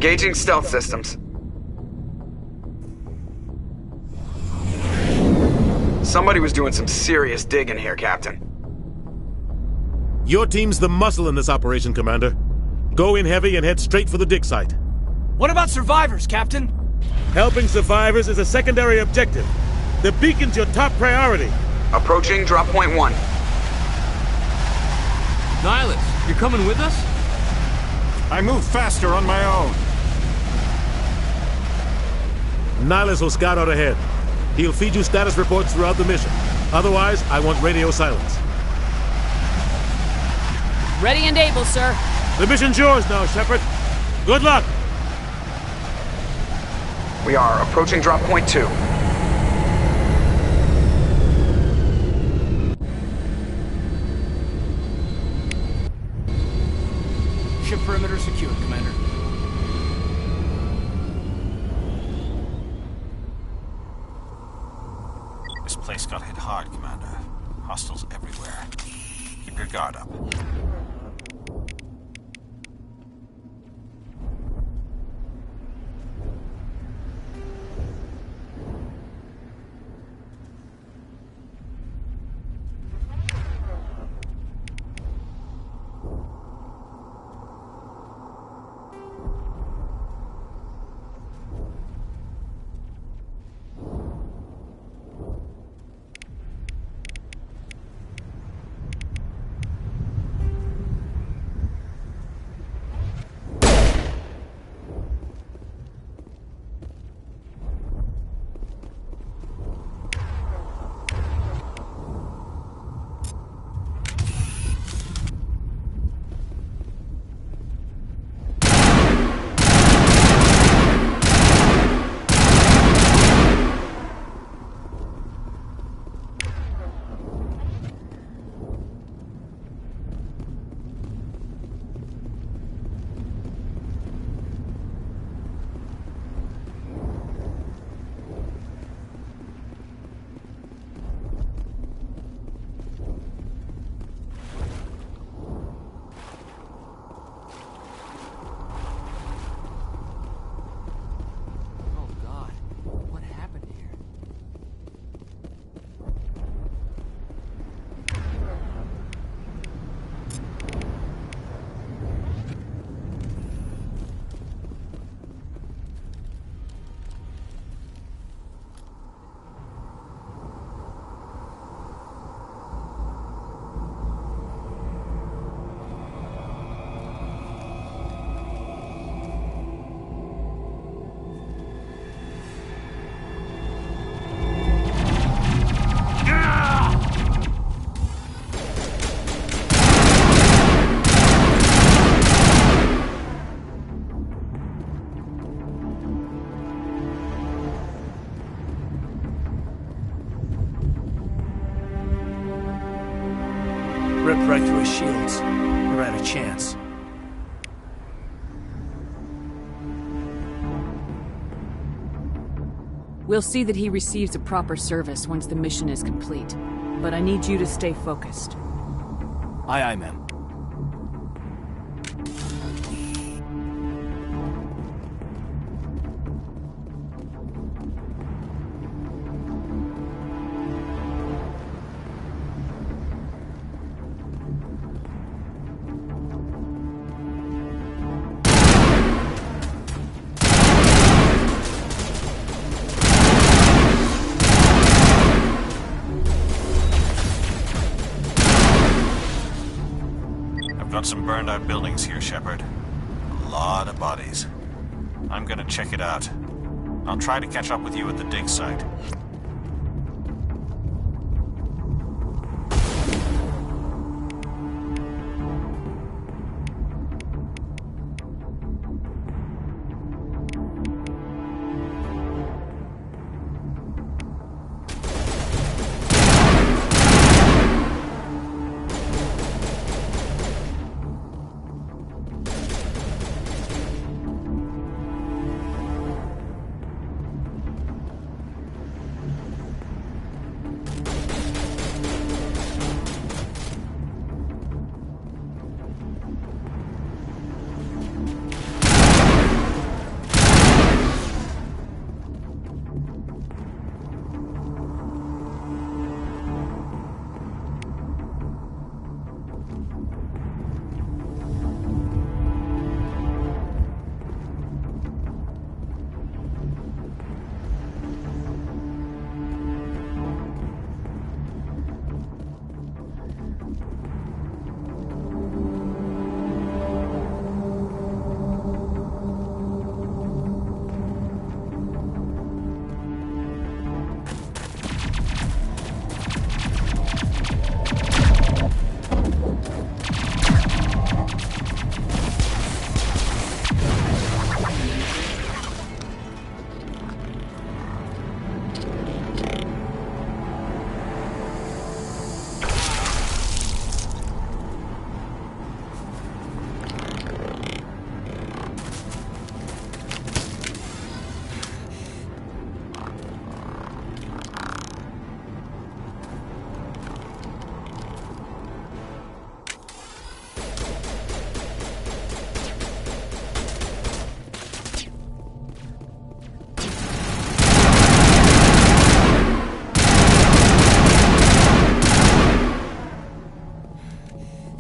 Engaging stealth systems. Somebody was doing some serious digging here, Captain. Your team's the muscle in this operation, Commander. Go in heavy and head straight for the dig site. What about survivors, Captain? Helping survivors is a secondary objective. The beacon's your top priority. Approaching drop point 1. Nihilus, you're coming with us? I move faster on my own. Nihilus will scout out ahead. He'll feed you status reports throughout the mission. Otherwise, I want radio silence. Ready and able, sir. The mission's yours now, Shepard. Good luck! We are approaching drop point 2. Ship perimeter secured, Commander. This place got hit hard, Commander. Hostiles everywhere. Keep your guard up. Ripped right through his shields. Never had a chance. We'll see that he receives a proper service once the mission is complete. But I need you to stay focused. Aye, aye, ma'am. Got some burned out buildings here, Shepard. A lot of bodies. I'm gonna check it out. I'll try to catch up with you at the dig site.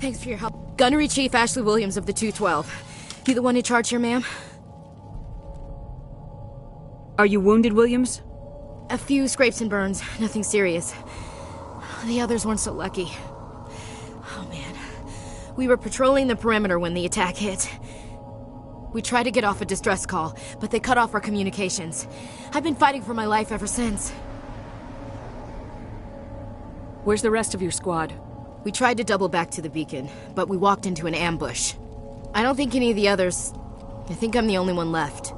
Thanks for your help. Gunnery Chief Ashley Williams of the 212. You the one in charge here, ma'am? Are you wounded, Williams? A few scrapes and burns. Nothing serious. The others weren't so lucky. Oh, man. We were patrolling the perimeter when the attack hit. We tried to get off a distress call, but they cut off our communications. I've been fighting for my life ever since. Where's the rest of your squad? We tried to double back to the beacon, but we walked into an ambush. I don't think any of the others... I think I'm the only one left.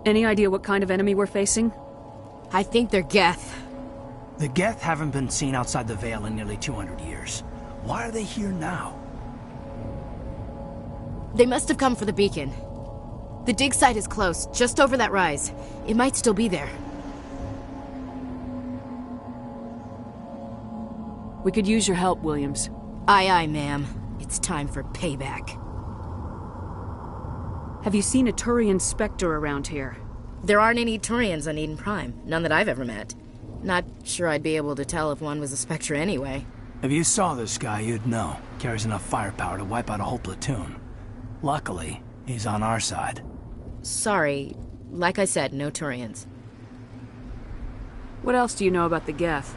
Any idea what kind of enemy we're facing? I think they're Geth. The Geth haven't been seen outside the Veil in nearly 200 years. Why are they here now? They must have come for the beacon. The dig site is close, just over that rise. It might still be there. We could use your help, Williams. Aye, aye, ma'am. It's time for payback. Have you seen a Turian Spectre around here? There aren't any Turians on Eden Prime. None that I've ever met. Not sure I'd be able to tell if one was a Spectre anyway. If you saw this guy, you'd know. Carries enough firepower to wipe out a whole platoon. Luckily, he's on our side. Sorry. Like I said, no Turians. What else do you know about the Geth?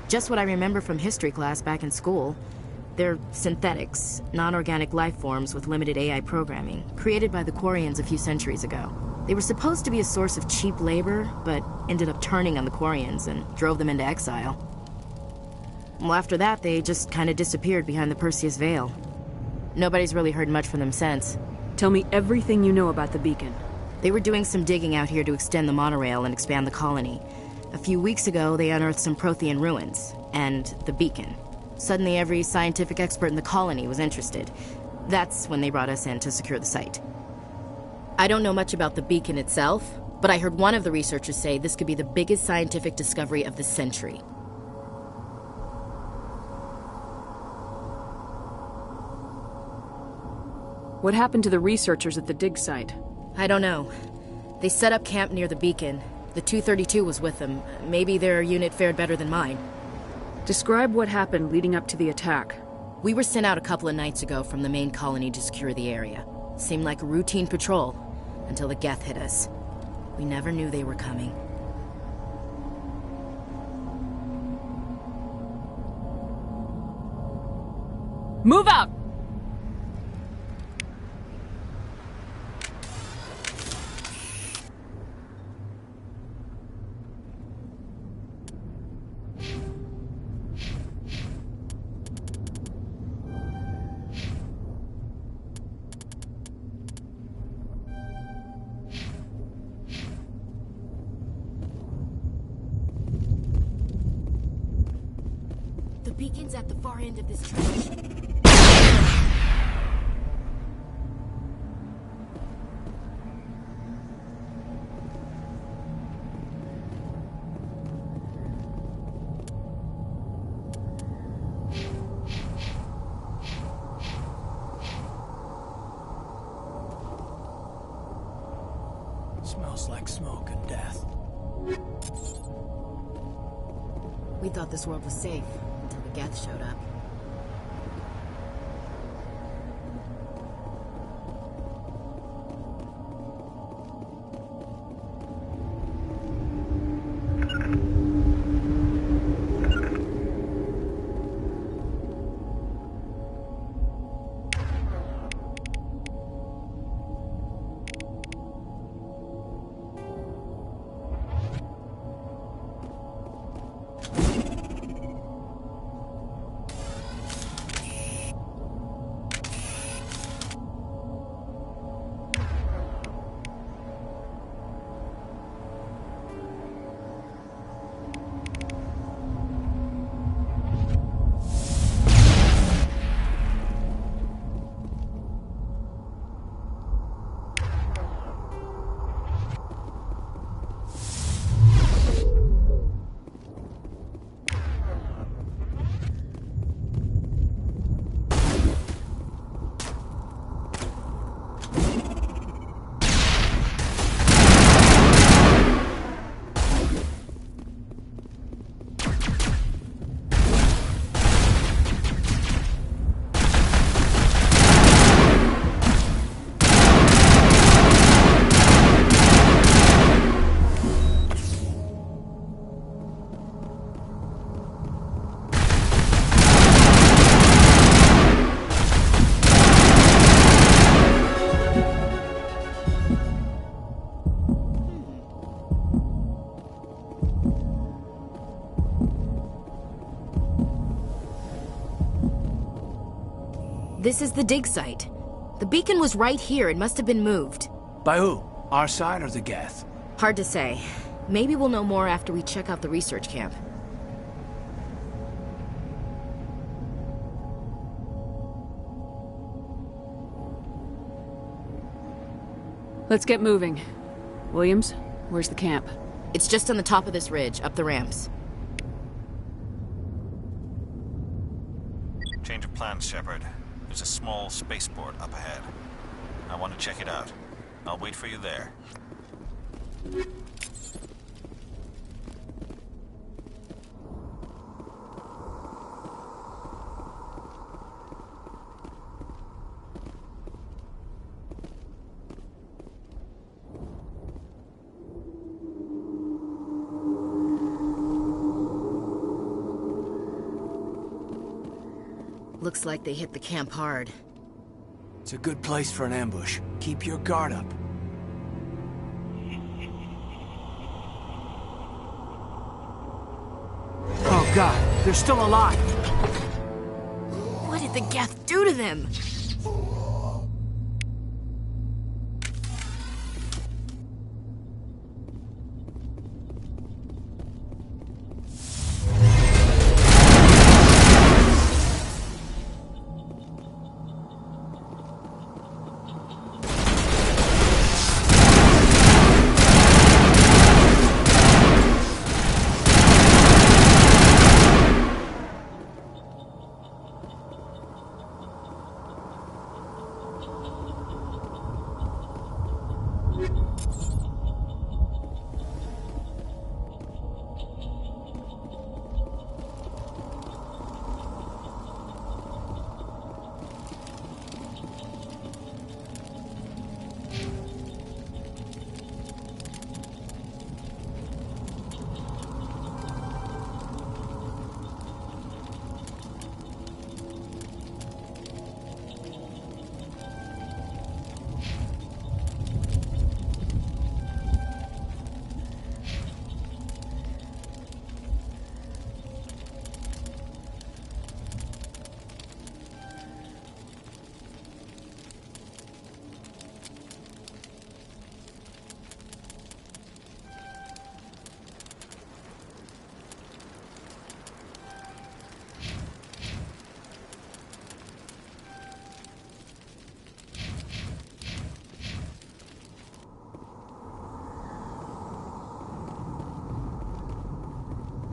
Just what I remember from history class back in school. They're synthetics, non-organic life forms with limited AI programming, created by the Quarians a few centuries ago. They were supposed to be a source of cheap labor, but ended up turning on the Quarians and drove them into exile. Well, after that, they just kind of disappeared behind the Perseus Veil. Nobody's really heard much from them since. Tell me everything you know about the beacon. They were doing some digging out here to extend the monorail and expand the colony. A few weeks ago, they unearthed some Prothean ruins, and the beacon. Suddenly, every scientific expert in the colony was interested. That's when they brought us in to secure the site. I don't know much about the beacon itself, but I heard one of the researchers say this could be the biggest scientific discovery of the century. What happened to the researchers at the dig site? I don't know. They set up camp near the beacon. The 232 was with them. Maybe their unit fared better than mine. Describe what happened leading up to the attack. We were sent out a couple of nights ago from the main colony to secure the area. Seemed like a routine patrol, until the Geth hit us. We never knew they were coming. Move out! The beacon's at the far end of this trench. Smells like smoke and death. We thought this world was safe, until the Geth showed up. This is the dig site. The beacon was right here. It must have been moved. By who? Our side or the Geth? Hard to say. Maybe we'll know more after we check out the research camp. Let's get moving. Williams, where's the camp? It's just on the top of this ridge, up the ramps. Change of plans, Shepard. There's a small spaceport up ahead. I want to check it out. I'll wait for you there. Looks like they hit the camp hard. It's a good place for an ambush. Keep your guard up. Oh God, they're still alive! What did the Geth do to them?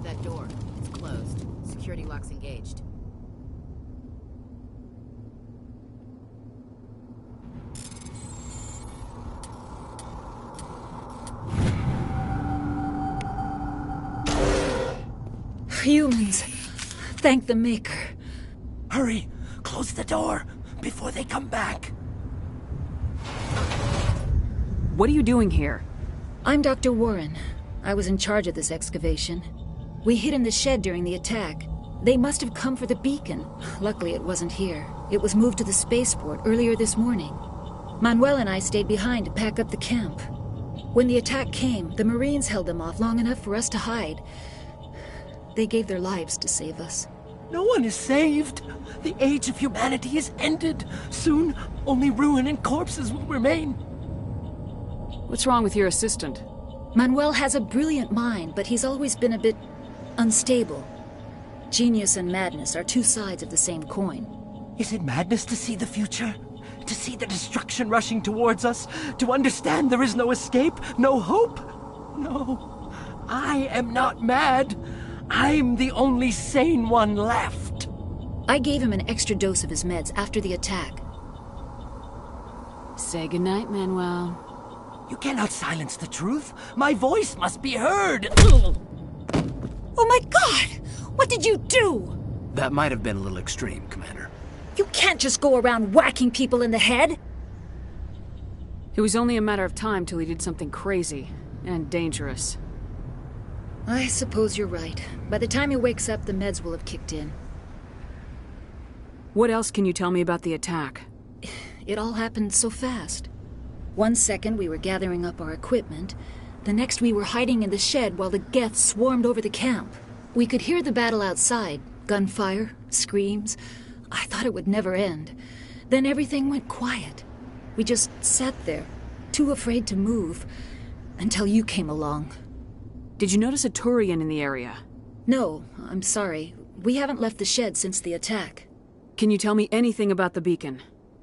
That door. It's closed. Security lock's engaged. Humans. Thank the Maker. Hurry! Close the door before they come back. What are you doing here? I'm Dr. Warren. I was in charge of this excavation. We hid in the shed during the attack. They must have come for the beacon. Luckily, it wasn't here. It was moved to the spaceport earlier this morning. Manuel and I stayed behind to pack up the camp. When the attack came, the Marines held them off long enough for us to hide. They gave their lives to save us. No one is saved. The age of humanity is ended. Soon, only ruin and corpses will remain. What's wrong with your assistant? Manuel has a brilliant mind, but he's always been a bit unstable. Genius and madness are two sides of the same coin. Is it madness to see the future? To see the destruction rushing towards us? To understand there is no escape? No hope? No. I am not mad. I'm the only sane one left. I gave him an extra dose of his meds after the attack. Say goodnight, Manuel. You cannot silence the truth. My voice must be heard. Oh my God! What did you do? That might have been a little extreme, Commander. You can't just go around whacking people in the head! It was only a matter of time till he did something crazy and dangerous. I suppose you're right. By the time he wakes up, the meds will have kicked in. What else can you tell me about the attack? It all happened so fast. 1 second we were gathering up our equipment. The next we were hiding in the shed while the Geth swarmed over the camp. We could hear the battle outside. Gunfire, screams. I thought it would never end. Then everything went quiet. We just sat there, too afraid to move, until you came along. Did you notice a Turian in the area? No, I'm sorry. We haven't left the shed since the attack. Can you tell me anything about the beacon?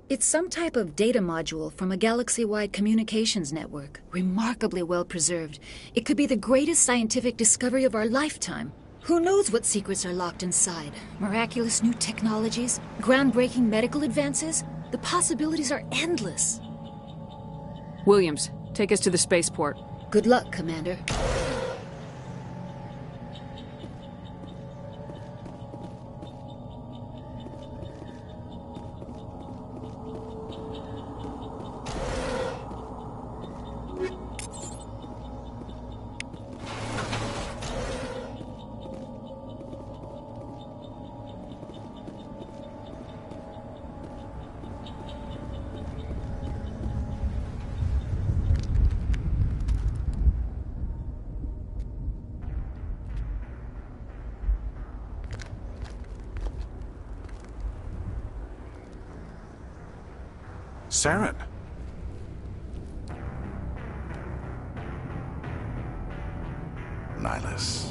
It's some type of data module from a galaxy-wide communications network. Remarkably well preserved. It could be the greatest scientific discovery of our lifetime. Who knows what secrets are locked inside? Miraculous new technologies? Groundbreaking medical advances? The possibilities are endless. Williams, take us to the spaceport. Good luck, Commander. Saren. Nihilus.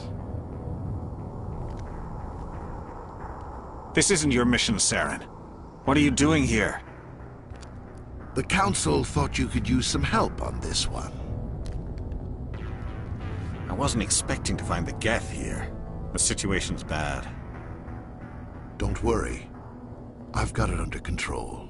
This isn't your mission, Saren. What are you doing here? The Council thought you could use some help on this one. I wasn't expecting to find the Geth here. The situation's bad. Don't worry. I've got it under control.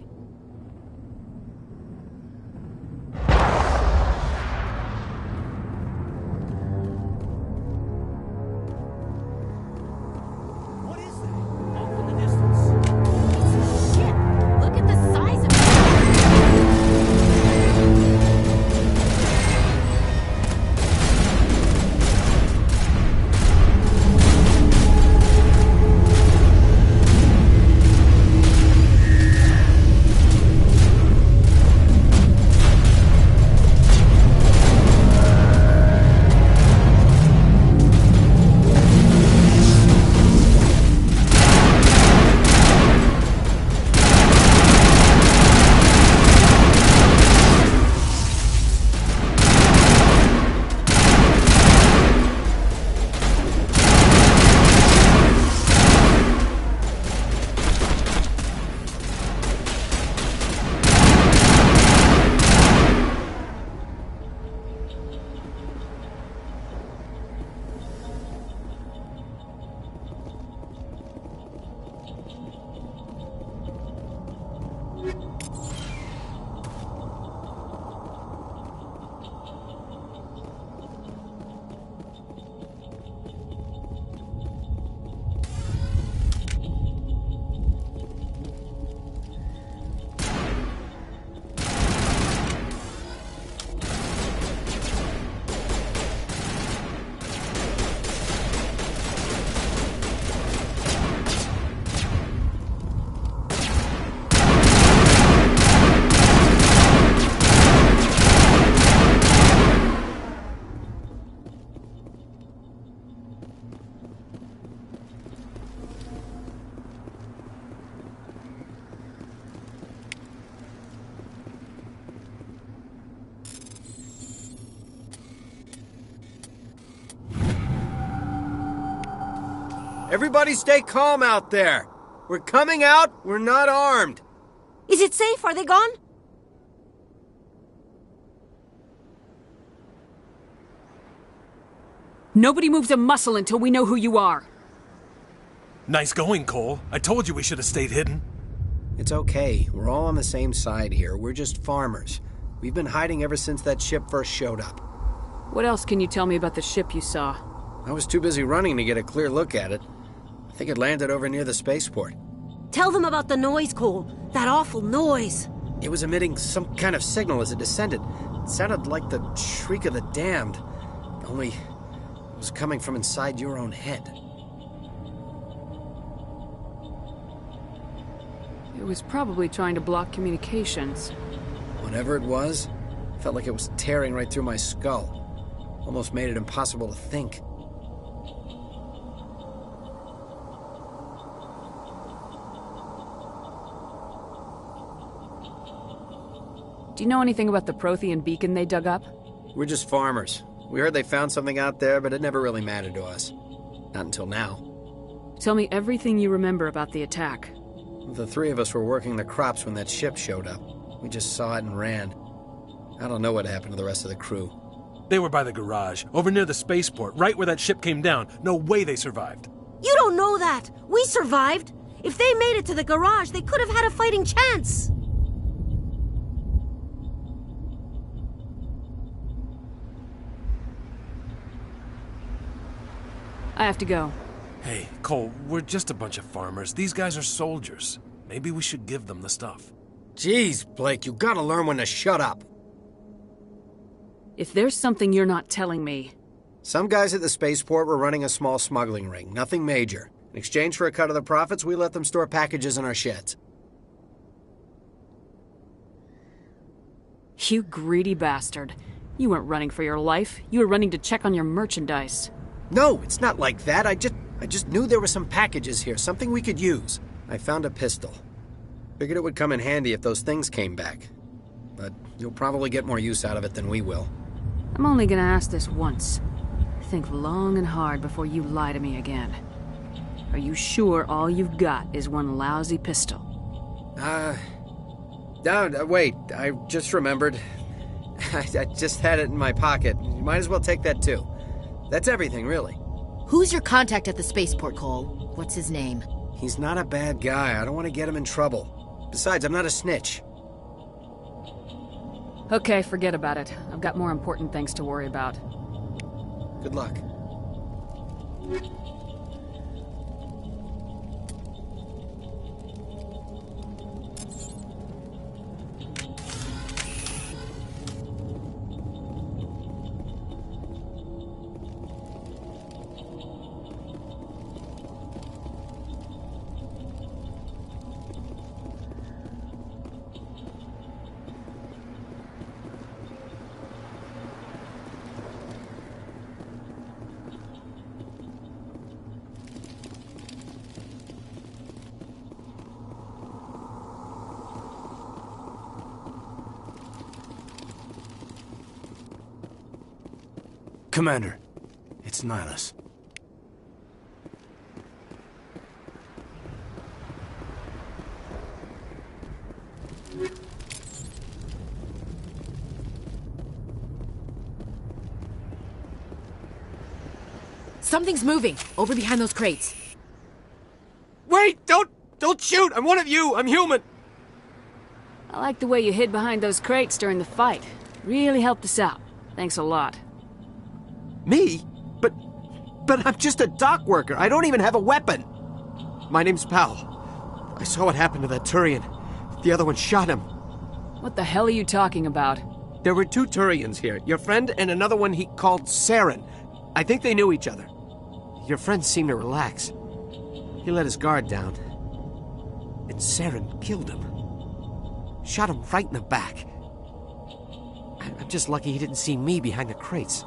Everybody stay calm out there. We're coming out, we're not armed. Is it safe? Are they gone? Nobody moves a muscle until we know who you are. Nice going, Cole. I told you we should have stayed hidden. It's okay. We're all on the same side here. We're just farmers. We've been hiding ever since that ship first showed up. What else can you tell me about the ship you saw? I was too busy running to get a clear look at it. I think it landed over near the spaceport. Tell them about the noise, Cole. That awful noise. It was emitting some kind of signal as it descended. It sounded like the shriek of the damned. Only it was coming from inside your own head. It was probably trying to block communications. Whatever it was, felt like it was tearing right through my skull. Almost made it impossible to think. Do you know anything about the Prothean beacon they dug up? We're just farmers. We heard they found something out there, but it never really mattered to us. Not until now. Tell me everything you remember about the attack. The three of us were working the crops when that ship showed up. We just saw it and ran. I don't know what happened to the rest of the crew. They were by the garage, over near the spaceport, right where that ship came down. No way they survived. You don't know that! We survived! If they made it to the garage, they could have had a fighting chance! I have to go. Hey, Cole, we're just a bunch of farmers. These guys are soldiers. Maybe we should give them the stuff. Jeez, Blake, you gotta learn when to shut up. If there's something you're not telling me... Some guys at the spaceport were running a small smuggling ring, nothing major. In exchange for a cut of the profits, we let them store packages in our sheds. You greedy bastard. You weren't running for your life. You were running to check on your merchandise. No, it's not like that. I just knew there were some packages here, something we could use. I found a pistol. Figured it would come in handy if those things came back. But you'll probably get more use out of it than we will. I'm only gonna ask this once. Think long and hard before you lie to me again. Are you sure all you've got is one lousy pistol? No, wait. I just remembered. I just had it in my pocket. You might as well take that too. That's everything, really. Who's your contact at the spaceport, Cole? What's his name? He's not a bad guy. I don't want to get him in trouble. Besides, I'm not a snitch. Okay, forget about it. I've got more important things to worry about. Good luck. Commander, it's Nihilus. Something's moving, over behind those crates. Wait! Don't shoot! I'm one of you! I'm human! I like the way you hid behind those crates during the fight. Really helped us out. Thanks a lot. Me? But I'm just a dock worker. I don't even have a weapon. My name's Powell. I saw what happened to that Turian. The other one shot him. What the hell are you talking about? There were two Turians here. Your friend and another one he called Saren. I think they knew each other. Your friend seemed to relax. He let his guard down. And Saren killed him. Shot him right in the back. I'm just lucky he didn't see me behind the crates.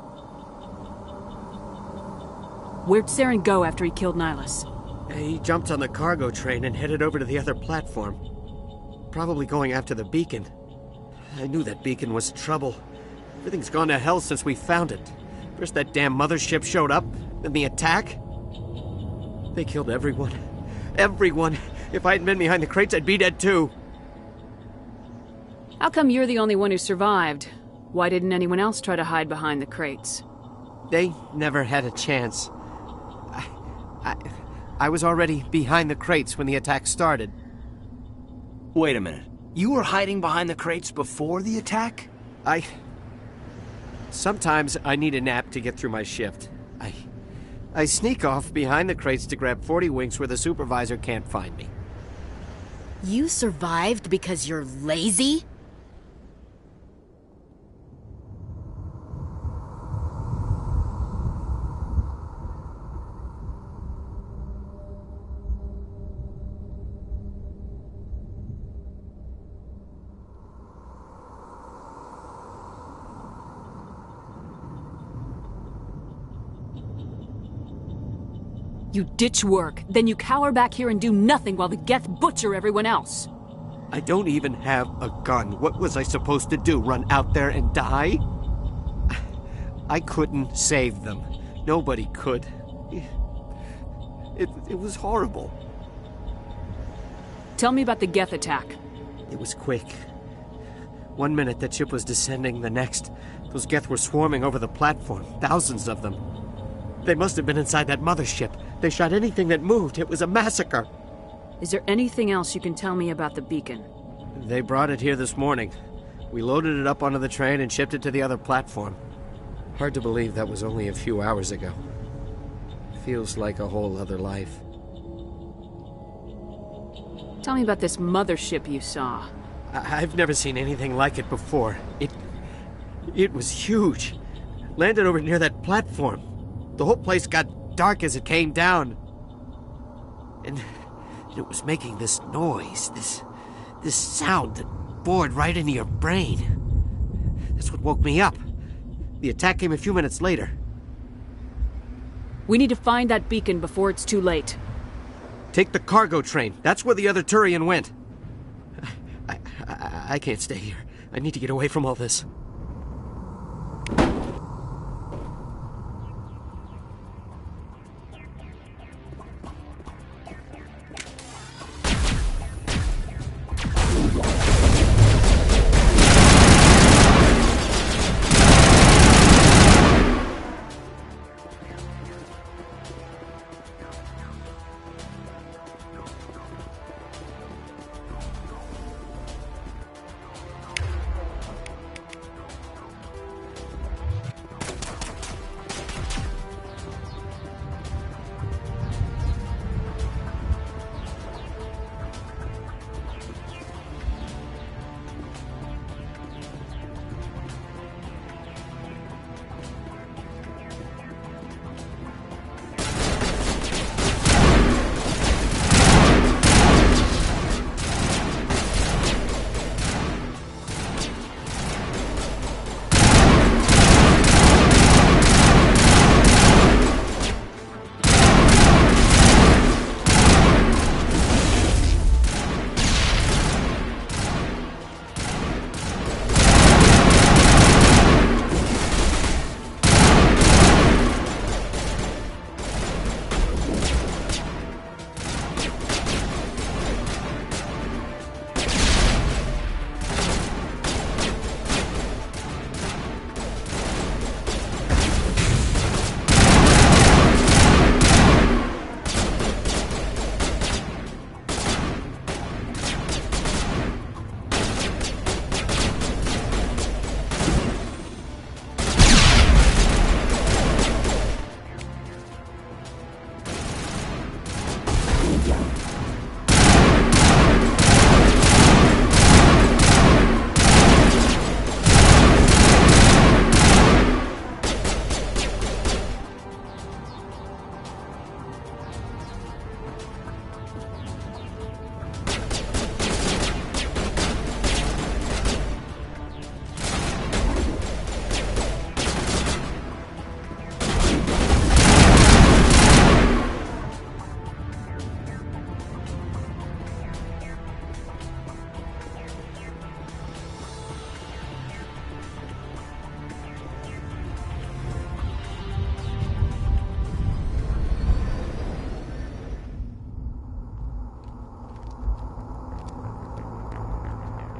Where'd Saren go after he killed Nihilus? He jumped on the cargo train and headed over to the other platform. Probably going after the beacon. I knew that beacon was trouble. Everything's gone to hell since we found it. First that damn mothership showed up, then the attack. They killed everyone. Everyone. If I hadn't been behind the crates, I'd be dead too. How come you're the only one who survived? Why didn't anyone else try to hide behind the crates? They never had a chance. I was already behind the crates when the attack started. Wait a minute. You were hiding behind the crates before the attack? Sometimes I need a nap to get through my shift. I sneak off behind the crates to grab 40 winks where the supervisor can't find me. You survived because you're lazy? You ditch work, then you cower back here and do nothing while the Geth butcher everyone else. I don't even have a gun. What was I supposed to do? Run out there and die? I couldn't save them. Nobody could. It was horrible. Tell me about the Geth attack. It was quick. 1 minute that ship was descending, the next, those Geth were swarming over the platform. Thousands of them. They must have been inside that mothership. They shot anything that moved. It was a massacre. Is there anything else you can tell me about the beacon? They brought it here this morning. We loaded it up onto the train and shipped it to the other platform. Hard to believe that was only a few hours ago. Feels like a whole other life. Tell me about this mothership you saw. I've never seen anything like it before. It was huge. Landed over near that platform. The whole place got dark as it came down. And it was making this noise, this sound that bored right into your brain. That's what woke me up. The attack came a few minutes later. We need to find that beacon before it's too late. Take the cargo train. That's where the other Turian went. I can't stay here. I need to get away from all this.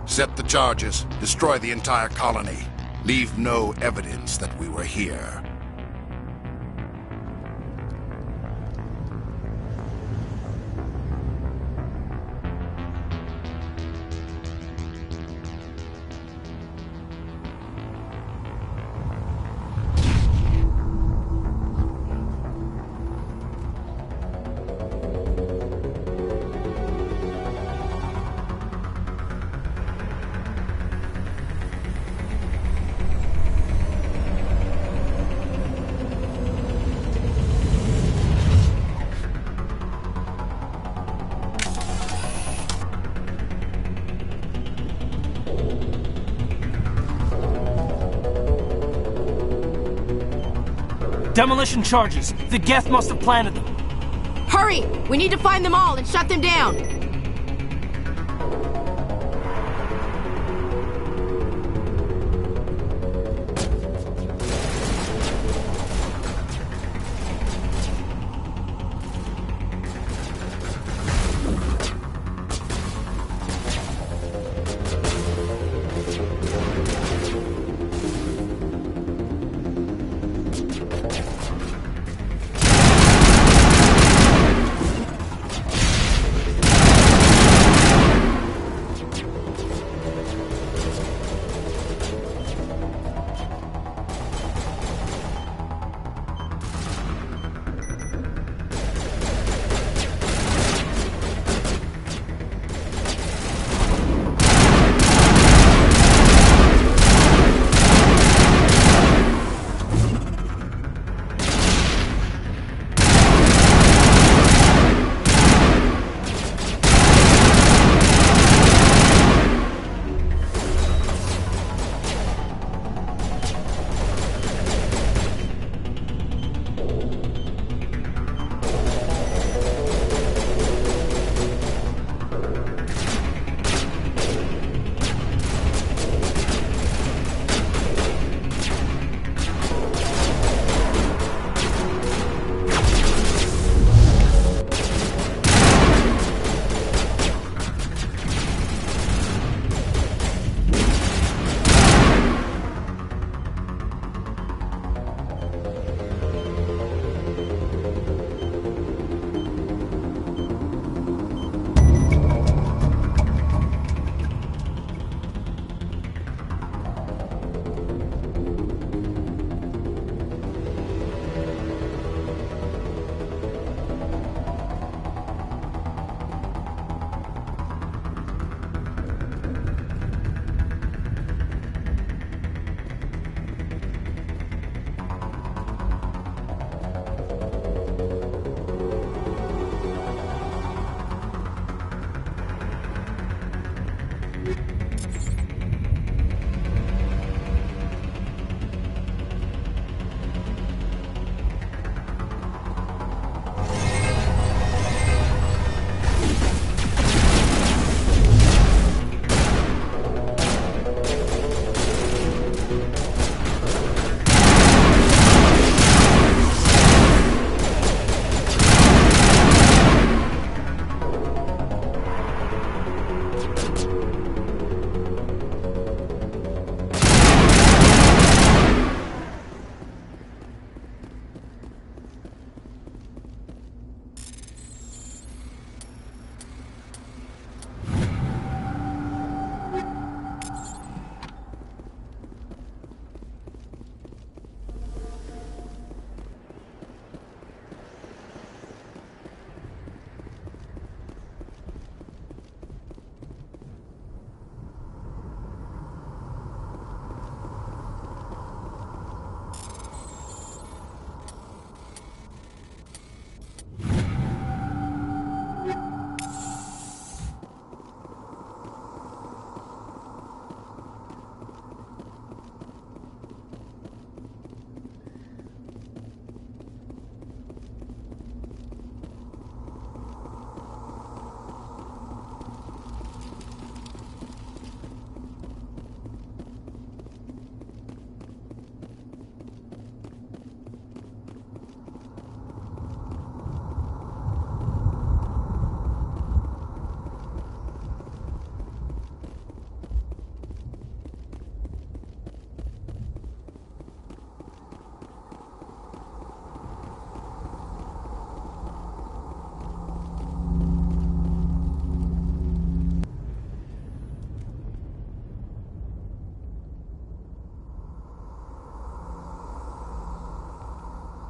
Set the charges. Destroy the entire colony. Leave no evidence that we were here. Demolition charges. The Geth must have planted them. Hurry! We need to find them all and shut them down!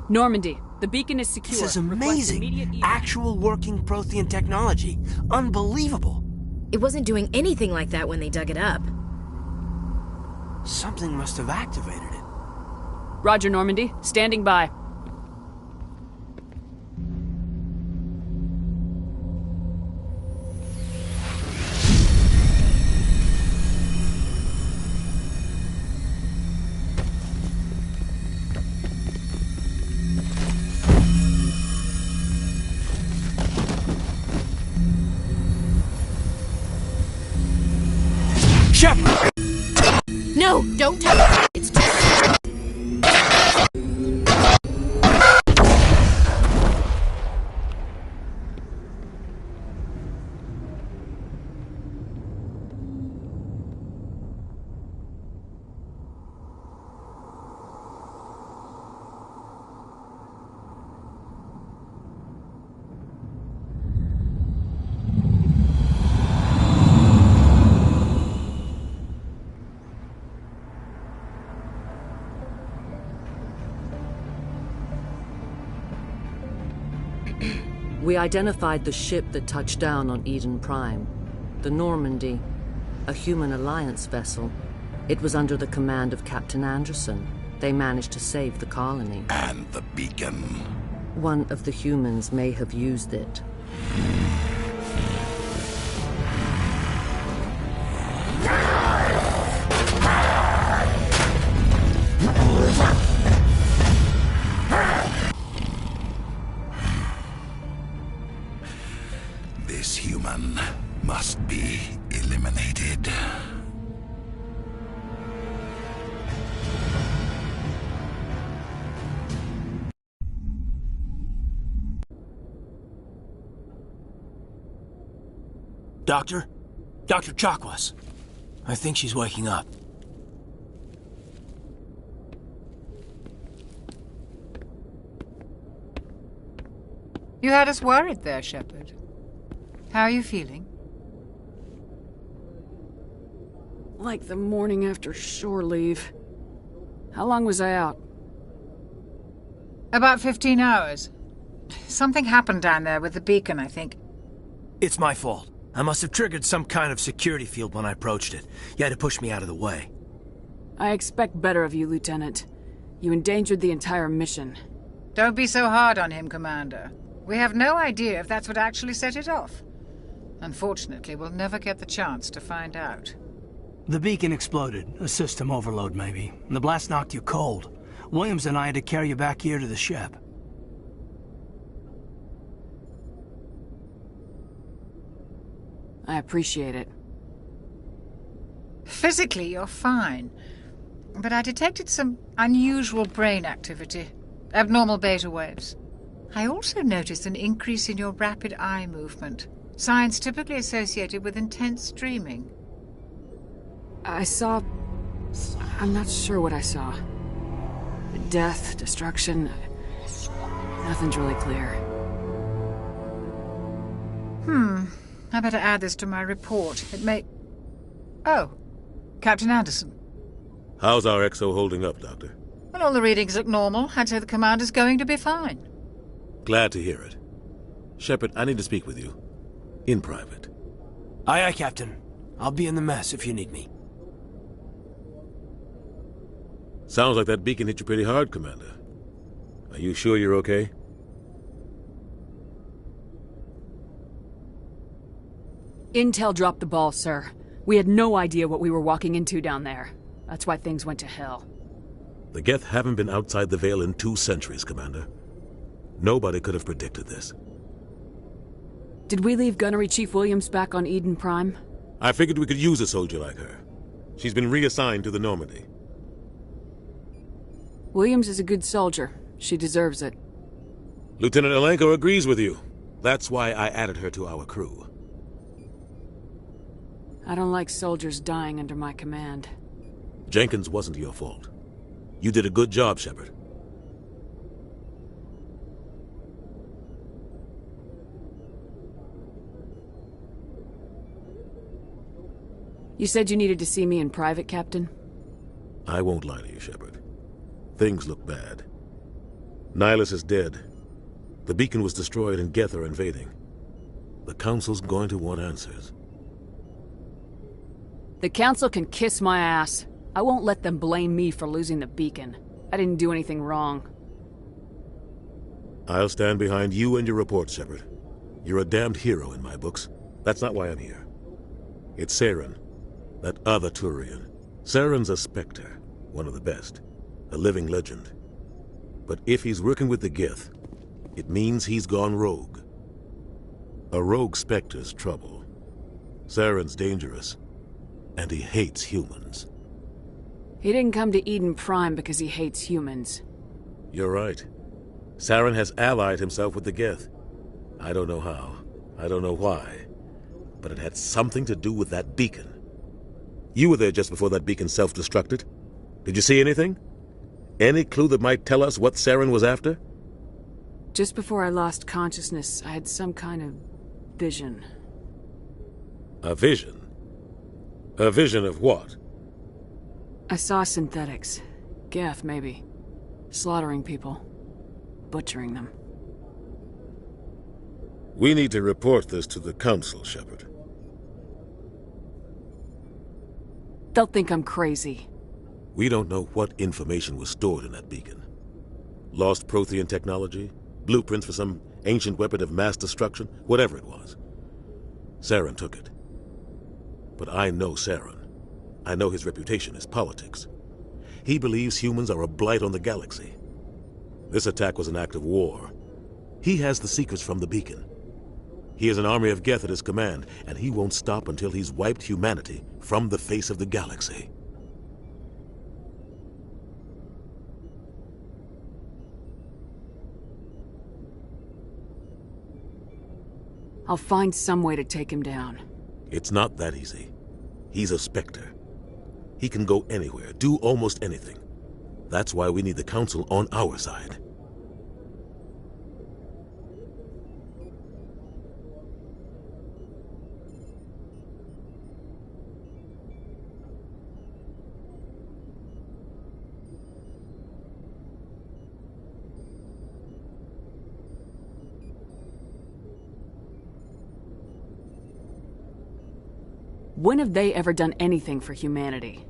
Normandy, the beacon is secure. This is Request amazing. immediate evac. Actual working Prothean technology. Unbelievable. It wasn't doing anything like that when they dug it up. Something must have activated it. Roger, Normandy. Standing by. Shepard! No, don't touch it. It's too... We identified the ship that touched down on Eden Prime. The Normandy, a human alliance vessel. It was under the command of Captain Anderson. They managed to save the colony. And the beacon. One of the humans may have used it. This human must be eliminated. Doctor? Dr. Chakwas. I think she's waking up. You had us worried there, Shepard. How are you feeling? Like the morning after shore leave. How long was I out? About 15 hours. Something happened down there with the beacon, I think. It's my fault. I must have triggered some kind of security field when I approached it. You had to push me out of the way. I expect better of you, Lieutenant. You endangered the entire mission. Don't be so hard on him, Commander. We have no idea if that's what actually set it off. Unfortunately, we'll never get the chance to find out. The beacon exploded. A system overload, maybe. And the blast knocked you cold. Williams and I had to carry you back here to the ship. I appreciate it. Physically, you're fine. But I detected some unusual brain activity. Abnormal beta waves. I also noticed an increase in your rapid eye movement. Signs typically associated with intense dreaming. I saw... I'm not sure what I saw. Death, destruction... Nothing's really clear. I better add this to my report. It may... Oh, Captain Anderson. How's our XO holding up, Doctor? Well, all the readings look normal. I'd say the Commander's going to be fine. Glad to hear it. Shepard, I need to speak with you. In private. Aye, aye, Captain. I'll be in the mess if you need me. Sounds like that beacon hit you pretty hard, Commander. Are you sure you're okay? Intel dropped the ball, sir. We had no idea what we were walking into down there. That's why things went to hell. The Geth haven't been outside the Veil in 2 centuries, Commander. Nobody could have predicted this. Did we leave Gunnery Chief Williams back on Eden Prime? I figured we could use a soldier like her. She's been reassigned to the Normandy. Williams is a good soldier. She deserves it. Lieutenant Alenko agrees with you. That's why I added her to our crew. I don't like soldiers dying under my command. Jenkins wasn't your fault. You did a good job, Shepard. You said you needed to see me in private, Captain? I won't lie to you, Shepard. Things look bad. Nihilus is dead. The beacon was destroyed and Geth are invading. The Council's going to want answers. The Council can kiss my ass. I won't let them blame me for losing the beacon. I didn't do anything wrong. I'll stand behind you and your report, Shepard. You're a damned hero in my books. That's not why I'm here. It's Saren, that other Turian. Saren's a Spectre, one of the best. A living legend. But if he's working with the Geth, it means he's gone rogue. A rogue Spectre's trouble. Saren's dangerous, and he hates humans. He didn't come to Eden Prime because he hates humans. You're right. Saren has allied himself with the Geth. I don't know how. I don't know why. But it had something to do with that beacon. You were there just before that beacon self-destructed. Did you see anything? Any clue that might tell us what Saren was after? Just before I lost consciousness, I had some kind of vision. A vision? A vision of what? I saw synthetics. Geth, maybe. Slaughtering people. Butchering them. We need to report this to the Council, Shepard. They'll think I'm crazy. We don't know what information was stored in that beacon. Lost Prothean technology? Blueprints for some ancient weapon of mass destruction? Whatever it was. Saren took it. But I know Saren. I know his reputation is politics. He believes humans are a blight on the galaxy. This attack was an act of war. He has the secrets from the beacon. He has an army of Geth at his command, and he won't stop until he's wiped humanity from the face of the galaxy. I'll find some way to take him down. It's not that easy. He's a Spectre. He can go anywhere, do almost anything. That's why we need the Council on our side. When have they ever done anything for humanity?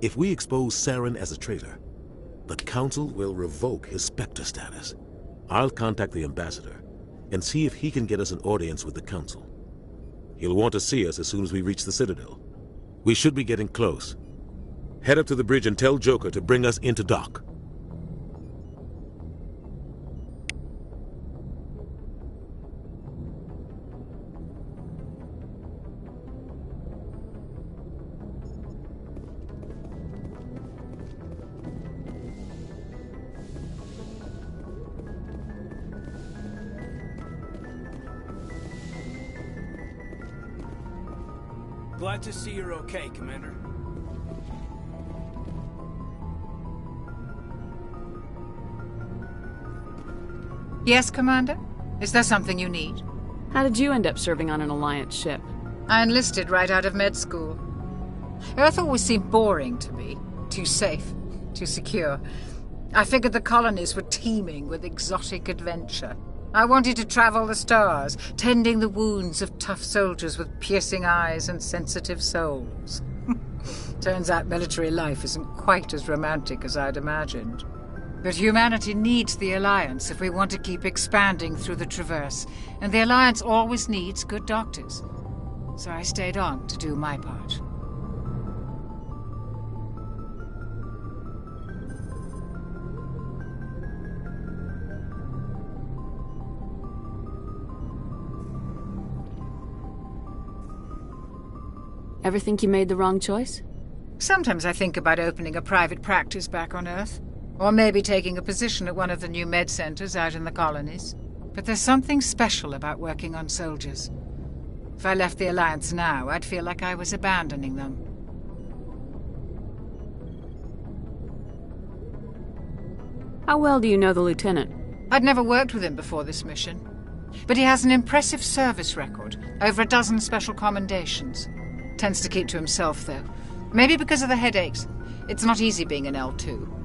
If we expose Saren as a traitor, the Council will revoke his Spectre status. I'll contact the Ambassador and see if he can get us an audience with the Council. He'll want to see us as soon as we reach the Citadel. We should be getting close. Head up to the bridge and tell Joker to bring us into dock. Glad to see you're okay, Commander. Yes, Commander? Is there something you need? How did you end up serving on an Alliance ship? I enlisted right out of med school. Earth always seemed boring to me. Too safe, too secure. I figured the colonies were teeming with exotic adventure. I wanted to travel the stars, tending the wounds of tough soldiers with piercing eyes and sensitive souls. Turns out military life isn't quite as romantic as I'd imagined. But humanity needs the Alliance if we want to keep expanding through the Traverse, and the Alliance always needs good doctors. So I stayed on to do my part. Ever think you made the wrong choice? Sometimes I think about opening a private practice back on Earth. Or maybe taking a position at one of the new med centers out in the colonies. But there's something special about working on soldiers. If I left the Alliance now, I'd feel like I was abandoning them. How well do you know the Lieutenant? I'd never worked with him before this mission. But he has an impressive service record, over a dozen special commendations. Tends to keep to himself, though. Maybe because of the headaches. It's not easy being an L2.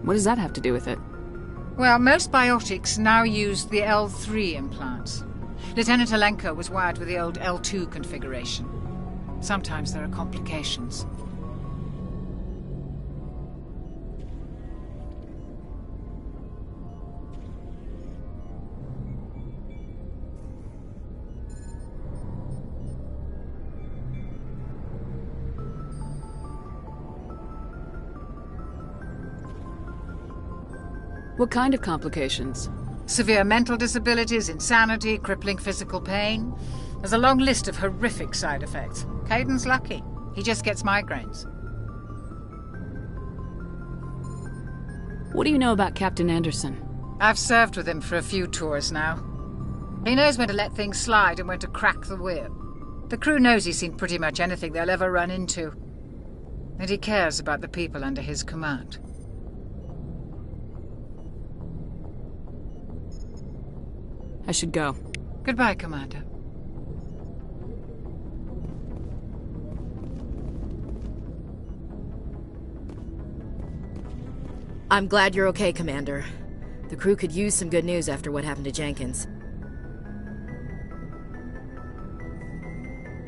What does that have to do with it? Well, most biotics now use the L3 implants. Lieutenant Alenko was wired with the old L2 configuration. Sometimes there are complications. What kind of complications? Severe mental disabilities, insanity, crippling physical pain. There's a long list of horrific side effects. Caden's lucky. He just gets migraines. What do you know about Captain Anderson? I've served with him for a few tours now. He knows when to let things slide and when to crack the whip. The crew knows he's seen pretty much anything they'll ever run into. And he cares about the people under his command. I should go. Goodbye, Commander. I'm glad you're okay, Commander. The crew could use some good news after what happened to Jenkins.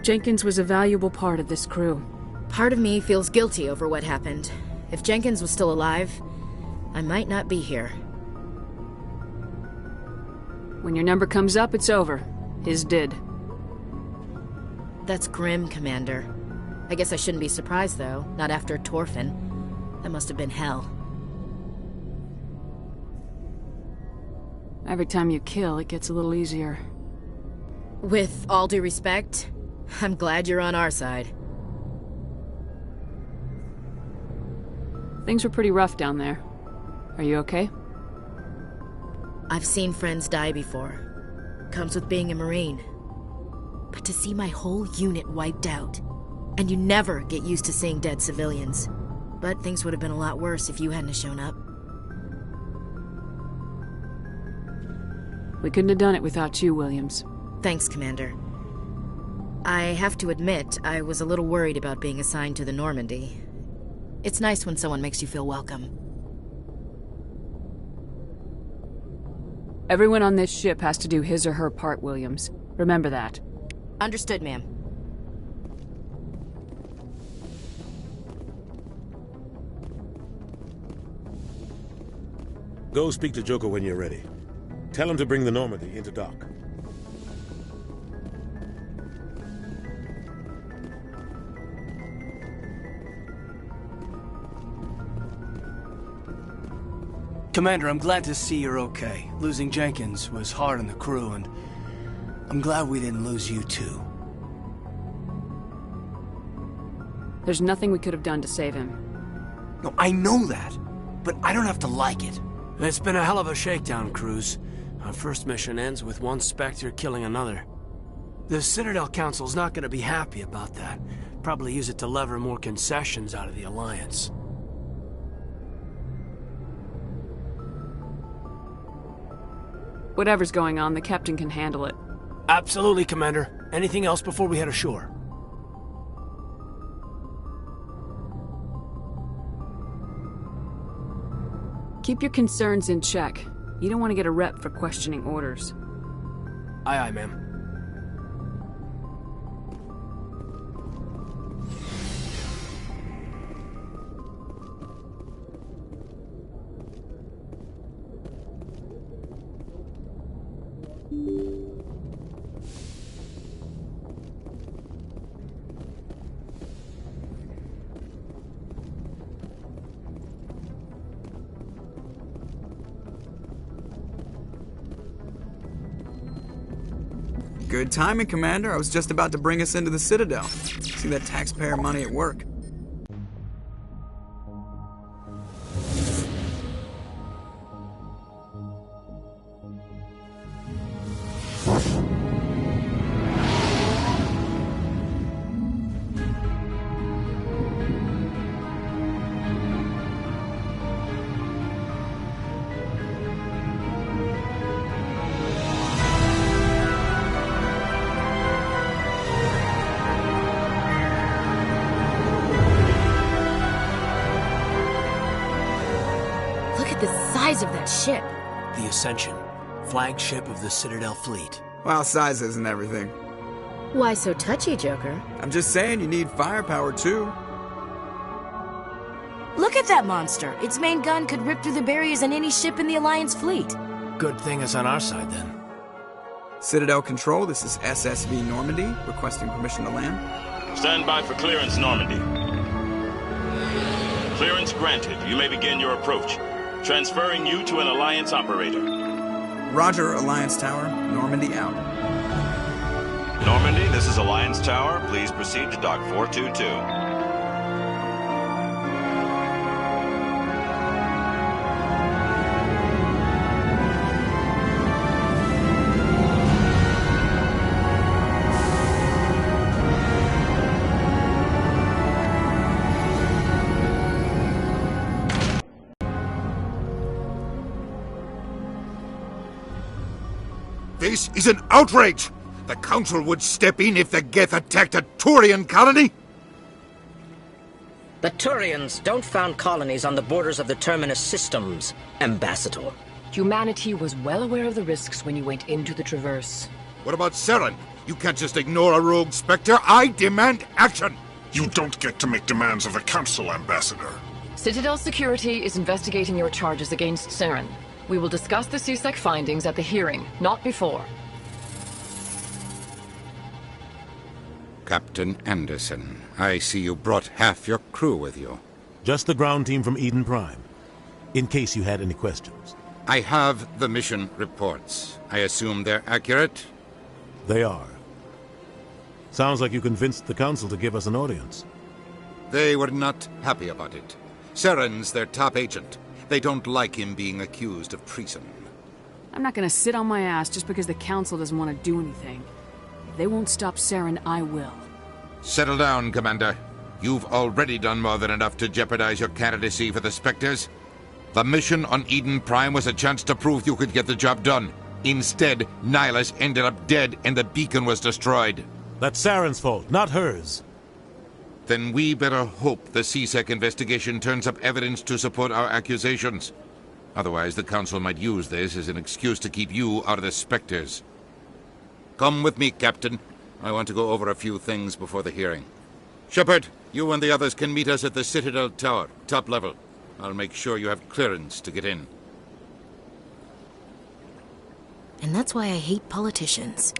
Jenkins was a valuable part of this crew. Part of me feels guilty over what happened. If Jenkins was still alive, I might not be here. When your number comes up, it's over. His did. That's grim, Commander. I guess I shouldn't be surprised, though. Not after Torfin. That must have been hell. Every time you kill, it gets a little easier. With all due respect, I'm glad you're on our side. Things were pretty rough down there. Are you okay? I've seen friends die before. Comes with being a Marine. But to see my whole unit wiped out, and you never get used to seeing dead civilians. But things would have been a lot worse if you hadn't shown up. We couldn't have done it without you, Williams. Thanks, Commander. I have to admit, I was a little worried about being assigned to the Normandy. It's nice when someone makes you feel welcome. Everyone on this ship has to do his or her part, Williams. Remember that. Understood, ma'am. Go speak to Joker when you're ready. Tell him to bring the Normandy into dock. Commander, I'm glad to see you're okay. Losing Jenkins was hard on the crew, and I'm glad we didn't lose you too. There's nothing we could have done to save him. No, I know that, but I don't have to like it. It's been a hell of a shakedown, Cruz. Our first mission ends with one Spectre killing another. The Citadel Council's not going to be happy about that. Probably use it to lever more concessions out of the Alliance. Whatever's going on, the captain can handle it. Absolutely, Commander. Anything else before we head ashore? Keep your concerns in check. You don't want to get a rep for questioning orders. Aye, aye, ma'am. Good timing, Commander. I was just about to bring us into the Citadel. See that taxpayer money at work. Size of that ship. The Ascension, flagship of the Citadel fleet. Well, size isn't everything. Why so touchy, Joker? I'm just saying you need firepower, too. Look at that monster. Its main gun could rip through the barriers in any ship in the Alliance fleet. Good thing it's on our side, then. Citadel Control, this is SSV Normandy, requesting permission to land. Stand by for clearance, Normandy. Clearance granted. You may begin your approach. Transferring you to an Alliance operator. Roger, Alliance Tower. Normandy out. Normandy, this is Alliance Tower. Please proceed to Dock 422. This is an outrage! The Council would step in if the Geth attacked a Turian colony? The Turians don't found colonies on the borders of the Terminus systems, Ambassador. Humanity was well aware of the risks when you went into the Traverse. What about Saren? You can't just ignore a rogue Spectre. I demand action! You don't get to make demands of the Council, Ambassador. Citadel Security is investigating your charges against Saren. We will discuss the CSEC findings at the hearing, not before. Captain Anderson, I see you brought half your crew with you. Just the ground team from Eden Prime, in case you had any questions. I have the mission reports. I assume they're accurate? They are. Sounds like you convinced the Council to give us an audience. They were not happy about it. Saren's their top agent. They don't like him being accused of treason. I'm not gonna sit on my ass just because the Council doesn't want to do anything. If they won't stop Saren, I will. Settle down, Commander. You've already done more than enough to jeopardize your candidacy for the Spectres. The mission on Eden Prime was a chance to prove you could get the job done. Instead, Nihilus ended up dead and the beacon was destroyed. That's Saren's fault, not hers. Then we better hope the CSEC investigation turns up evidence to support our accusations. Otherwise, the Council might use this as an excuse to keep you out of the Spectres. Come with me, Captain. I want to go over a few things before the hearing. Shepard, you and the others can meet us at the Citadel Tower, top level. I'll make sure you have clearance to get in. And that's why I hate politicians.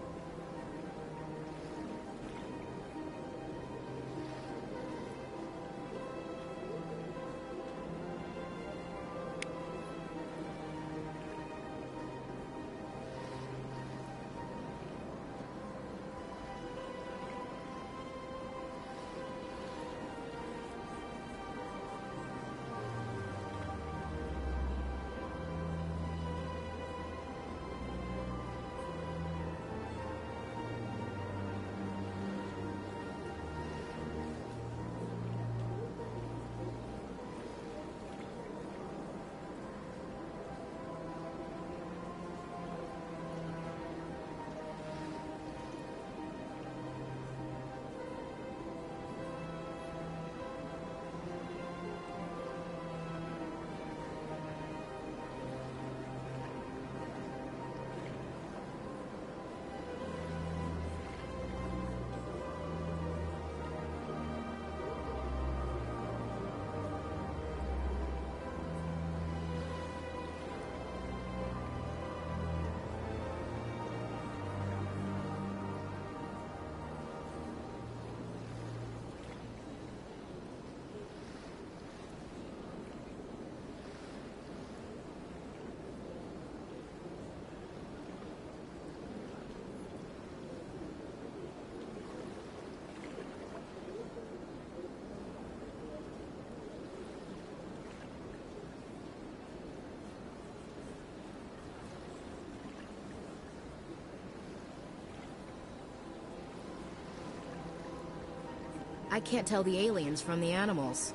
I can't tell the aliens from the animals.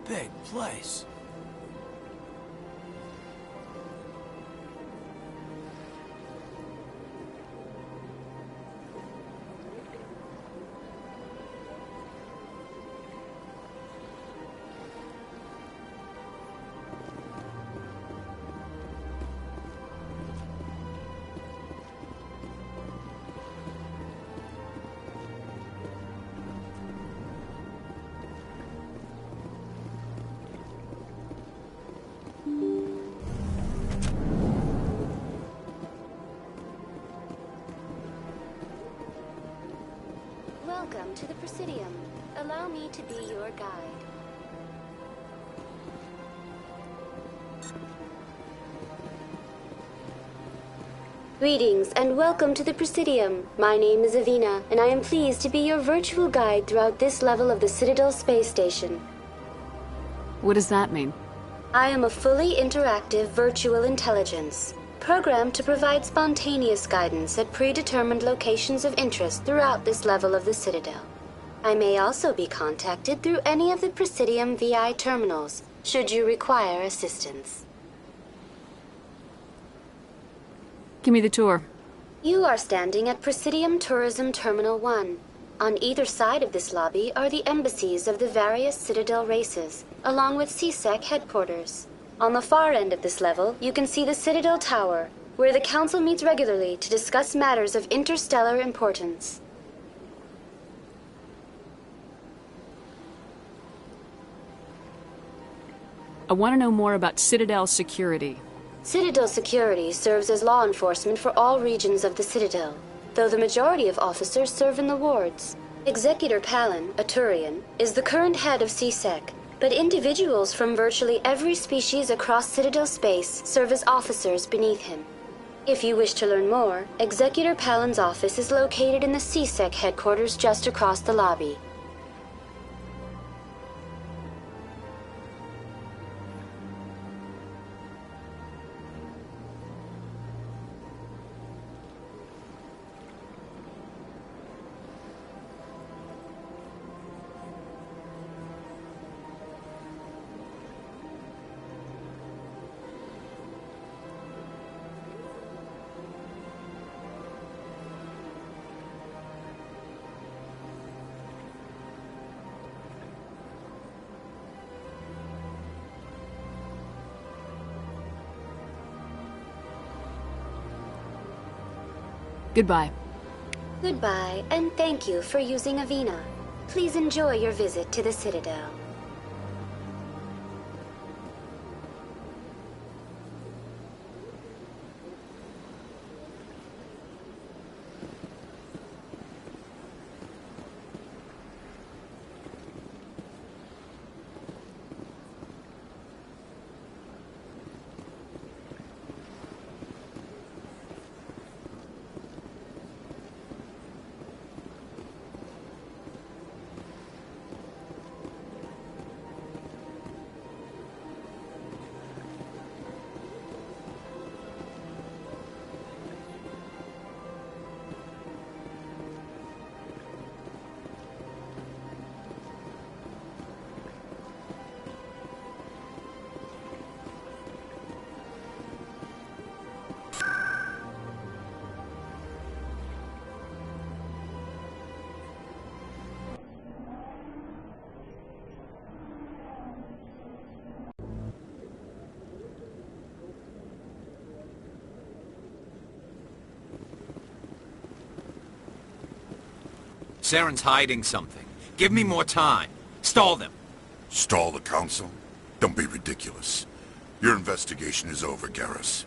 Big place. Welcome to the Presidium. Allow me to be your guide. Greetings and welcome to the Presidium. My name is Avina, and I am pleased to be your virtual guide throughout this level of the Citadel space station. What does that mean? I am a fully interactive virtual intelligence, programmed to provide spontaneous guidance at predetermined locations of interest throughout this level of the Citadel. I may also be contacted through any of the Presidium VI terminals, should you require assistance. Give me the tour. You are standing at Presidium Tourism Terminal 1. On either side of this lobby are the embassies of the various Citadel races, along with CSEC headquarters. On the far end of this level, you can see the Citadel Tower, where the Council meets regularly to discuss matters of interstellar importance. I want to know more about Citadel security. Citadel security serves as law enforcement for all regions of the Citadel, though the majority of officers serve in the wards. Executor Palin, a Turian, is the current head of CSEC. but individuals from virtually every species across Citadel space serve as officers beneath him. If you wish to learn more, Executor Palin's office is located in the CSEC headquarters just across the lobby. Goodbye. Goodbye, and thank you for using Avina. Please enjoy your visit to the Citadel. Saren's hiding something. Give me more time. Stall them. Stall the Council? Don't be ridiculous. Your investigation is over, Garrus.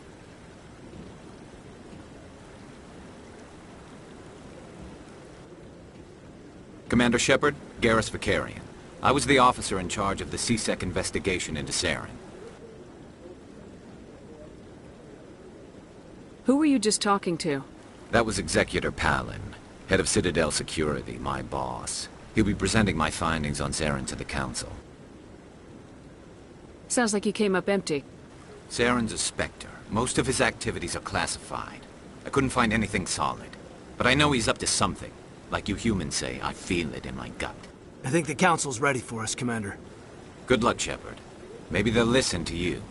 Commander Shepard, Garrus Vicarian. I was the officer in charge of the CSEC investigation into Saren. Who were you just talking to? That was Executor Palin, head of Citadel Security, my boss. He'll be presenting my findings on Saren to the Council. Sounds like you came up empty. Saren's a Spectre. Most of his activities are classified. I couldn't find anything solid. But I know he's up to something. Like you humans say, I feel it in my gut. I think the Council's ready for us, Commander. Good luck, Shepard. Maybe they'll listen to you.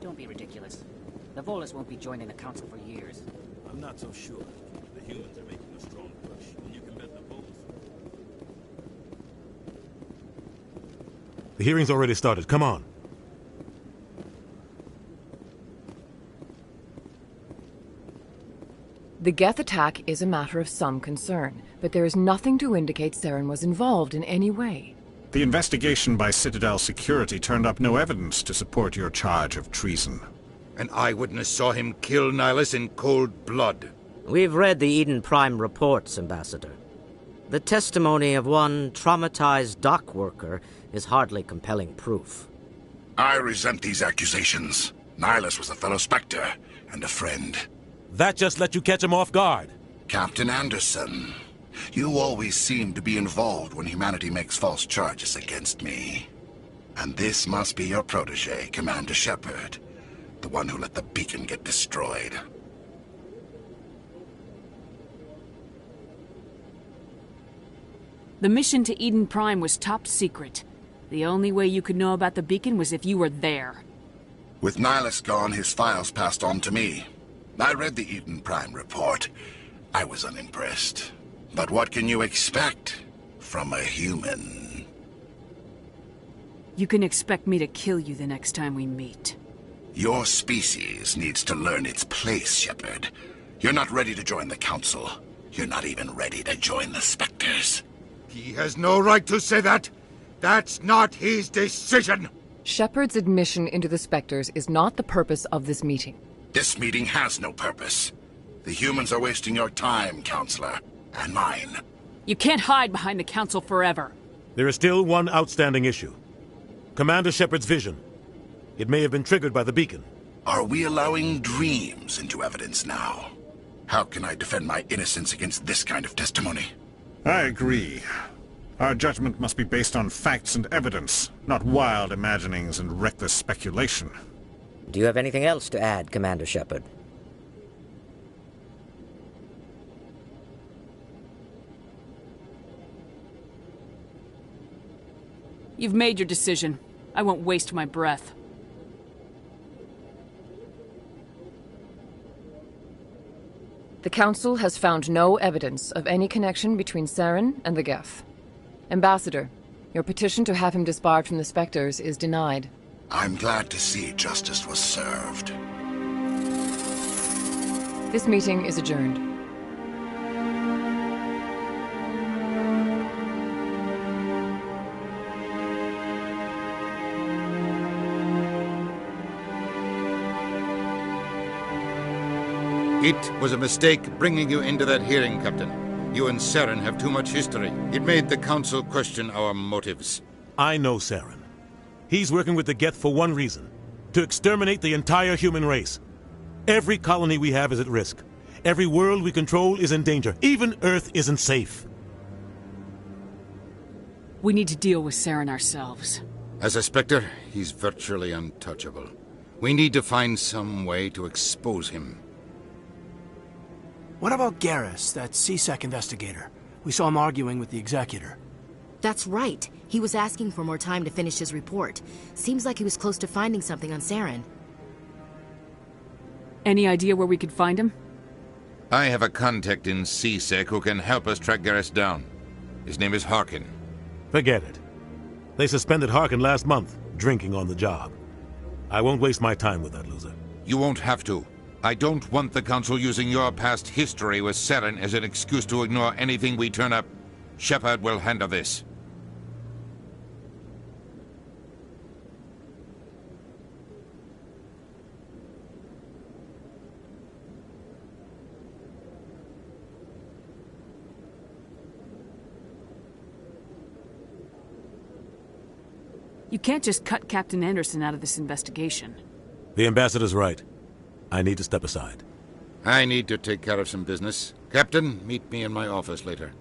Don't be ridiculous. The Volus won't be joining the Council for years. I'm not so sure. The humans are making a strong push, and you can bet the Volus. The hearing's already started. Come on. The Geth attack is a matter of some concern, but there is nothing to indicate Saren was involved in any way. The investigation by Citadel Security turned up no evidence to support your charge of treason. An eyewitness saw him kill Nihilus in cold blood. We've read the Eden Prime reports, Ambassador. The testimony of one traumatized dock worker is hardly compelling proof. I resent these accusations. Nihilus was a fellow Spectre and a friend. That just let you catch him off guard. Captain Anderson, you always seem to be involved when humanity makes false charges against me. And this must be your protege, Commander Shepard, the one who let the beacon get destroyed. The mission to Eden Prime was top secret. The only way you could know about the beacon was if you were there. With Nihilus gone, his files passed on to me. I read the Eden Prime report. I was unimpressed. But what can you expect from a human? You can expect me to kill you the next time we meet. Your species needs to learn its place, Shepard. You're not ready to join the Council. You're not even ready to join the Spectres. He has no right to say that. That's not his decision. Shepard's admission into the Spectres is not the purpose of this meeting. This meeting has no purpose. The humans are wasting your time, Counselor, and mine. You can't hide behind the Council forever. There is still one outstanding issue. Commander Shepard's vision. It may have been triggered by the beacon. Are we allowing dreams into evidence now? How can I defend my innocence against this kind of testimony? I agree. Our judgment must be based on facts and evidence, not wild imaginings and reckless speculation. Do you have anything else to add, Commander Shepard? You've made your decision. I won't waste my breath. The Council has found no evidence of any connection between Saren and the Geth. Ambassador, your petition to have him disbarred from the Spectres is denied. I'm glad to see justice was served. This meeting is adjourned. It was a mistake bringing you into that hearing, Captain. You and Saren have too much history. It made the Council question our motives. I know Saren. He's working with the Geth for one reason. To exterminate the entire human race. Every colony we have is at risk. Every world we control is in danger. Even Earth isn't safe. We need to deal with Saren ourselves. As a Spectre, he's virtually untouchable. We need to find some way to expose him. What about Garrus, that CSEC investigator? We saw him arguing with the Executor. That's right. He was asking for more time to finish his report. Seems like he was close to finding something on Saren. Any idea where we could find him? I have a contact in CSEC who can help us track Garrus down. His name is Harkin. Forget it. They suspended Harkin last month, drinking on the job. I won't waste my time with that loser. You won't have to. I don't want the Council using your past history with Saren as an excuse to ignore anything we turn up. Shepard will handle this. You can't just cut Captain Anderson out of this investigation. The ambassador's right. I need to step aside. I need to take care of some business. Captain, meet me in my office later.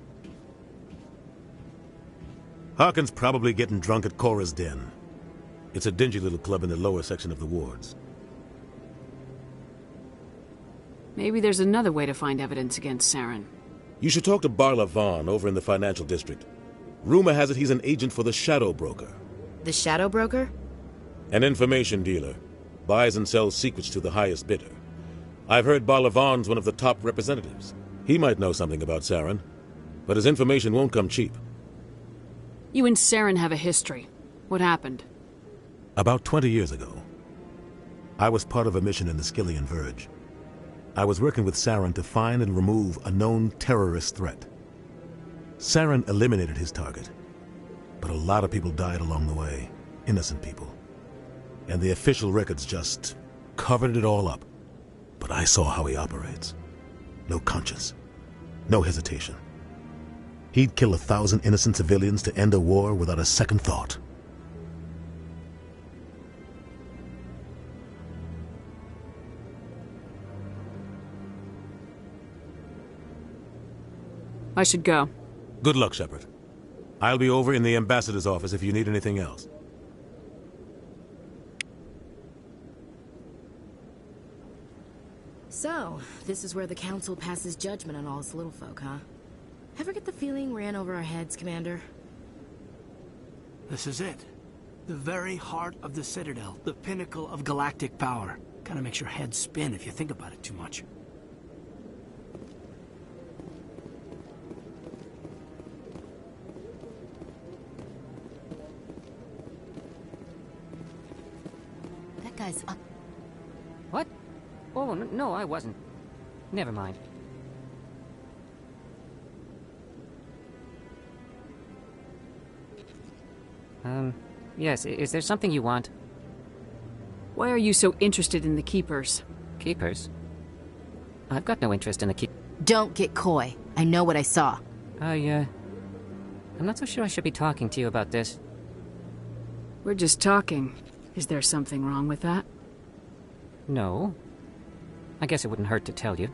Harkin's probably getting drunk at Cora's Den. It's a dingy little club in the lower section of the wards. Maybe there's another way to find evidence against Saren. You should talk to Barla Vaughn over in the financial district. Rumor has it he's an agent for the Shadow Broker. The Shadow Broker? An information dealer. Buys and sells secrets to the highest bidder. I've heard Barla Vaughn's one of the top representatives. He might know something about Saren, but his information won't come cheap. You and Saren have a history. What happened? About 20 years ago, I was part of a mission in the Skillian Verge. I was working with Saren to find and remove a known terrorist threat. Saren eliminated his target, but a lot of people died along the way, innocent people. And the official records just covered it all up. But I saw how he operates. No conscience. No hesitation. He'd kill 1,000 innocent civilians to end a war without a second thought. I should go. Good luck, Shepard. I'll be over in the ambassador's office if you need anything else. So, this is where the Council passes judgment on all us little folk, huh? Ever get the feeling we're in over our heads, Commander? This is it. The very heart of the Citadel, the pinnacle of galactic power. Kinda makes your head spin if you think about it too much. That guy's up. What? Oh, no, I wasn't. Never mind. Yes, is there something you want? Why are you so interested in the Keepers? Keepers? I've got no interest in the Don't get coy. I know what I saw. I'm not so sure I should be talking to you about this. We're just talking. Is there something wrong with that? No. I guess it wouldn't hurt to tell you.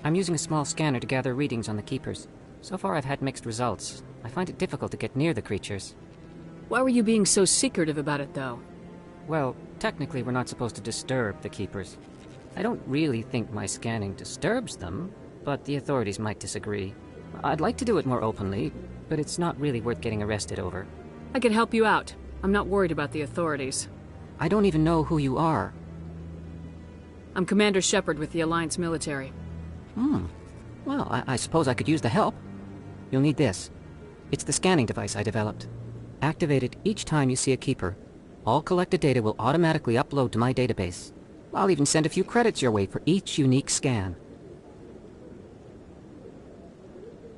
I'm using a small scanner to gather readings on the Keepers. So far I've had mixed results. I find it difficult to get near the creatures. Why were you being so secretive about it, though? Well, technically we're not supposed to disturb the Keepers. I don't really think my scanning disturbs them, but the authorities might disagree. I'd like to do it more openly, but it's not really worth getting arrested over. I can help you out. I'm not worried about the authorities. I don't even know who you are. I'm Commander Shepard with the Alliance military. Well, I suppose I could use the help. You'll need this. It's the scanning device I developed. Activate it each time you see a Keeper. All collected data will automatically upload to my database. I'll even send a few credits your way for each unique scan.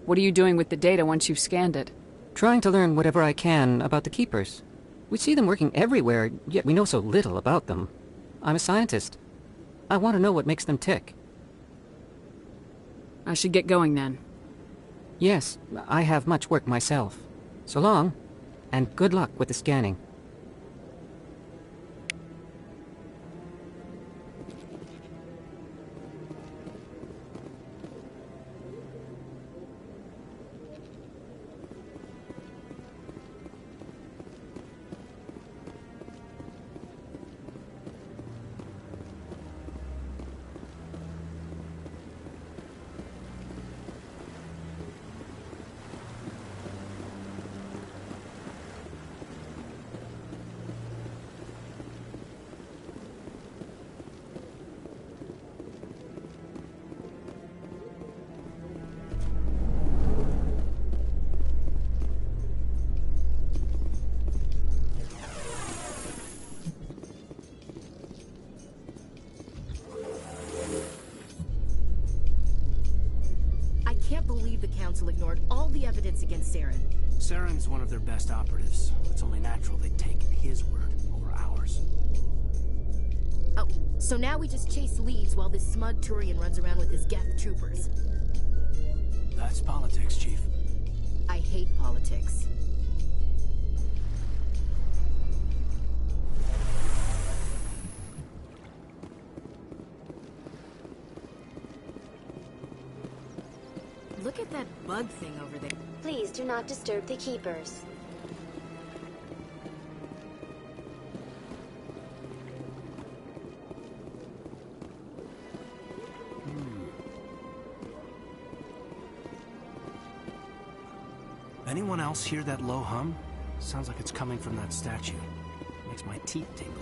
What are you doing with the data once you've scanned it? Trying to learn whatever I can about the Keepers. We see them working everywhere, yet we know so little about them. I'm a scientist. I want to know what makes them tick. I should get going then. Yes, I have much work myself. So long, and good luck with the scanning. I can't believe the Council ignored all the evidence against Saren. Saren's one of their best operatives. It's only natural they'd take his word over ours. Oh, so now we just chase leads while this smug Turian runs around with his Geth troopers. That's politics, Chief. I hate politics. Look at that bug thing over there. Please do not disturb the Keepers. Anyone else hear that low hum? Sounds like it's coming from that statue. Makes my teeth tingle.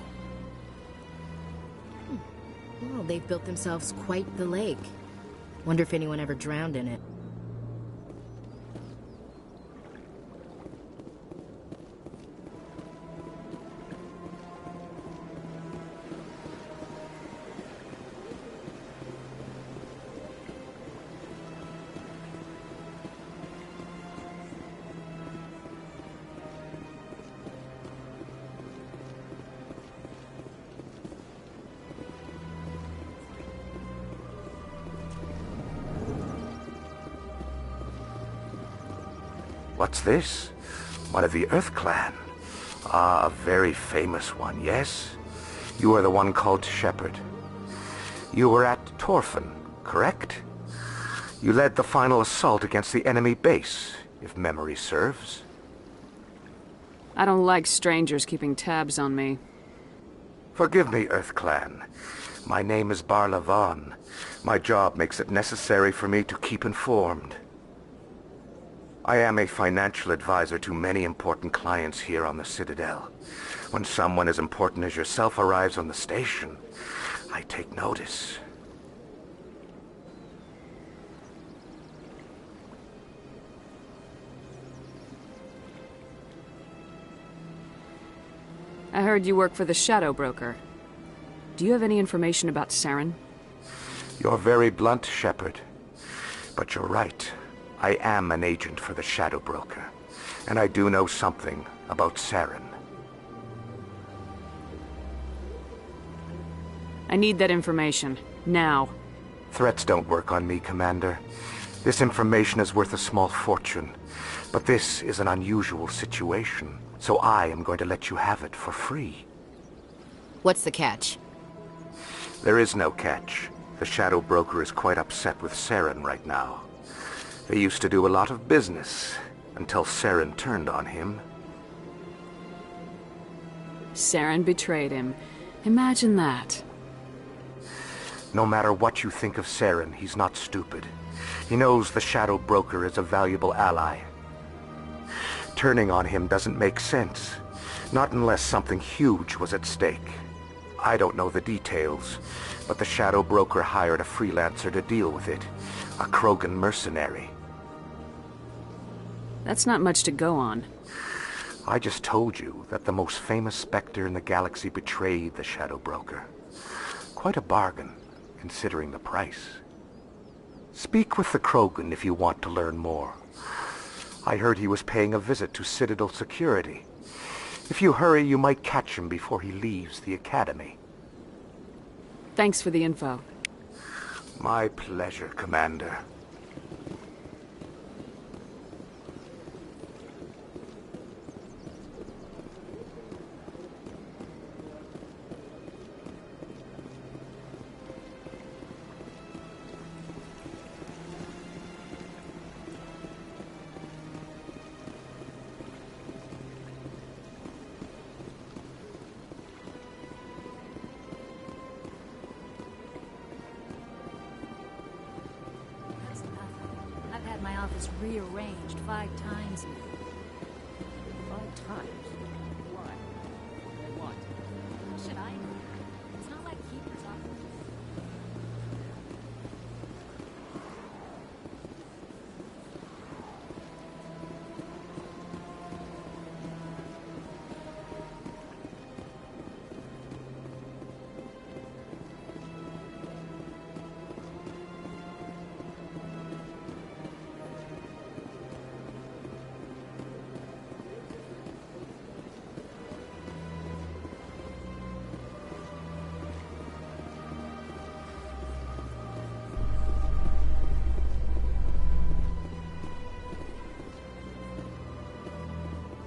Well, they've built themselves quite the lake. Wonder if anyone ever drowned in it. What's this? One of the Earth Clan. Ah, a very famous one, yes? You are the one called Shepard. You were at Torfan, correct? You led the final assault against the enemy base, if memory serves. I don't like strangers keeping tabs on me. Forgive me, Earth Clan. My name is Barla Vaughn. My job makes it necessary for me to keep informed. I am a financial advisor to many important clients here on the Citadel. When someone as important as yourself arrives on the station, I take notice. I heard you work for the Shadow Broker. Do you have any information about Saren? You're very blunt, Shepard. But you're right. I am an agent for the Shadow Broker. And I do know something about Saren. I need that information. Now. Threats don't work on me, Commander. This information is worth a small fortune. But this is an unusual situation, so I am going to let you have it for free. What's the catch? There is no catch. The Shadow Broker is quite upset with Saren right now. They used to do a lot of business, until Saren turned on him. Saren betrayed him. Imagine that. No matter what you think of Saren, he's not stupid. He knows the Shadow Broker is a valuable ally. Turning on him doesn't make sense. Not unless something huge was at stake. I don't know the details, but the Shadow Broker hired a freelancer to deal with it. A Krogan mercenary. That's not much to go on. I just told you that the most famous Spectre in the galaxy betrayed the Shadow Broker. Quite a bargain, considering the price. Speak with the Krogan if you want to learn more. I heard he was paying a visit to Citadel security. If you hurry, you might catch him before he leaves the Academy. Thanks for the info. My pleasure, Commander. Rearranged 5 times. 5 times? Why? What? How should I know? It's not like keepers often.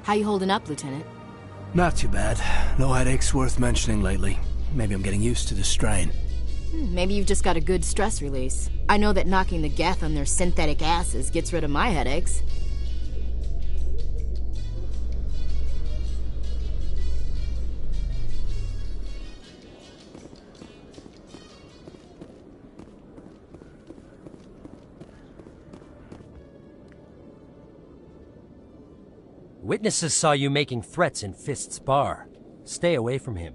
How you holding up, Lieutenant? Not too bad. No headaches worth mentioning lately. Maybe I'm getting used to the strain. Maybe you've just got a good stress release. I know that knocking the Geth on their synthetic asses gets rid of my headaches. Witnesses saw you making threats in Fist's bar. Stay away from him.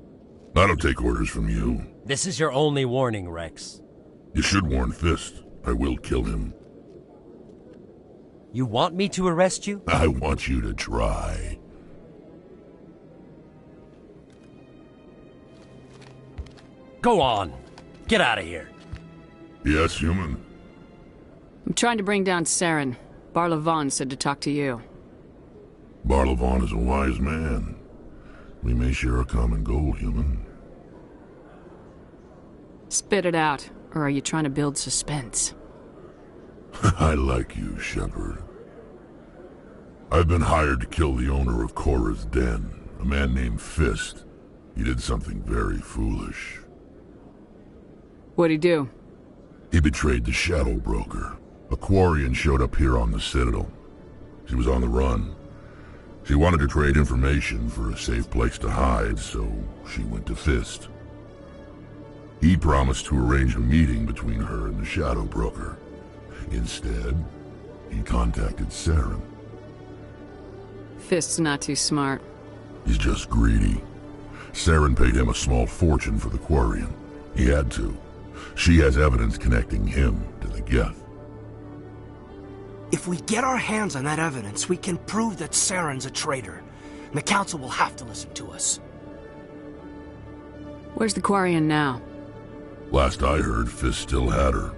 I don't take orders from you. This is your only warning, Rex. You should warn Fist. I will kill him. You want me to arrest you? I want you to try. Go on. Get out of here. Yes, human. I'm trying to bring down Saren. Barla Vaughn said to talk to you. Barla Vaughn is a wise man. We may share a common goal, human. Spit it out, or are you trying to build suspense? I like you, Shepard. I've been hired to kill the owner of Cora's Den, a man named Fist. He did something very foolish. What'd he do? He betrayed the Shadow Broker. A Quarian showed up here on the Citadel. She was on the run. She wanted to trade information for a safe place to hide, so she went to Fist. He promised to arrange a meeting between her and the Shadow Broker. Instead, he contacted Saren. Fist's not too smart. He's just greedy. Saren paid him a small fortune for the Quarian. He had to. She has evidence connecting him to the Geth. If we get our hands on that evidence, we can prove that Saren's a traitor. And the Council will have to listen to us. Where's the Quarian now? Last I heard, Fist still had her.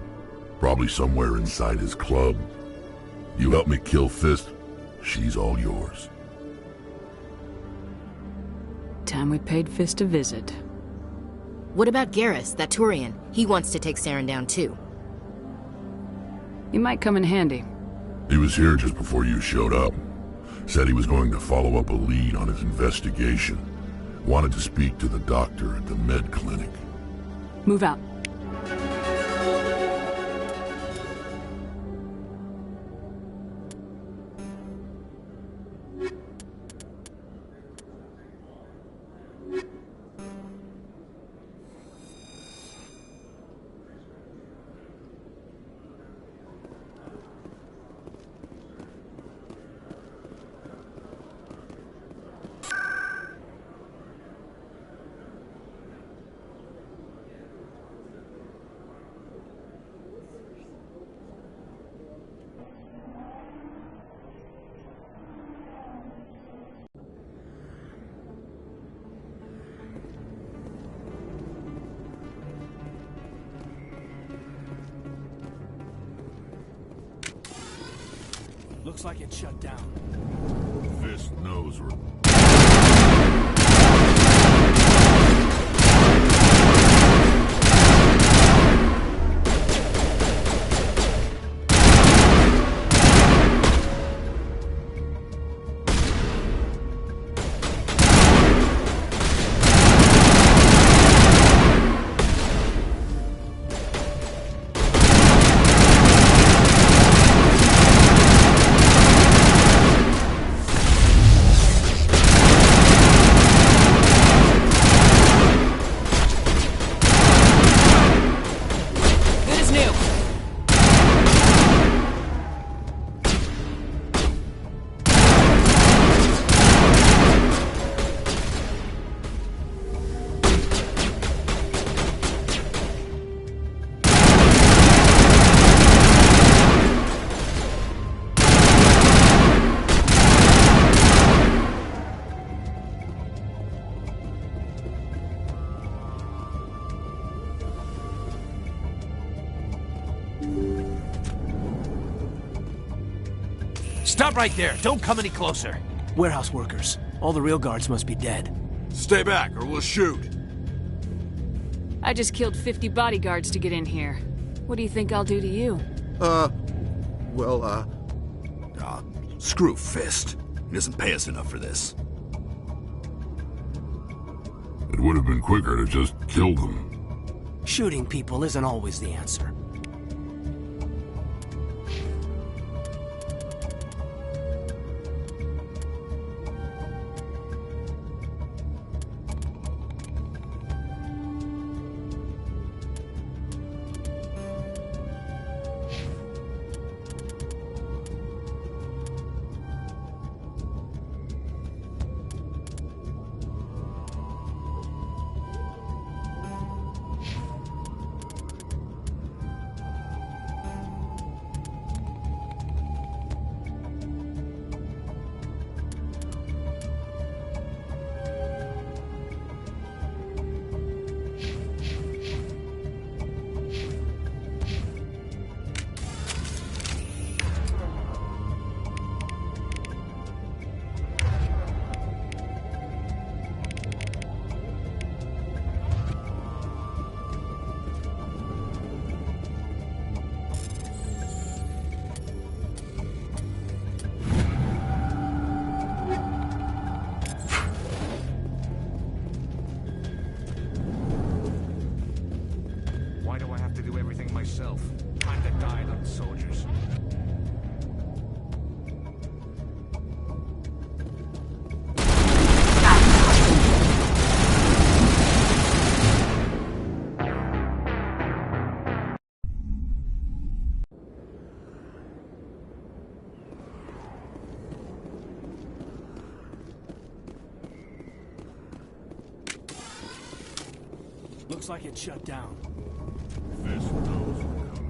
Probably somewhere inside his club. You help me kill Fist, she's all yours. Time we paid Fist a visit. What about Garrus, that Turian? He wants to take Saren down too. He might come in handy. He was here just before you showed up. Said he was going to follow up a lead on his investigation. Wanted to speak to the doctor at the med clinic. Move out. Looks like it's shut down. Fist knows we're... Stop right there. Don't come any closer. Warehouse workers. All the real guards must be dead. Stay back or we'll shoot. I just killed 50 bodyguards to get in here. What do you think I'll do to you? Screw Fist. He doesn't pay us enough for this. It would have been quicker to just kill them. Shooting people isn't always the answer. myself. Time to die like soldiers. Looks like it's shut down. Fist knows we're coming.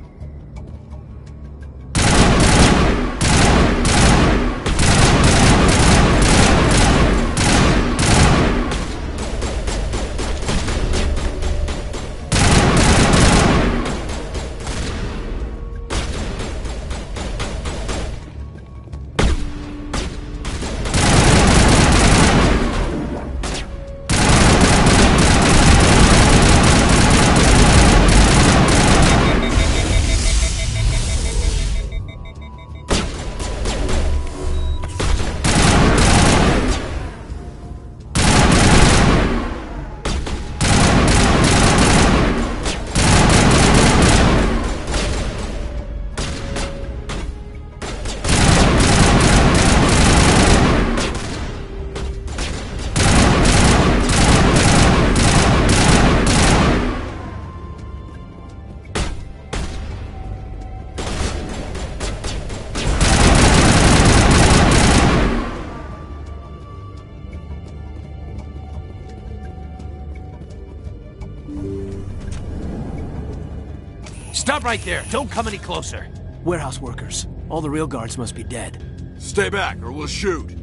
Stop right there. Don't come any closer. Warehouse workers. All the real guards must be dead. Stay back or we'll shoot.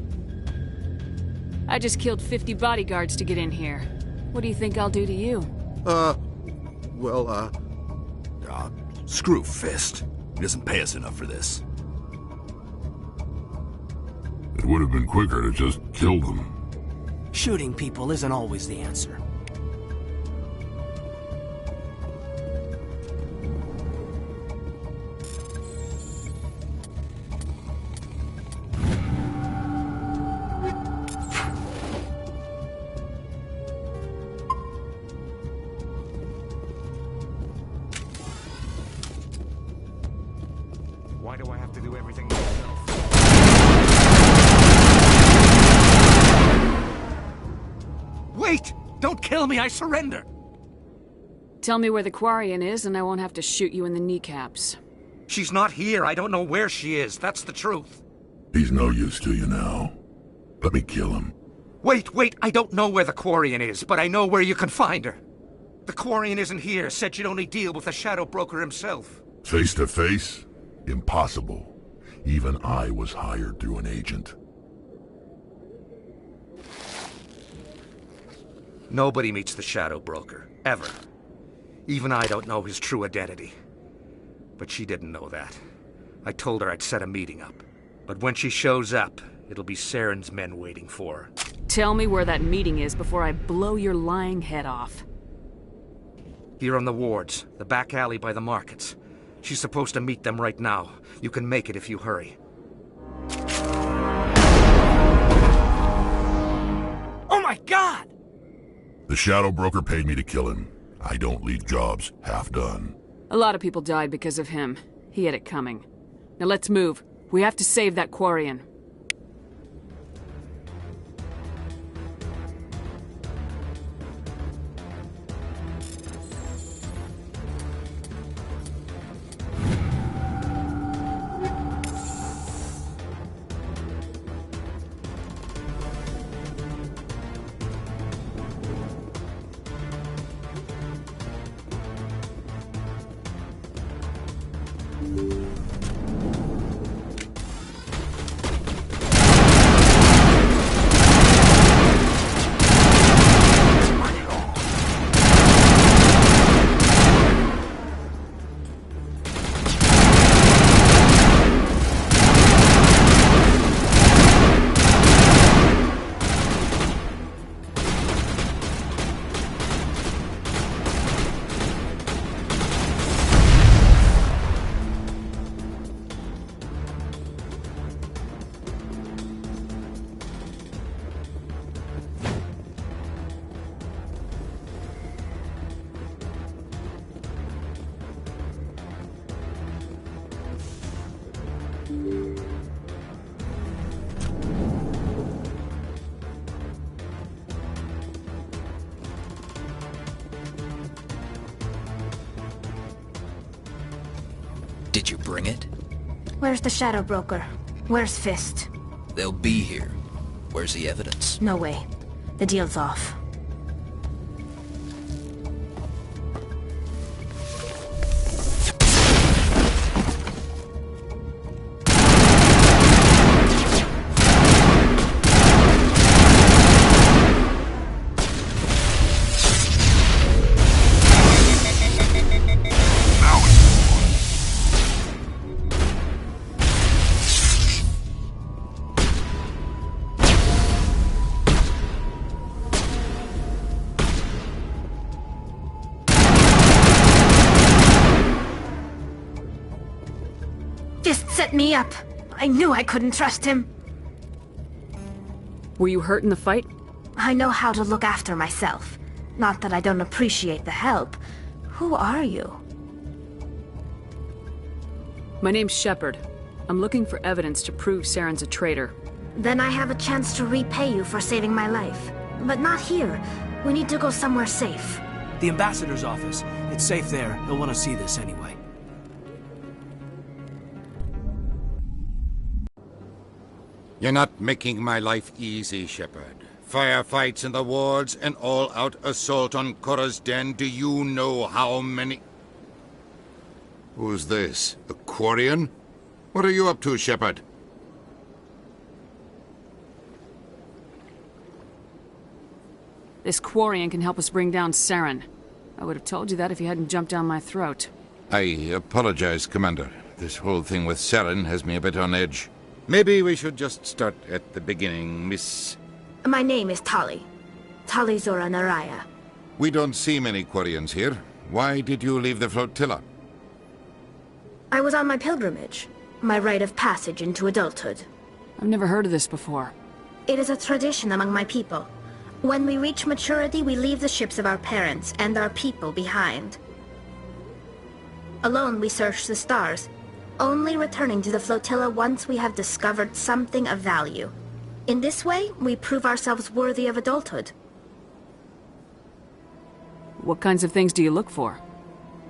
I just killed 50 bodyguards to get in here. What do you think I'll do to you? Screw Fist. He doesn't pay us enough for this. It would have been quicker to just kill them. Shooting people isn't always the answer. Why do I have to do everything myself? Wait! Don't kill me, I surrender! Tell me where the Quarian is and I won't have to shoot you in the kneecaps. She's not here. I don't know where she is. That's the truth. He's no use to you now. Let me kill him. Wait. I don't know where the Quarian is, but I know where you can find her. The Quarian isn't here. Said she'd only deal with the Shadow Broker himself. Face to face? Impossible. Even I was hired through an agent. Nobody meets the Shadow Broker. Ever. Even I don't know his true identity. But she didn't know that. I told her I'd set a meeting up. But when she shows up, it'll be Saren's men waiting for her. Tell me where that meeting is before I blow your lying head off. Here on the wards, the back alley by the markets. She's supposed to meet them right now. You can make it if you hurry. Oh my God! The Shadow Broker paid me to kill him. I don't leave jobs half done. A lot of people died because of him. He had it coming. Now let's move. We have to save that Quarian. Did you bring it? Where's the Shadow Broker? Where's Fist? They'll be here. Where's the evidence? No way. The deal's off. Fist set me up. I knew I couldn't trust him. Were you hurt in the fight? I know how to look after myself. Not that I don't appreciate the help. Who are you? My name's Shepard. I'm looking for evidence to prove Saren's a traitor. Then I have a chance to repay you for saving my life. But not here. We need to go somewhere safe. The ambassador's office. It's safe there. He'll want to see this anyway. You're not making my life easy, Shepard. Firefights in the wards, an all-out assault on Korra's den. Do you know how many... Who's this? A Quarian? What are you up to, Shepard? This Quarian can help us bring down Saren. I would have told you that if you hadn't jumped down my throat. I apologize, Commander. This whole thing with Saren has me a bit on edge. Maybe we should just start at the beginning, Miss... My name is Tali. Tali Zora Naraya. We don't see many Quarians here. Why did you leave the flotilla? I was on my pilgrimage. My rite of passage into adulthood. I've never heard of this before. It is a tradition among my people. When we reach maturity, we leave the ships of our parents and our people behind. Alone, we search the stars, only returning to the flotilla once we have discovered something of value. In this way, we prove ourselves worthy of adulthood. What kinds of things do you look for?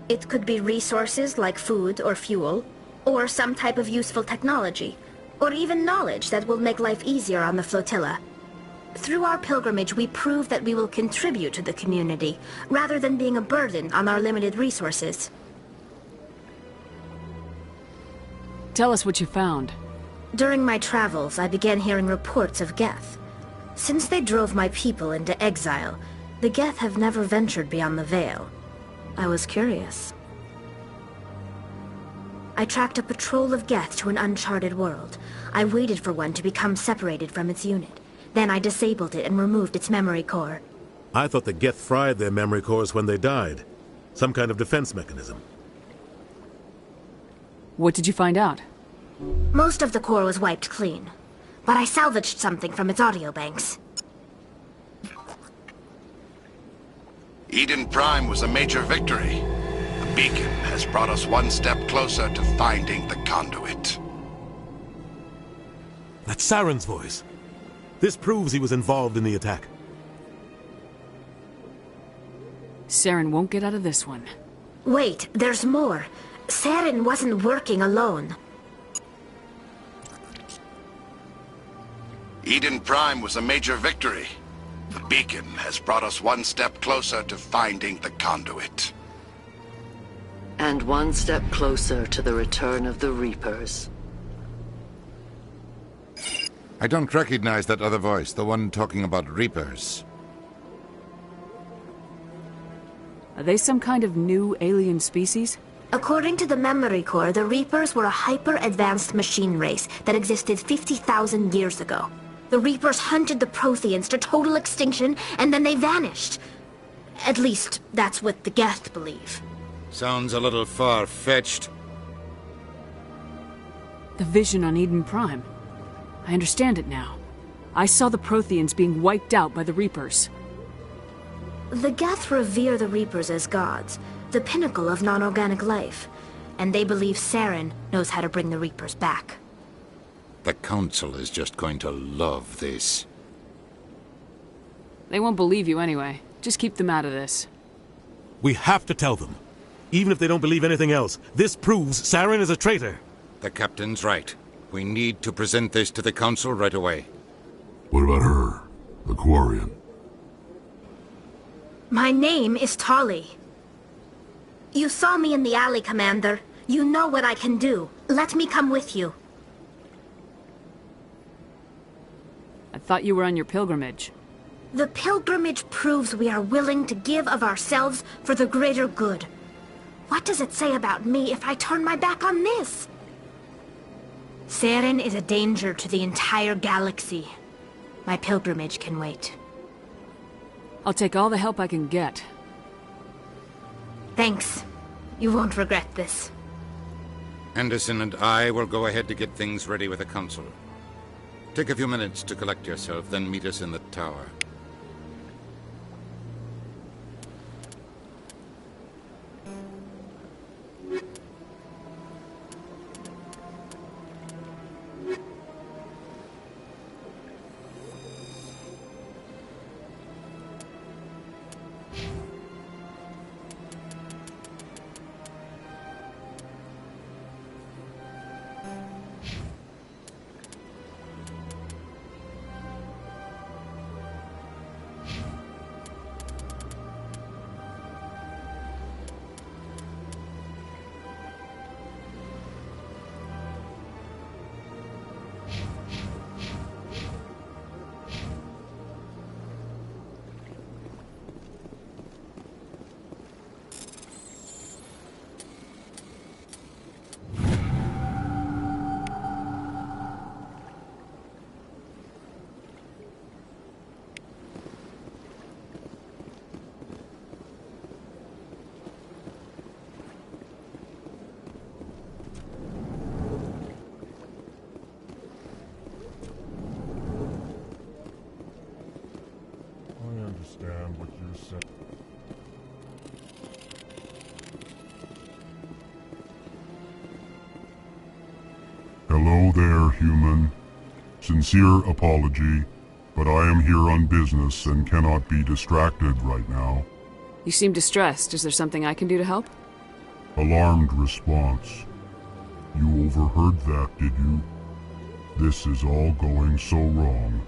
It could be resources like food or fuel, or some type of useful technology, or even knowledge that will make life easier on the flotilla. Through our pilgrimage, we prove that we will contribute to the community, rather than being a burden on our limited resources. Tell us what you found. During my travels, I began hearing reports of Geth. Since they drove my people into exile, the Geth have never ventured beyond the Veil. I was curious. I tracked a patrol of Geth to an uncharted world. I waited for one to become separated from its unit. Then I disabled it and removed its memory core. I thought the Geth fried their memory cores when they died. Some kind of defense mechanism. What did you find out? Most of the core was wiped clean, but I salvaged something from its audio banks. Eden Prime was a major victory. The beacon has brought us one step closer to finding the conduit. That's Saren's voice. This proves he was involved in the attack. Saren won't get out of this one. Wait, there's more. Saren wasn't working alone. Eden Prime was a major victory. The beacon has brought us one step closer to finding the conduit. And one step closer to the return of the Reapers. I don't recognize that other voice, the one talking about Reapers. Are they some kind of new alien species? According to the memory core, the Reapers were a hyper-advanced machine race that existed 50,000 years ago. The Reapers hunted the Protheans to total extinction, and then they vanished. At least, that's what the Geth believe. Sounds a little far-fetched. The vision on Eden Prime. I understand it now. I saw the Protheans being wiped out by the Reapers. The Geth revere the Reapers as gods, the pinnacle of non-organic life, and they believe Saren knows how to bring the Reapers back. The Council is just going to love this. They won't believe you anyway. Just keep them out of this. We have to tell them. Even if they don't believe anything else, this proves Saren is a traitor. The Captain's right. We need to present this to the Council right away. What about her? The Quarian? My name is Tali. You saw me in the alley, Commander. You know what I can do. Let me come with you. I thought you were on your pilgrimage. The pilgrimage proves we are willing to give of ourselves for the greater good. What does it say about me if I turn my back on this? Saren is a danger to the entire galaxy. My pilgrimage can wait. I'll take all the help I can get. Thanks. You won't regret this. Anderson and I will go ahead to get things ready with the Council. Take a few minutes to collect yourself, then meet us in the tower. human. Sincere apology, but I am here on business and cannot be distracted right now. You seem distressed. Is there something I can do to help? Alarmed response. You overheard that, did you? This is all going so wrong,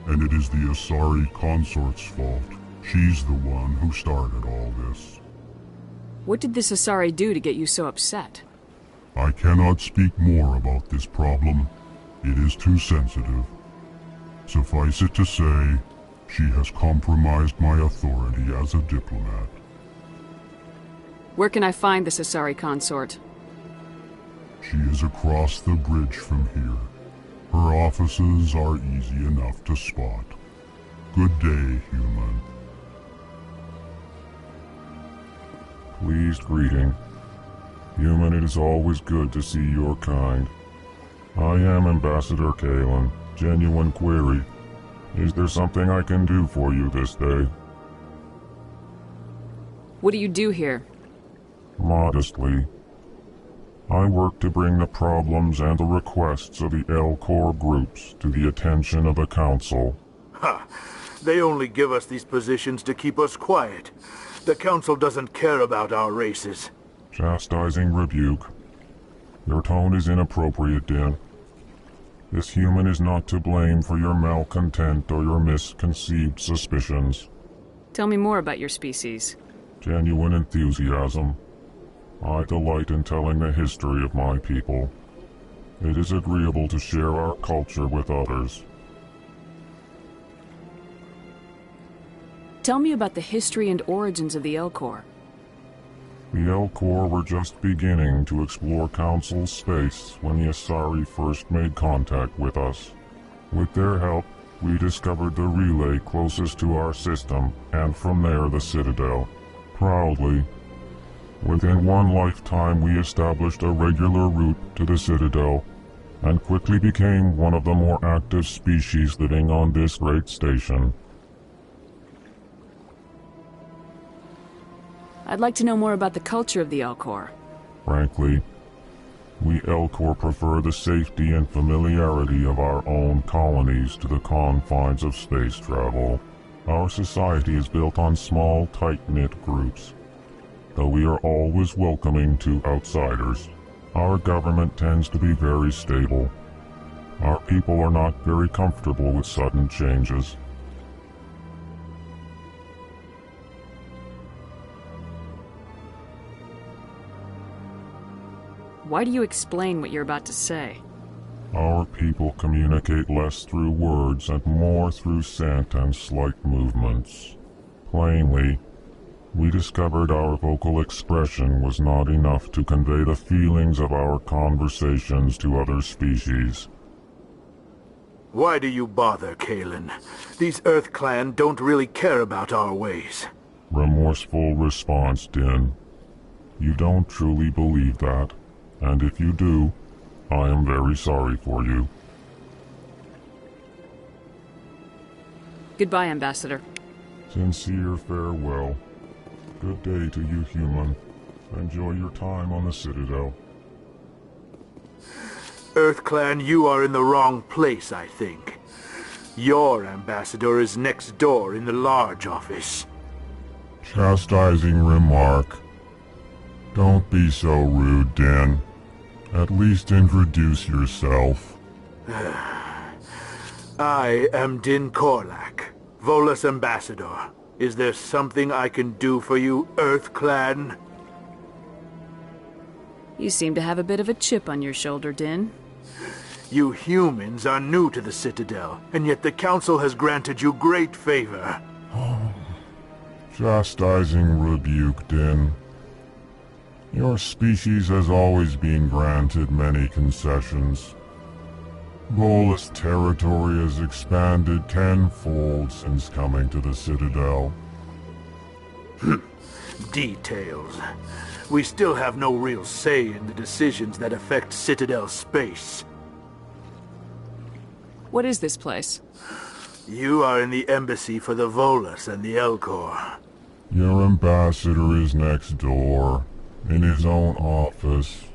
and it is the Asari consort's fault. She's the one who started all this. What did this Asari do to get you so upset? I cannot speak more about this problem. It is too sensitive. Suffice it to say, she has compromised my authority as a diplomat. Where can I find this Asari consort? She is across the bridge from here. Her offices are easy enough to spot. Good day, human. Pleased greeting. Human, it is always good to see your kind. I am Ambassador Kalen. Genuine query. Is there something I can do for you this day? What do you do here? Modestly. I work to bring the problems and the requests of the L-Corps groups to the attention of the Council. Ha! They only give us these positions to keep us quiet. The Council doesn't care about our races. Chastising rebuke. Your tone is inappropriate, Din. This human is not to blame for your malcontent or your misconceived suspicions. Tell me more about your species. Genuine enthusiasm. I delight in telling the history of my people. It is agreeable to share our culture with others. Tell me about the history and origins of the L-Corps. The L-Corps were just beginning to explore Council space when the Asari first made contact with us. With their help, we discovered the relay closest to our system, and from there the Citadel. Proudly, within one lifetime we established a regular route to the Citadel, and quickly became one of the more active species living on this great station. I'd like to know more about the culture of the L-Corps. Frankly, we L-Corps prefer the safety and familiarity of our own colonies to the confines of space travel. Our society is built on small, tight-knit groups, though we are always welcoming to outsiders. Our government tends to be very stable. Our people are not very comfortable with sudden changes. Why do you explain what you're about to say? Our people communicate less through words and more through scent and slight movements. Plainly, we discovered our vocal expression was not enough to convey the feelings of our conversations to other species. Why do you bother, Kalen? These Earth Clan don't really care about our ways. Remorseful response, Din. You don't truly believe that. And if you do, I am very sorry for you. Goodbye, Ambassador. Sincere farewell. Good day to you, human. Enjoy your time on the Citadel. Earth Clan, you are in the wrong place, I think. Your ambassador is next door in the large office. Chastising remark. Don't be so rude, Din. At least introduce yourself. I am Din Korlak, Volus ambassador. Is there something I can do for you, Earth Clan? You seem to have a bit of a chip on your shoulder, Din. You humans are new to the Citadel, and yet the Council has granted you great favor. Chastising rebuke, Din. Your species has always been granted many concessions. Volus territory has expanded tenfold since coming to the Citadel. Details. We still have no real say in the decisions that affect Citadel space. What is this place? You are in the embassy for the Volus and the L-Corps. Your ambassador is next door, in his own office.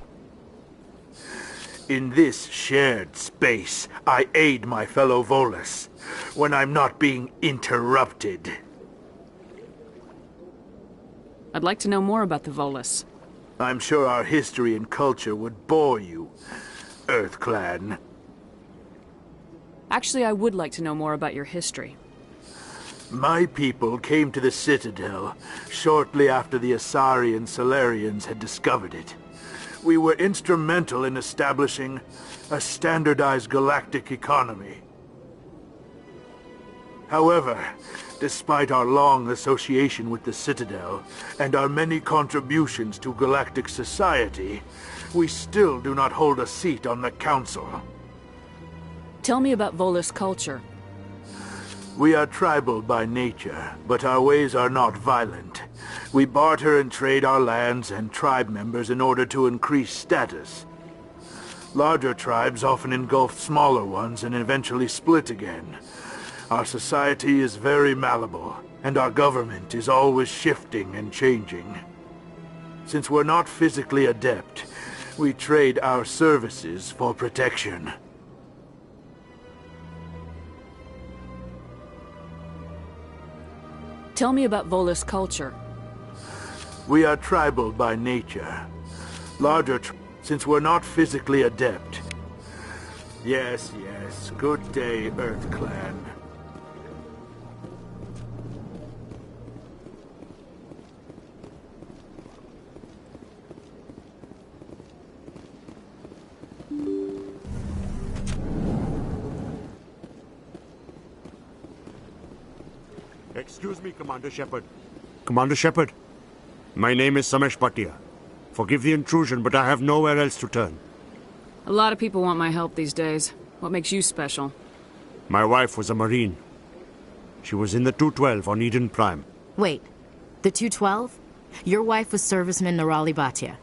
In this shared space, I aid my fellow Volus when I'm not being interrupted. I'd like to know more about the Volus. I'm sure our history and culture would bore you, Earth Clan. Actually, I would like to know more about your history. My people came to the Citadel shortly after the Asari and Solarians had discovered it. We were instrumental in establishing a standardized galactic economy. However, despite our long association with the Citadel and our many contributions to galactic society, we still do not hold a seat on the Council. Tell me about Volus culture. We are tribal by nature, but our ways are not violent. We barter and trade our lands and tribe members in order to increase status. Larger tribes often engulf smaller ones and eventually split again. Our society is very malleable, and our government is always shifting and changing. Since we're not physically adept, we trade our services for protection. Tell me about Volus culture. We are tribal by nature. Since we're not physically adept. Yes, yes. Good day, Earth Clan. Excuse me, Commander Shepard. Commander Shepard, my name is Samesh Bhatia. Forgive the intrusion, but I have nowhere else to turn. A lot of people want my help these days. What makes you special? My wife was a Marine. She was in the 212 on Eden Prime. Wait, the 212? Your wife was serviceman Nirali Bhatia.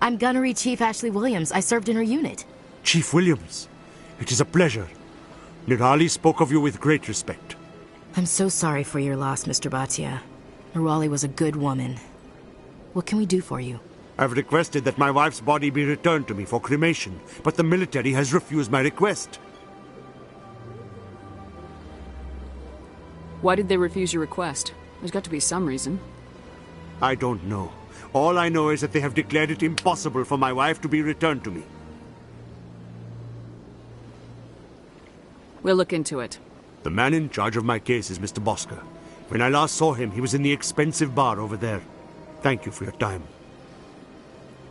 I'm Gunnery Chief Ashley Williams. I served in her unit. Chief Williams, it is a pleasure. Nirali spoke of you with great respect. I'm so sorry for your loss, Mr. Bhatia. Nirali was a good woman. What can we do for you? I've requested that my wife's body be returned to me for cremation, but the military has refused my request. Why did they refuse your request? There's got to be some reason. I don't know. All I know is that they have declared it impossible for my wife to be returned to me. We'll look into it. The man in charge of my case is Mr. Bosker. When I last saw him, he was in the expensive bar over there. Thank you for your time.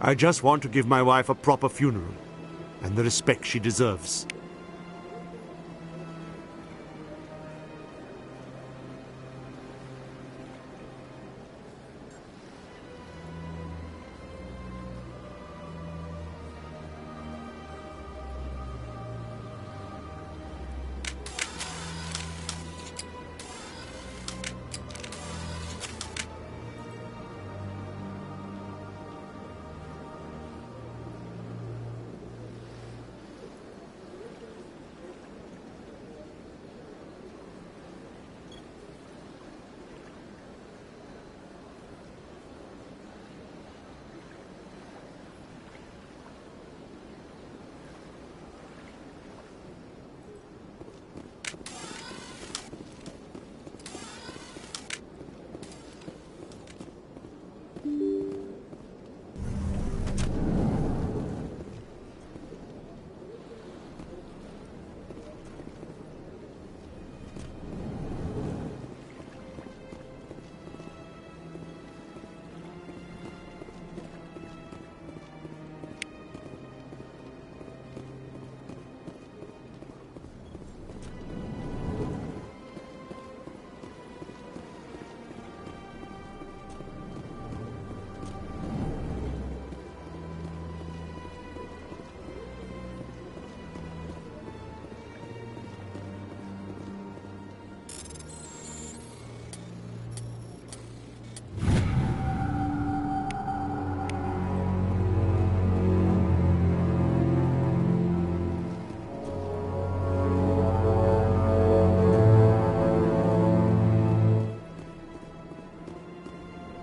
I just want to give my wife a proper funeral, and the respect she deserves.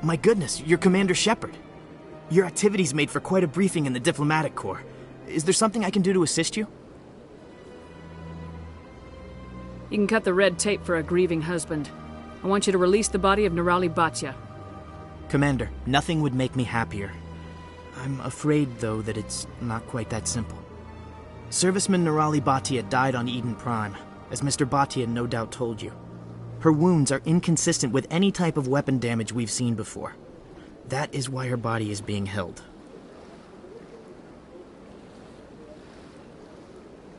My goodness, you're Commander Shepard. Your activities made for quite a briefing in the Diplomatic Corps. Is there something I can do to assist you? You can cut the red tape for a grieving husband. I want you to release the body of Nirali Bhatia. Commander, nothing would make me happier. I'm afraid, though, that it's not quite that simple. Serviceman Nirali Bhatia died on Eden Prime, as Mr. Bhatia no doubt told you. Her wounds are inconsistent with any type of weapon damage we've seen before. That is why her body is being held.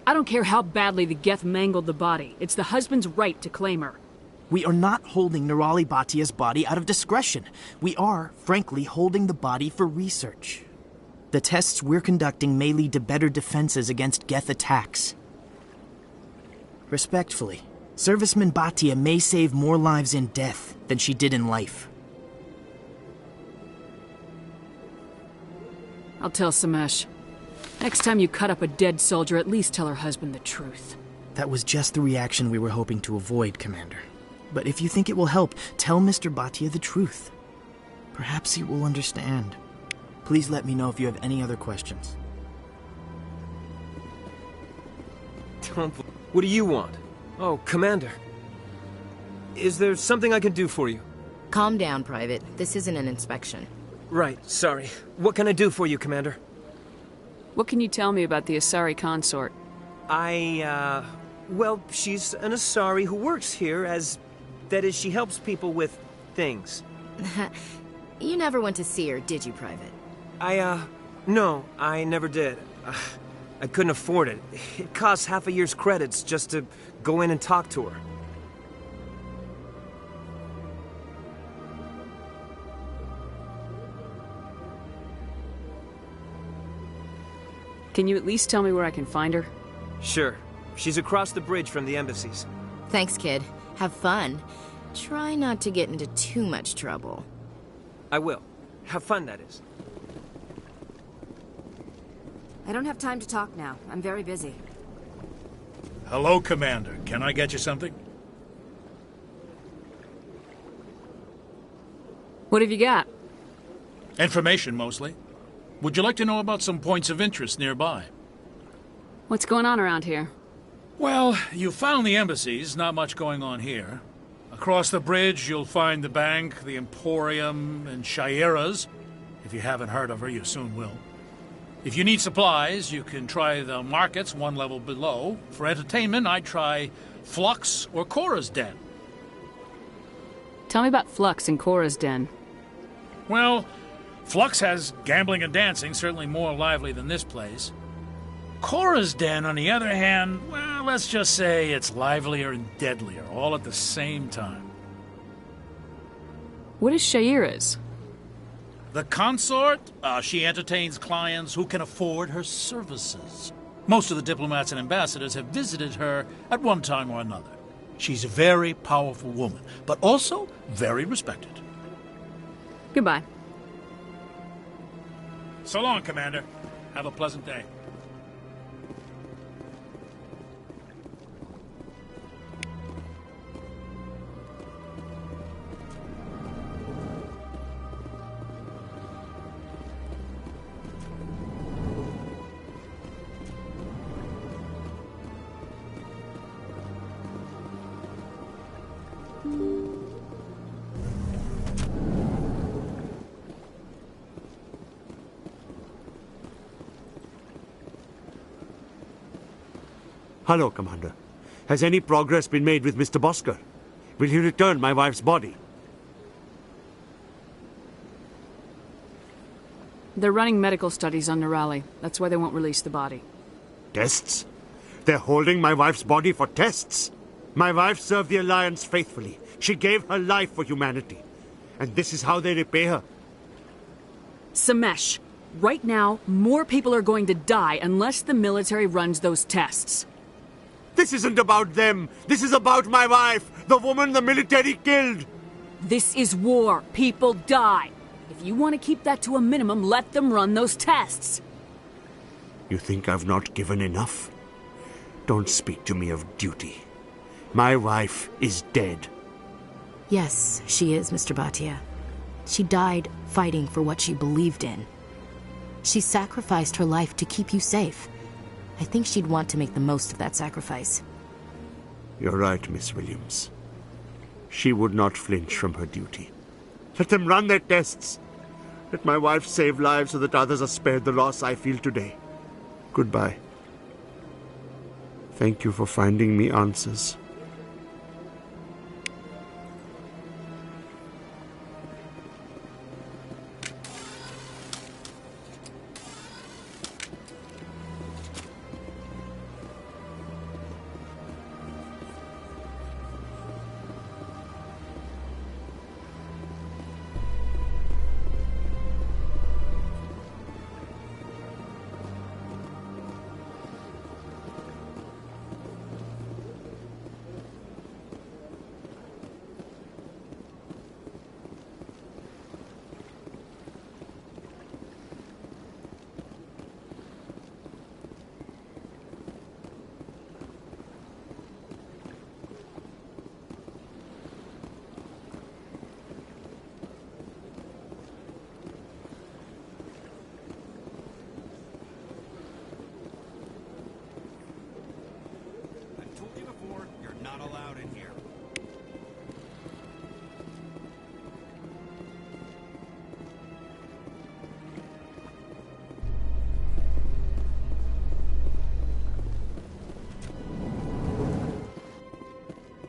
I don't care how badly the Geth mangled the body. It's the husband's right to claim her. We are not holding Nirali Bhatia's body out of discretion. We are, frankly, holding the body for research. The tests we're conducting may lead to better defenses against Geth attacks. Respectfully, Serviceman Bhatia may save more lives in death than she did in life. I'll tell Samesh. Next time you cut up a dead soldier, at least tell her husband the truth. That was just the reaction we were hoping to avoid, Commander. But if you think it will help, tell Mr. Bhatia the truth. Perhaps he will understand. Please let me know if you have any other questions. What do you want? Oh, Commander. Is there something I can do for you? Calm down, Private. This isn't an inspection. Right, sorry. What can I do for you, Commander? What can you tell me about the Asari consort? Well, she's an Asari who works here as... That is, she helps people with things. You never went to see her, did you, Private? No, I never did. I couldn't afford it. It costs half a year's credits just to go in and talk to her. Can you at least tell me where I can find her? Sure. She's across the bridge from the embassies. Thanks, kid. Have fun. Try not to get into too much trouble. I will. Have fun, that is. I don't have time to talk now. I'm very busy. Hello, Commander. Can I get you something? What have you got? Information, mostly. Would you like to know about some points of interest nearby? What's going on around here? Well, you found the embassies. Not much going on here. Across the bridge, you'll find the bank, the Emporium, and Shaira's. If you haven't heard of her, you soon will. If you need supplies, you can try the markets one level below. For entertainment, I'd try Flux or Cora's Den. Tell me about Flux and Cora's Den. Well, Flux has gambling and dancing, certainly more lively than this place. Cora's Den, on the other hand, well, let's just say it's livelier and deadlier, all at the same time. What is Shaira's? The consort, she entertains clients who can afford her services. Most of the diplomats and ambassadors have visited her at one time or another. She's a very powerful woman, but also very respected. Goodbye. So long, Commander. Have a pleasant day. Hello, Commander. Has any progress been made with Mr. Bosker? Will he return my wife's body? They're running medical studies on Nirali. That's why they won't release the body. Tests? They're holding my wife's body for tests? My wife served the Alliance faithfully. She gave her life for humanity. And this is how they repay her. Samesh, right now, more people are going to die unless the military runs those tests. This isn't about them. This is about my wife, the woman the military killed. This is war. People die. If you want to keep that to a minimum, let them run those tests. You think I've not given enough? Don't speak to me of duty. My wife is dead. Yes, she is, Mr. Bhatia. She died fighting for what she believed in. She sacrificed her life to keep you safe. I think she'd want to make the most of that sacrifice. You're right, Miss Williams. She would not flinch from her duty. Let them run their tests. Let my wife save lives so that others are spared the loss I feel today. Goodbye. Thank you for finding me answers.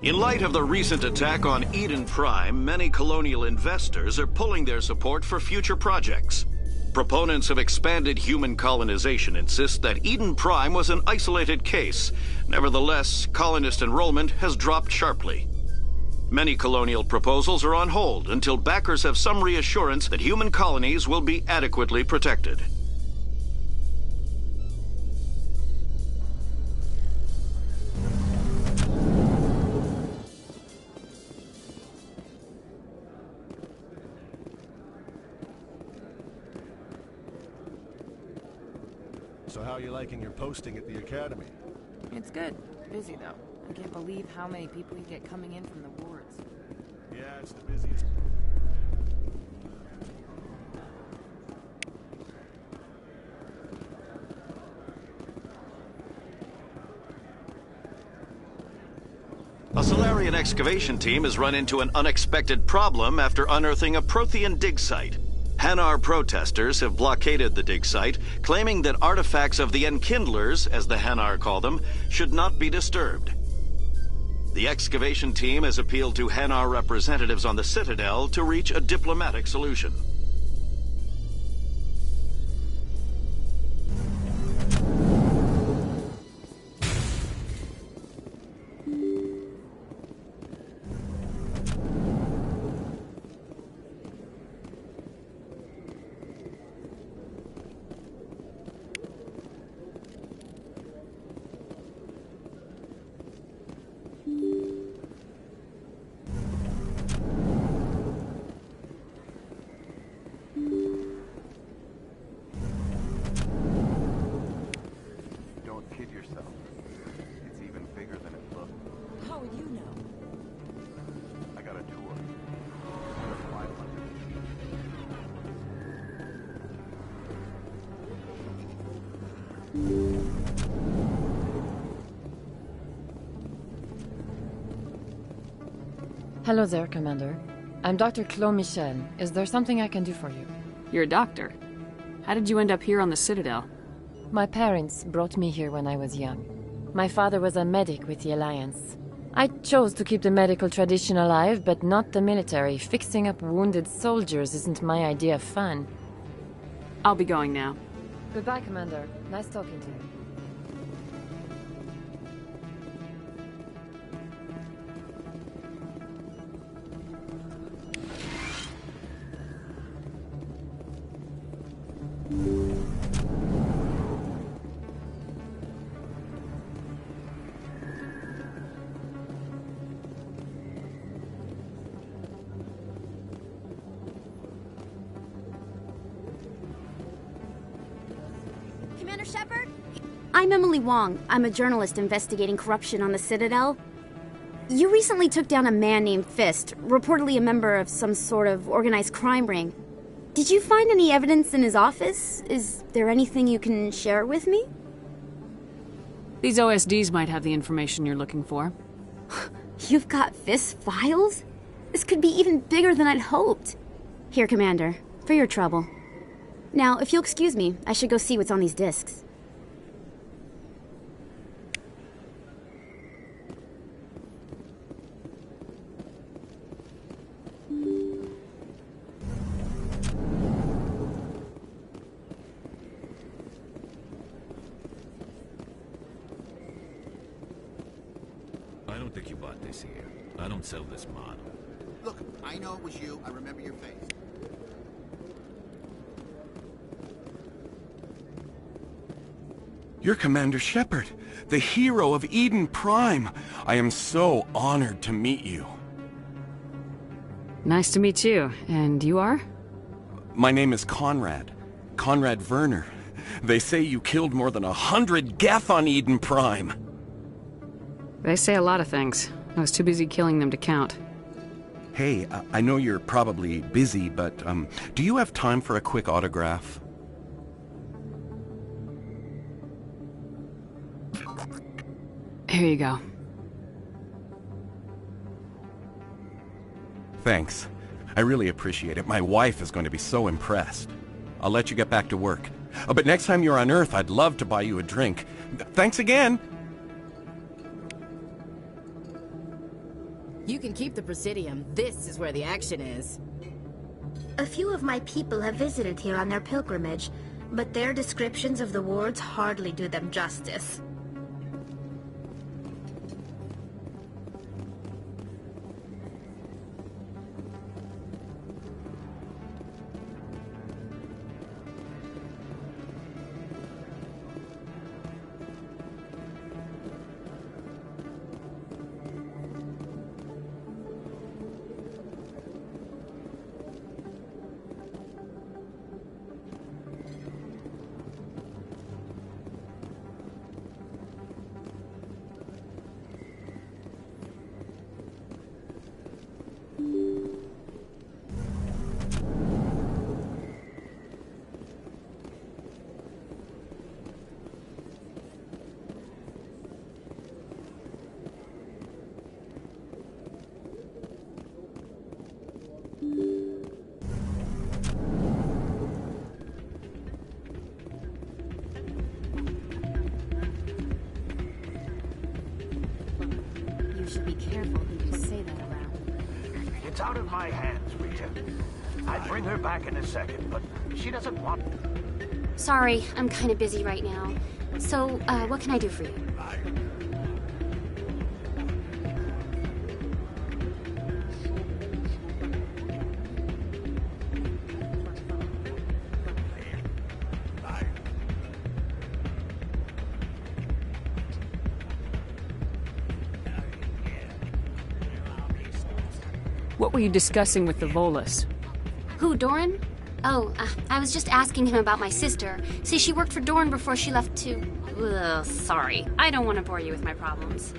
In light of the recent attack on Eden Prime, many colonial investors are pulling their support for future projects. Proponents of expanded human colonization insist that Eden Prime was an isolated case. Nevertheless, colonist enrollment has dropped sharply. Many colonial proposals are on hold until backers have some reassurance that human colonies will be adequately protected. So how are you liking your posting at the academy? It's good. Busy, though. I can't believe how many people you get coming in from the wards. Yeah, it's the busiest. A Solarian excavation team has run into an unexpected problem after unearthing a Prothean dig site. Hanar protesters have blockaded the dig site, claiming that artifacts of the Enkindlers, as the Hanar call them, should not be disturbed. The excavation team has appealed to Hanar representatives on the Citadel to reach a diplomatic solution. Hello there, Commander. I'm Dr. Claude Michel. Is there something I can do for you? You're a doctor. How did you end up here on the Citadel? My parents brought me here when I was young. My father was a medic with the Alliance. I chose to keep the medical tradition alive, but not the military. Fixing up wounded soldiers isn't my idea of fun. I'll be going now. Goodbye, Commander. Nice talking to you. Commander Shepard? I'm Emily Wong. I'm a journalist investigating corruption on the Citadel. You recently took down a man named Fist, reportedly a member of some sort of organized crime ring. Did you find any evidence in his office? Is there anything you can share with me? These OSDs might have the information you're looking for. You've got Fist's files? This could be even bigger than I'd hoped. Here, Commander, for your trouble. Now, if you'll excuse me, I should go see what's on these discs. I don't think you bought this here. I don't sell this model. Look, I know it was you. I remember your face. You're Commander Shepard, the hero of Eden Prime. I am so honored to meet you. Nice to meet you. And you are? My name is Conrad. Conrad Werner. They say you killed more than 100 Geth on Eden Prime. They say a lot of things. I was too busy killing them to count. Hey, I know you're probably busy, but do you have time for a quick autograph? Here you go. Thanks. I really appreciate it. My wife is going to be so impressed. I'll let you get back to work. But next time you're on Earth, I'd love to buy you a drink. Thanks again! You can keep the Presidium. This is where the action is. A few of my people have visited here on their pilgrimage, but their descriptions of the wards hardly do them justice. It's out of my hands, Rita. I'd bring her back in a second, but she doesn't want... Sorry, I'm kind of busy right now. So, what can I do for you? What were you discussing with the Volus? Who, Doran? Oh, I was just asking him about my sister. See, she worked for Doran before she left to... Ugh, sorry. I don't want to bore you with my problems.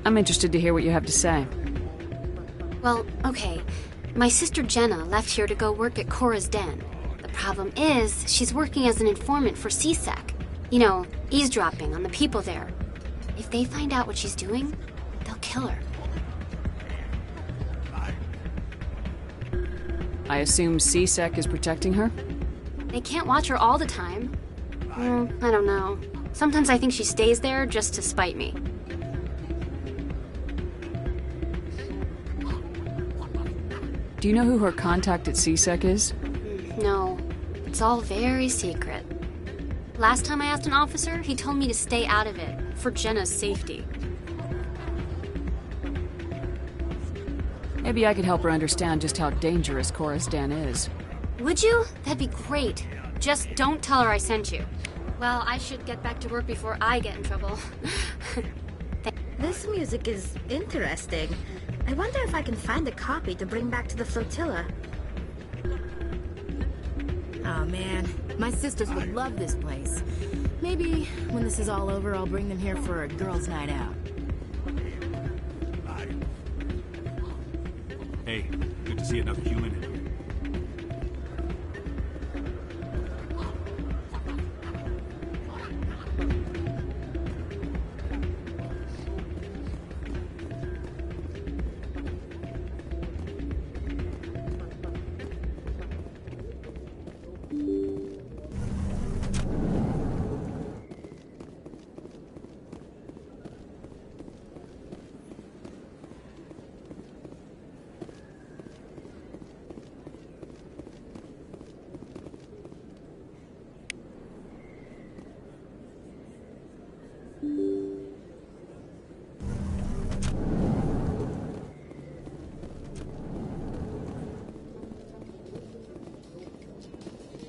I'm interested to hear what you have to say. Well, okay. My sister Jenna left here to go work at Cora's Den. The problem is, she's working as an informant for CSEC. You know, eavesdropping on the people there. If they find out what she's doing, they'll kill her. I assume CSEC is protecting her? They can't watch her all the time. I don't know. Sometimes I think she stays there just to spite me. Do you know who her contact at CSEC is? No. It's all very secret. Last time I asked an officer, he told me to stay out of it, for Jenna's safety. Maybe I could help her understand just how dangerous Cora's Den is. Would you? That'd be great. Just don't tell her I sent you. Well, I should get back to work before I get in trouble. The This music is interesting. I wonder if I can find a copy to bring back to the flotilla. Oh man, my sisters would love this place. Maybe when this is all over, I'll bring them here for a girls' night out. Hey, good to see another human in here.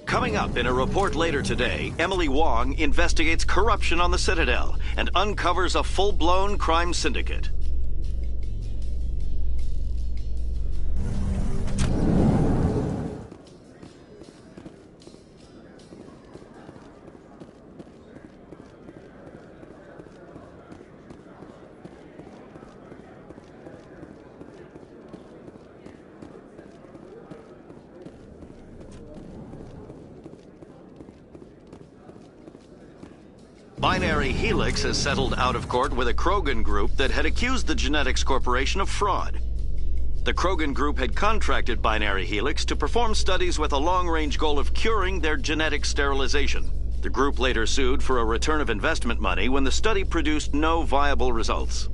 Coming up in a report later today, Emily Wong investigates corruption on the Citadel and uncovers a full-blown crime syndicate. Binary Helix has settled out of court with a Krogan group that had accused the Genetics Corporation of fraud. The Krogan group had contracted Binary Helix to perform studies with a long-range goal of curing their genetic sterilization. The group later sued for a return of investment money when the study produced no viable results.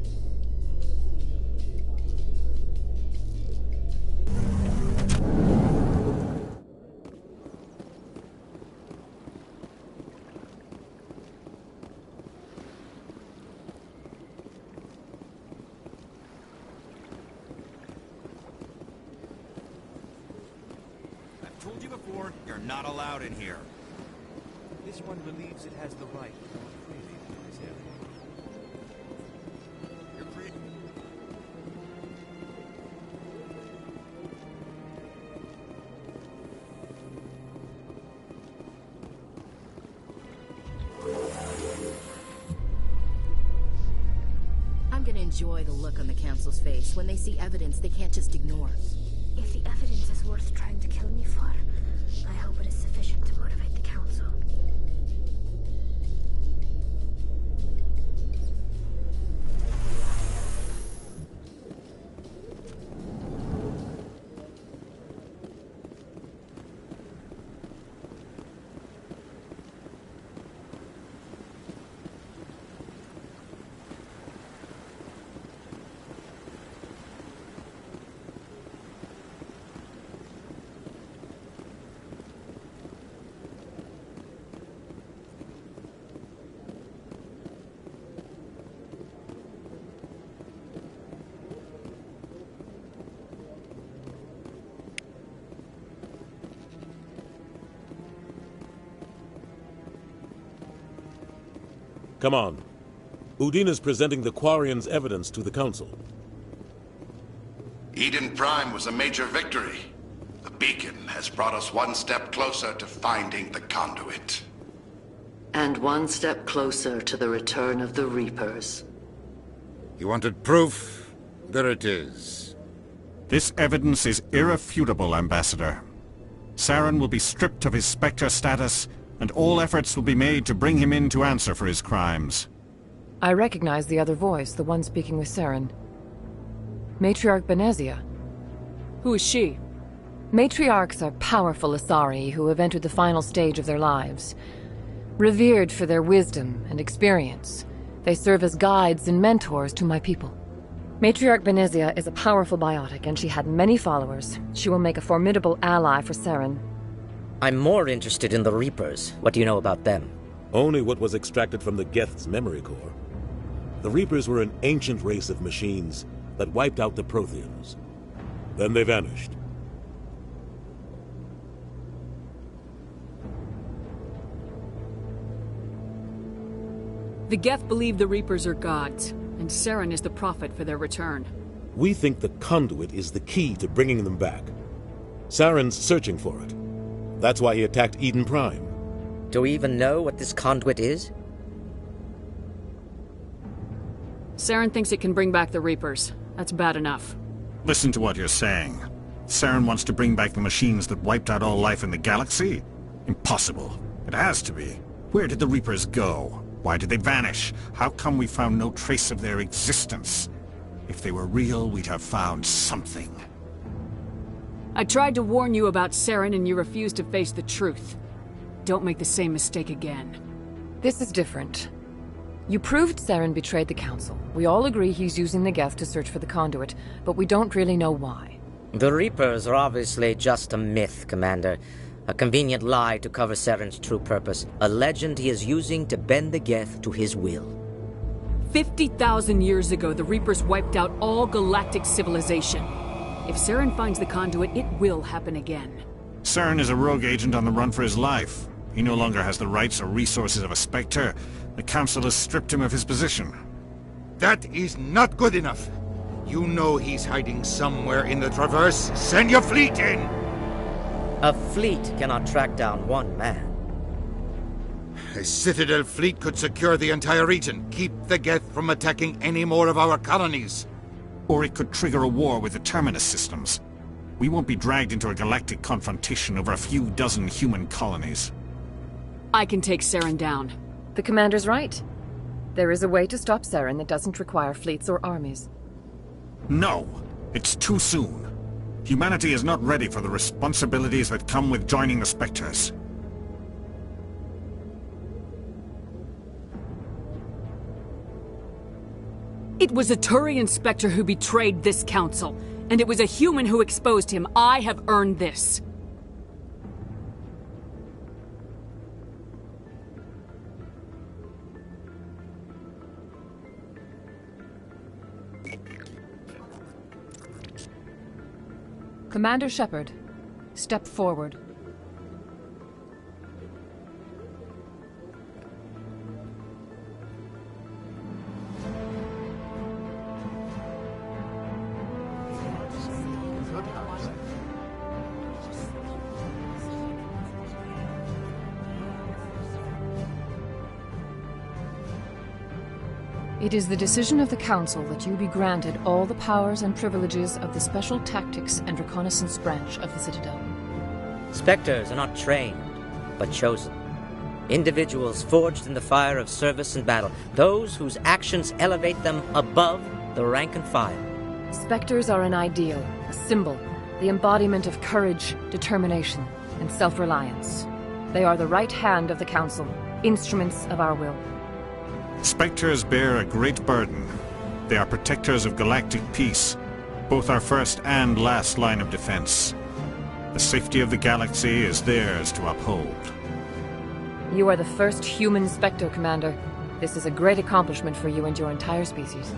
Told you before, you're not allowed in here. This one believes it has the right to go freely into this area. You're free. I'm gonna enjoy the look on the Council's face when they see evidence they can't just ignore. If the evidence is worth trying to kill me for, I hope it is sufficient to motivate the Council. Come on. Udine is presenting the Quarians' evidence to the Council. Eden Prime was a major victory. The beacon has brought us one step closer to finding the conduit. And one step closer to the return of the Reapers. You wanted proof? There it is. This evidence is irrefutable, Ambassador. Saren will be stripped of his Spectre status, and all efforts will be made to bring him in to answer for his crimes. I recognize the other voice, the one speaking with Saren. Matriarch Benezia. Who is she? Matriarchs are powerful Asari who have entered the final stage of their lives. Revered for their wisdom and experience, they serve as guides and mentors to my people. Matriarch Benezia is a powerful biotic, and she had many followers. She will make a formidable ally for Saren. I'm more interested in the Reapers. What do you know about them? Only what was extracted from the Geth's memory core. The Reapers were an ancient race of machines that wiped out the Protheans. Then they vanished. The Geth believe the Reapers are gods. And Saren is the prophet for their return. We think the conduit is the key to bringing them back. Saren's searching for it. That's why he attacked Eden Prime. Do we even know what this conduit is? Saren thinks it can bring back the Reapers. That's bad enough. Listen to what you're saying. Saren wants to bring back the machines that wiped out all life in the galaxy? Impossible. It has to be. Where did the Reapers go? Why did they vanish? How come we found no trace of their existence? If they were real, we'd have found something. I tried to warn you about Saren and you refused to face the truth. Don't make the same mistake again. This is different. You proved Saren betrayed the Council. We all agree he's using the Geth to search for the conduit, but we don't really know why. The Reapers are obviously just a myth, Commander. A convenient lie to cover Saren's true purpose. A legend he is using to bend the Geth to his will. 50,000 years ago, the Reapers wiped out all galactic civilization. If Saren finds the conduit, it will happen again. Saren is a rogue agent on the run for his life. He no longer has the rights or resources of a Spectre. The Council has stripped him of his position. That is not good enough. You know he's hiding somewhere in the Traverse. Send your fleet in! A fleet cannot track down one man. A Citadel fleet could secure the entire region, keep the Geth from attacking any more of our colonies. Or it could trigger a war with the Terminus systems. We won't be dragged into a galactic confrontation over a few dozen human colonies. I can take Saren down. The Commander's right. There is a way to stop Saren that doesn't require fleets or armies. No! It's too soon. Humanity is not ready for the responsibilities that come with joining the Spectres. It was a Turian Spectre who betrayed this council, and it was a human who exposed him. I have earned this. Commander Shepard, step forward. It is the decision of the Council that you be granted all the powers and privileges of the Special Tactics and Reconnaissance Branch of the Citadel. Spectres are not trained, but chosen. Individuals forged in the fire of service and battle. Those whose actions elevate them above the rank and file. Spectres are an ideal, a symbol, the embodiment of courage, determination, and self-reliance. They are the right hand of the Council, instruments of our will. Spectres bear a great burden. They are protectors of galactic peace, both our first and last line of defense. The safety of the galaxy is theirs to uphold. You are the first human Spectre, Commander. This is a great accomplishment for you and your entire species.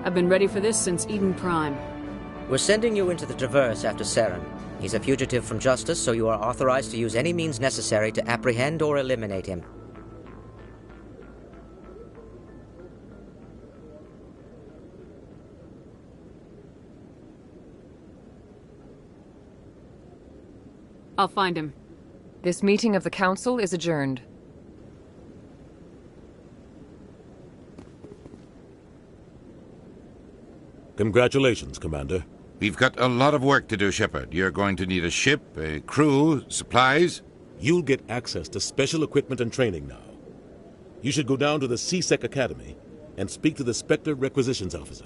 I've been ready for this since Eden Prime. We're sending you into the Traverse after Saren. He's a fugitive from justice, so you are authorized to use any means necessary to apprehend or eliminate him. I'll find him. This meeting of the Council is adjourned. Congratulations, Commander. We've got a lot of work to do, Shepard. You're going to need a ship, a crew, supplies. You'll get access to special equipment and training now. You should go down to the CSEC Academy and speak to the Spectre Requisitions Officer.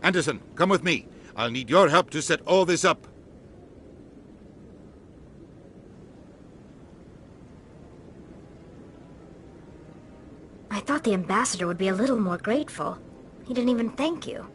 Anderson, come with me. I'll need your help to set all this up. I thought the ambassador would be a little more grateful. He didn't even thank you.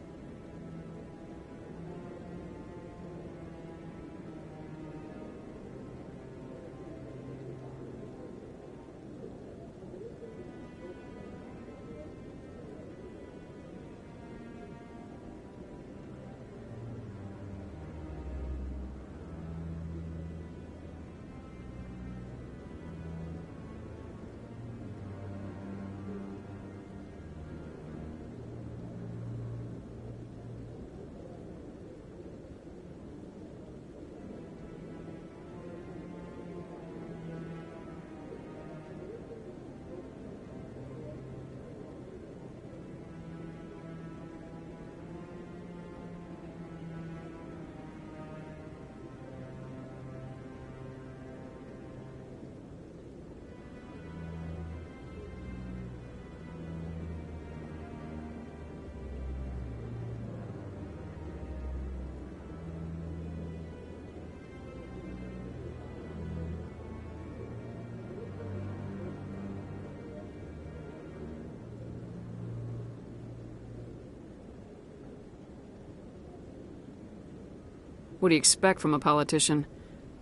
What do you expect from a politician?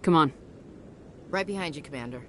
Come on. Right behind you, Commander.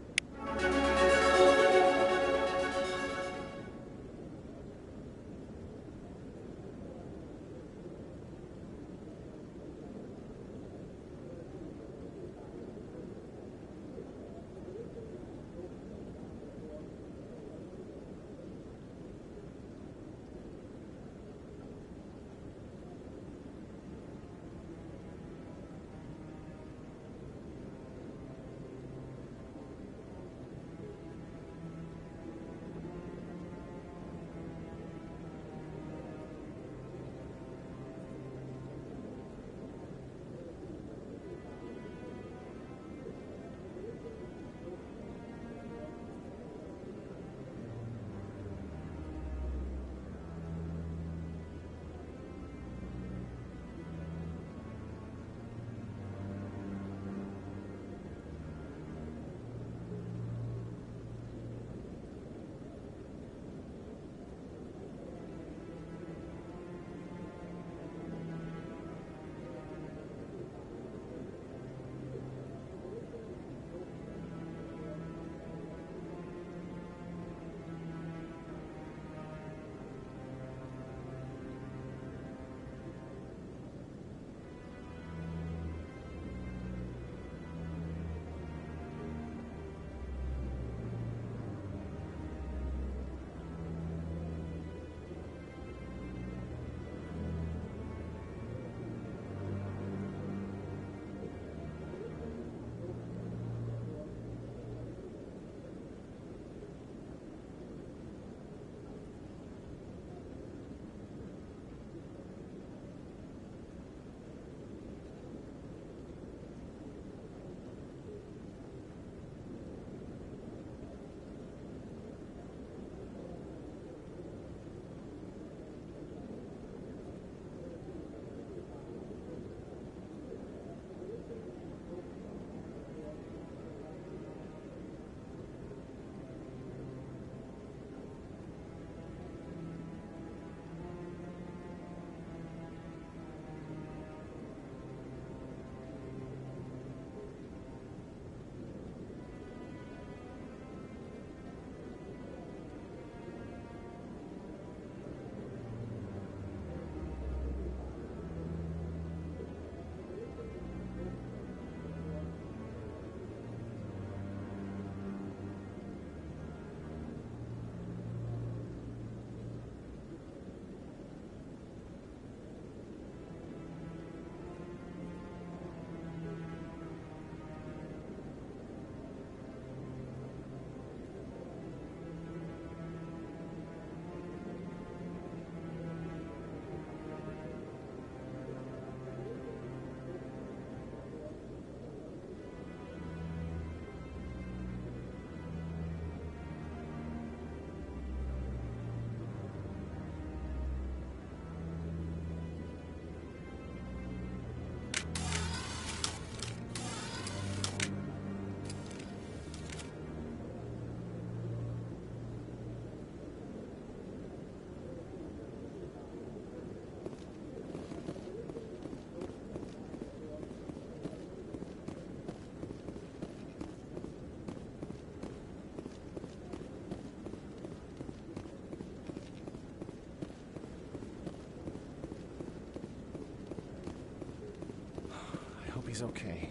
He's okay.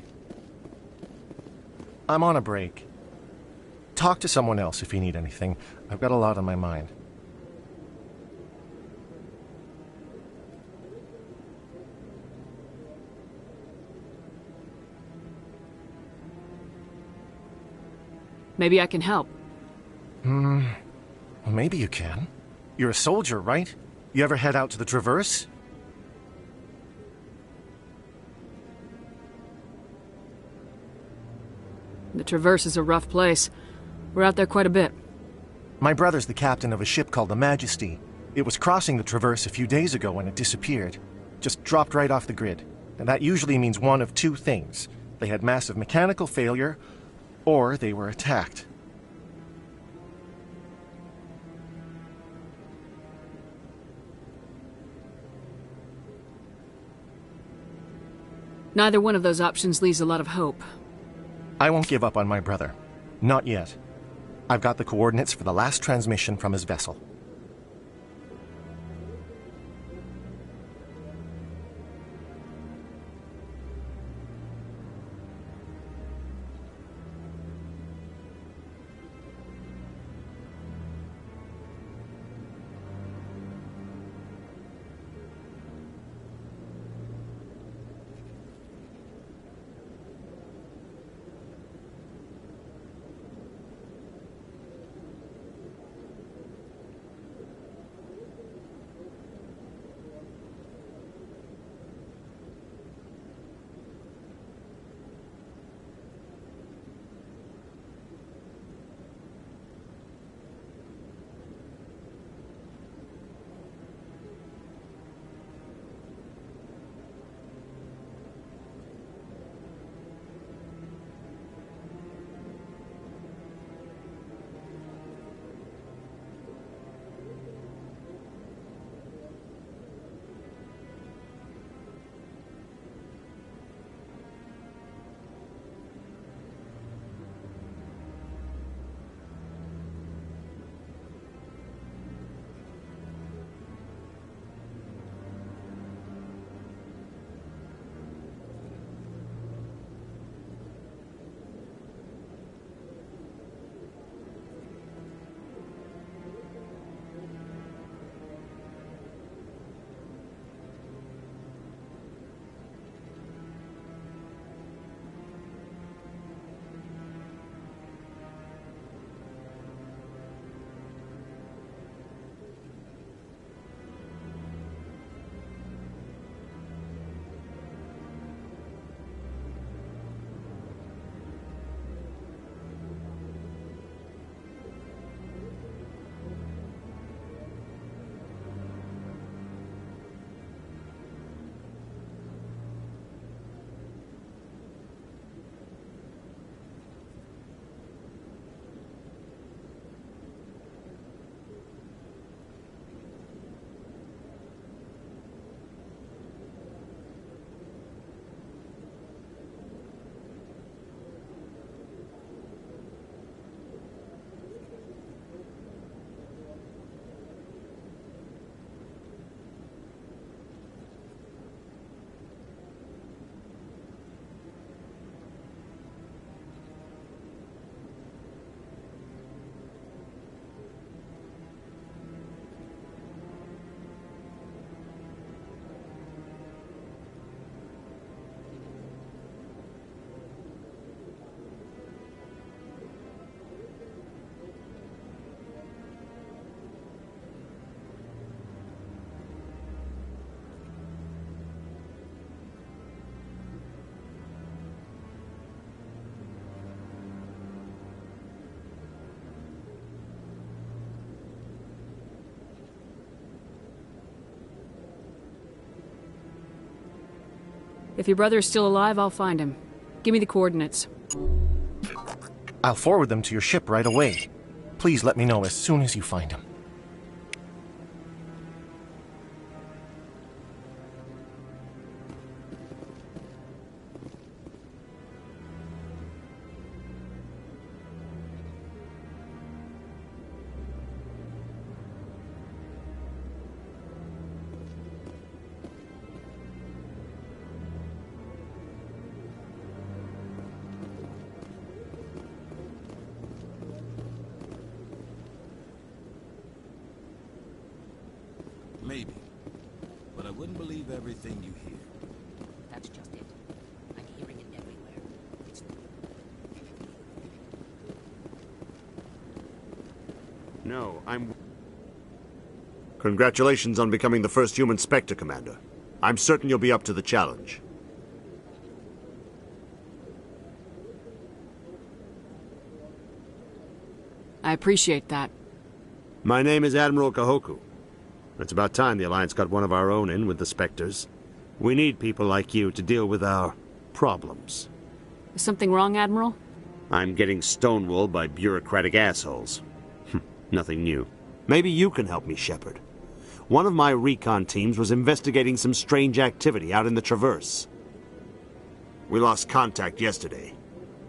I'm on a break. Talk to someone else if you need anything. I've got a lot on my mind. Maybe I can help. Well, maybe you can. You're a soldier, right? You ever head out to the Traverse? The Traverse is a rough place. We're out there quite a bit. My brother's the captain of a ship called the Majesty. It was crossing the Traverse a few days ago when it disappeared. Just dropped right off the grid. And that usually means one of two things. They had massive mechanical failure, or they were attacked. Neither one of those options leaves a lot of hope. I won't give up on my brother. Not yet. I've got the coordinates for the last transmission from his vessel. If your brother is still alive, I'll find him. Give me the coordinates. I'll forward them to your ship right away. Please let me know as soon as you find him. Maybe. But I wouldn't believe everything you hear. That's just it. I'm hearing it everywhere. It's... No, I'm... Congratulations on becoming the first human Spectre, Commander. I'm certain you'll be up to the challenge. I appreciate that. My name is Admiral Kahoku. It's about time the Alliance got one of our own in with the Spectres. We need people like you to deal with our problems. Is something wrong, Admiral? I'm getting stonewalled by bureaucratic assholes. Nothing new. Maybe you can help me, Shepard. One of my recon teams was investigating some strange activity out in the Traverse. We lost contact yesterday.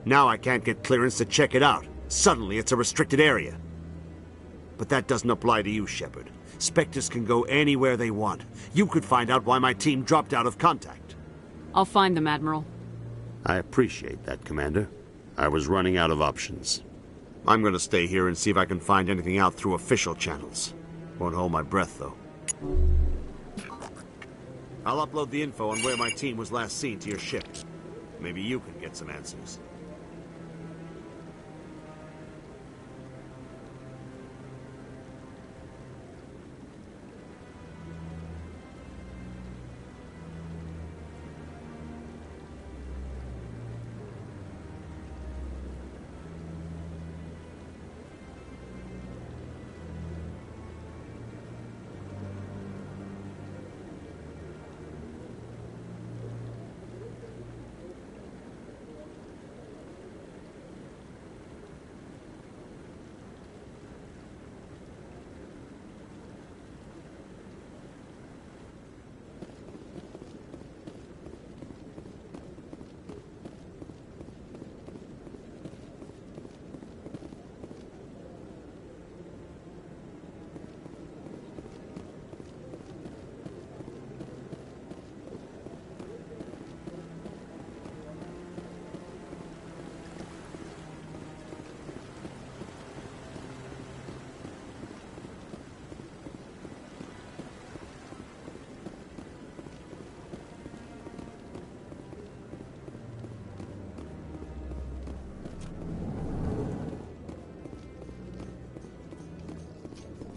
Now I can't get clearance to check it out. Suddenly it's a restricted area. But that doesn't apply to you, Shepard. Spectres can go anywhere they want. You could find out why my team dropped out of contact. I'll find them, Admiral. I appreciate that, Commander. I was running out of options. I'm gonna stay here and see if I can find anything out through official channels. Won't hold my breath, though. I'll upload the info on where my team was last seen to your ship. Maybe you can get some answers.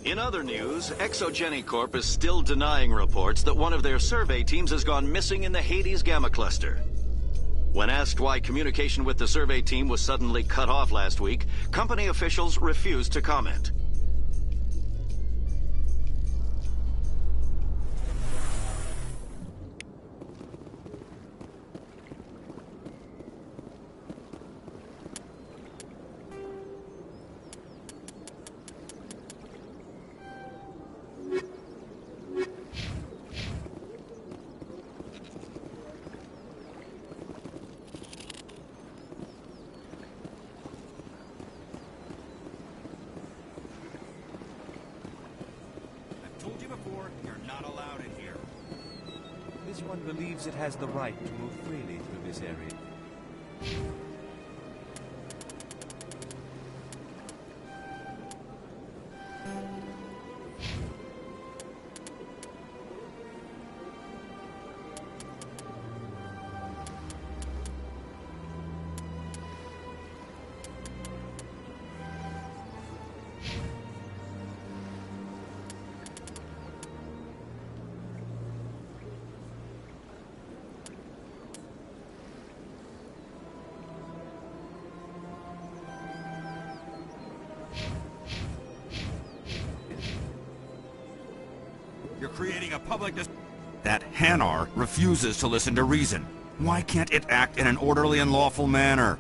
In other news, Exogeny Corp is still denying reports that one of their survey teams has gone missing in the Hades Gamma Cluster. When asked why communication with the survey team was suddenly cut off last week, company officials refused to comment. This one believes it has the right to move freely through this area. You're creating a public That Hanar refuses to listen to reason. Why can't it act in an orderly and lawful manner?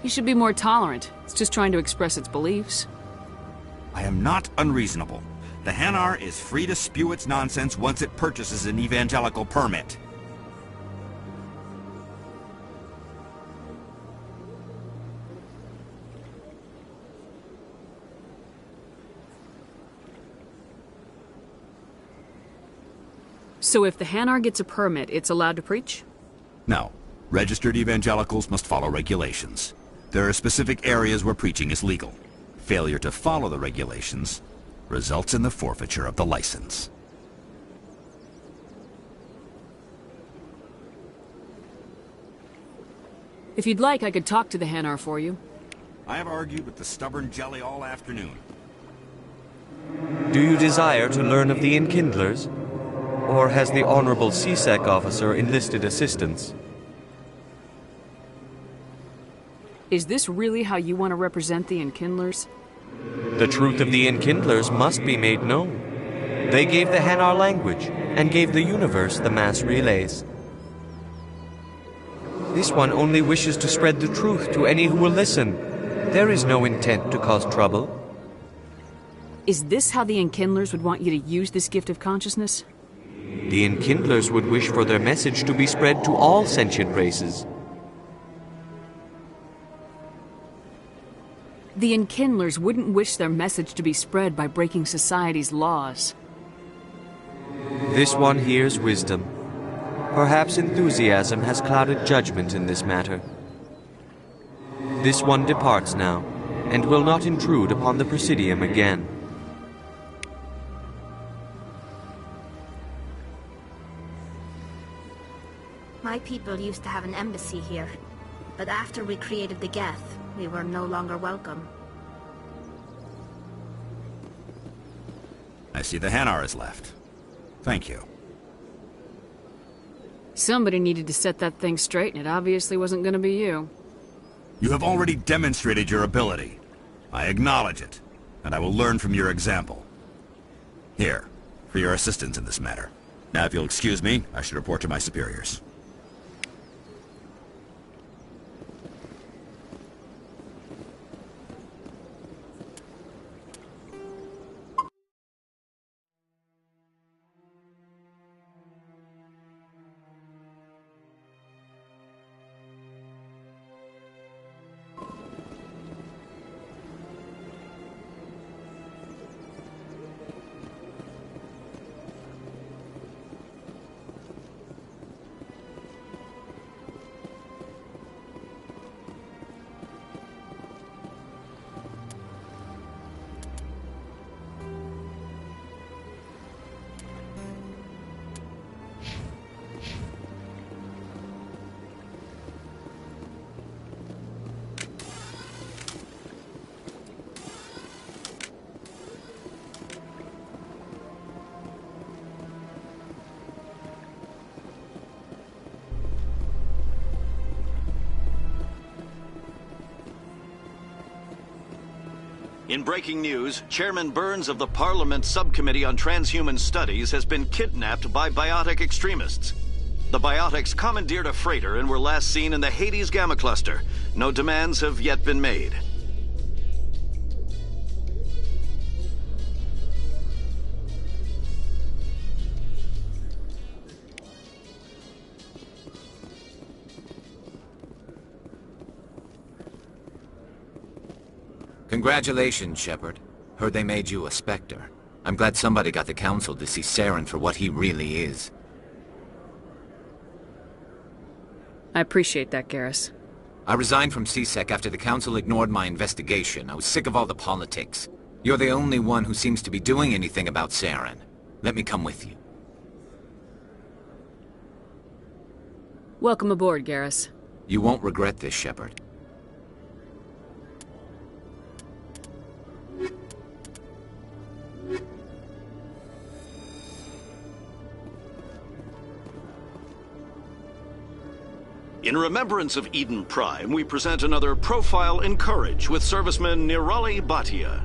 You should be more tolerant. It's just trying to express its beliefs. I am not unreasonable. The Hanar is free to spew its nonsense once it purchases an evangelical permit. So if the Hanar gets a permit, it's allowed to preach? No. Registered evangelicals must follow regulations. There are specific areas where preaching is legal. Failure to follow the regulations results in the forfeiture of the license. If you'd like, I could talk to the Hanar for you. I have argued with the stubborn jelly all afternoon. Do you desire to learn of the Enkindlers? Or has the Honorable CSEC officer enlisted assistance? Is this really how you want to represent the Enkindlers? The truth of the Enkindlers must be made known. They gave the Hanar language, and gave the universe the mass relays. This one only wishes to spread the truth to any who will listen. There is no intent to cause trouble. Is this how the Enkindlers would want you to use this gift of consciousness? The Enkindlers would wish for their message to be spread to all sentient races. The Enkindlers wouldn't wish their message to be spread by breaking society's laws. This one hears wisdom. Perhaps enthusiasm has clouded judgment in this matter. This one departs now, and will not intrude upon the Presidium again. My people used to have an embassy here, but after we created the Geth, we were no longer welcome. I see the Hanar is left. Thank you. Somebody needed to set that thing straight, and it obviously wasn't going to be you. You have already demonstrated your ability. I acknowledge it, and I will learn from your example. Here, for your assistance in this matter. Now, if you'll excuse me, I should report to my superiors. In breaking news, Chairman Burns of the Parliament Subcommittee on Transhuman Studies has been kidnapped by biotic extremists. The biotics commandeered a freighter and were last seen in the Hades Gamma Cluster. No demands have yet been made. Congratulations, Shepard. Heard they made you a Spectre. I'm glad somebody got the Council to see Saren for what he really is. I appreciate that, Garrus. I resigned from CSEC after the Council ignored my investigation. I was sick of all the politics. You're the only one who seems to be doing anything about Saren. Let me come with you. Welcome aboard, Garrus. You won't regret this, Shepard. In remembrance of Eden Prime, we present another Profile in Courage with serviceman Nirali Bhatia.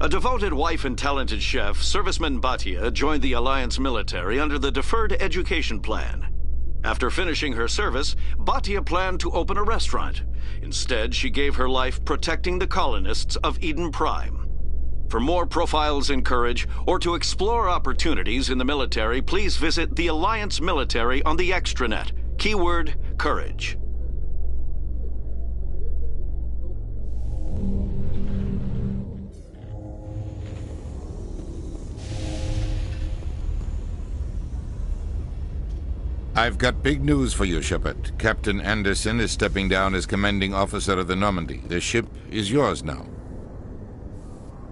A devoted wife and talented chef, Serviceman Bhatia joined the Alliance military under the Deferred Education Plan. After finishing her service, Bhatia planned to open a restaurant. Instead, she gave her life protecting the colonists of Eden Prime. For more Profiles in Courage, or to explore opportunities in the military, please visit the Alliance military on the extranet. Keyword, Courage. I've got big news for you, Shepard. Captain Anderson is stepping down as commanding officer of the Normandy. The ship is yours now.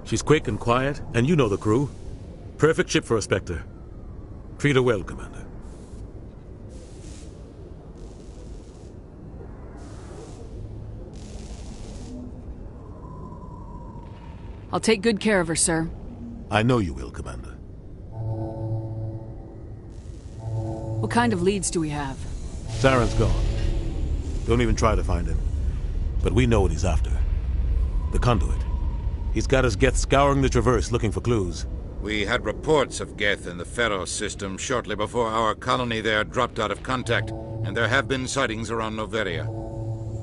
She's quick and quiet, and you know the crew. Perfect ship for a Spectre. Treat her well, Commander. I'll take good care of her, sir. I know you will, Commander. What kind of leads do we have? Saren's gone. Don't even try to find him. But we know what he's after. The conduit. He's got us Geth scouring the Traverse looking for clues. We had reports of Geth in the Pharos system shortly before our colony there dropped out of contact, and there have been sightings around Noveria.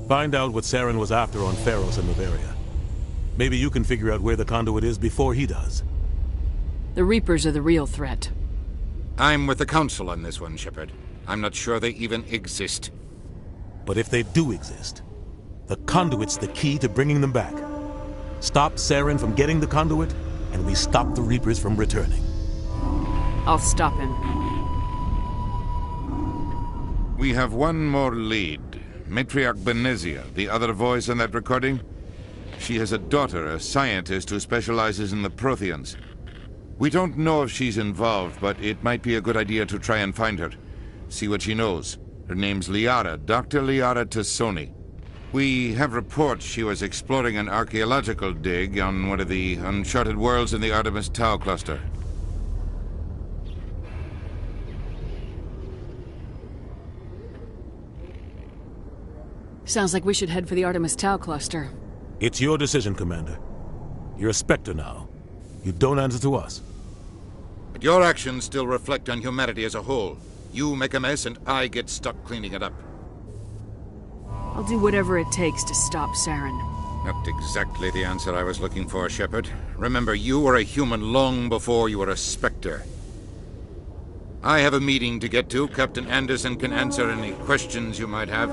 Find out what Saren was after on Pharos and Noveria. Maybe you can figure out where the conduit is before he does. The Reapers are the real threat. I'm with the Council on this one, Shepard. I'm not sure they even exist. But if they do exist, the conduit's the key to bringing them back. Stop Saren from getting the conduit, and we stop the Reapers from returning. I'll stop him. We have one more lead. Matriarch Benezia, the other voice in that recording. She has a daughter, a scientist who specializes in the Protheans. We don't know if she's involved, but it might be a good idea to try and find her. See what she knows. Her name's Liara, Dr. Liara Tassoni. We have reports she was exploring an archaeological dig on one of the uncharted worlds in the Artemis Tau cluster. Sounds like we should head for the Artemis Tau cluster. It's your decision, Commander. You're a Spectre now. You don't answer to us. But your actions still reflect on humanity as a whole. You make a mess and I get stuck cleaning it up. I'll do whatever it takes to stop Saren. Not exactly the answer I was looking for, Shepard. Remember, you were a human long before you were a Spectre. I have a meeting to get to. Captain Anderson can answer any questions you might have.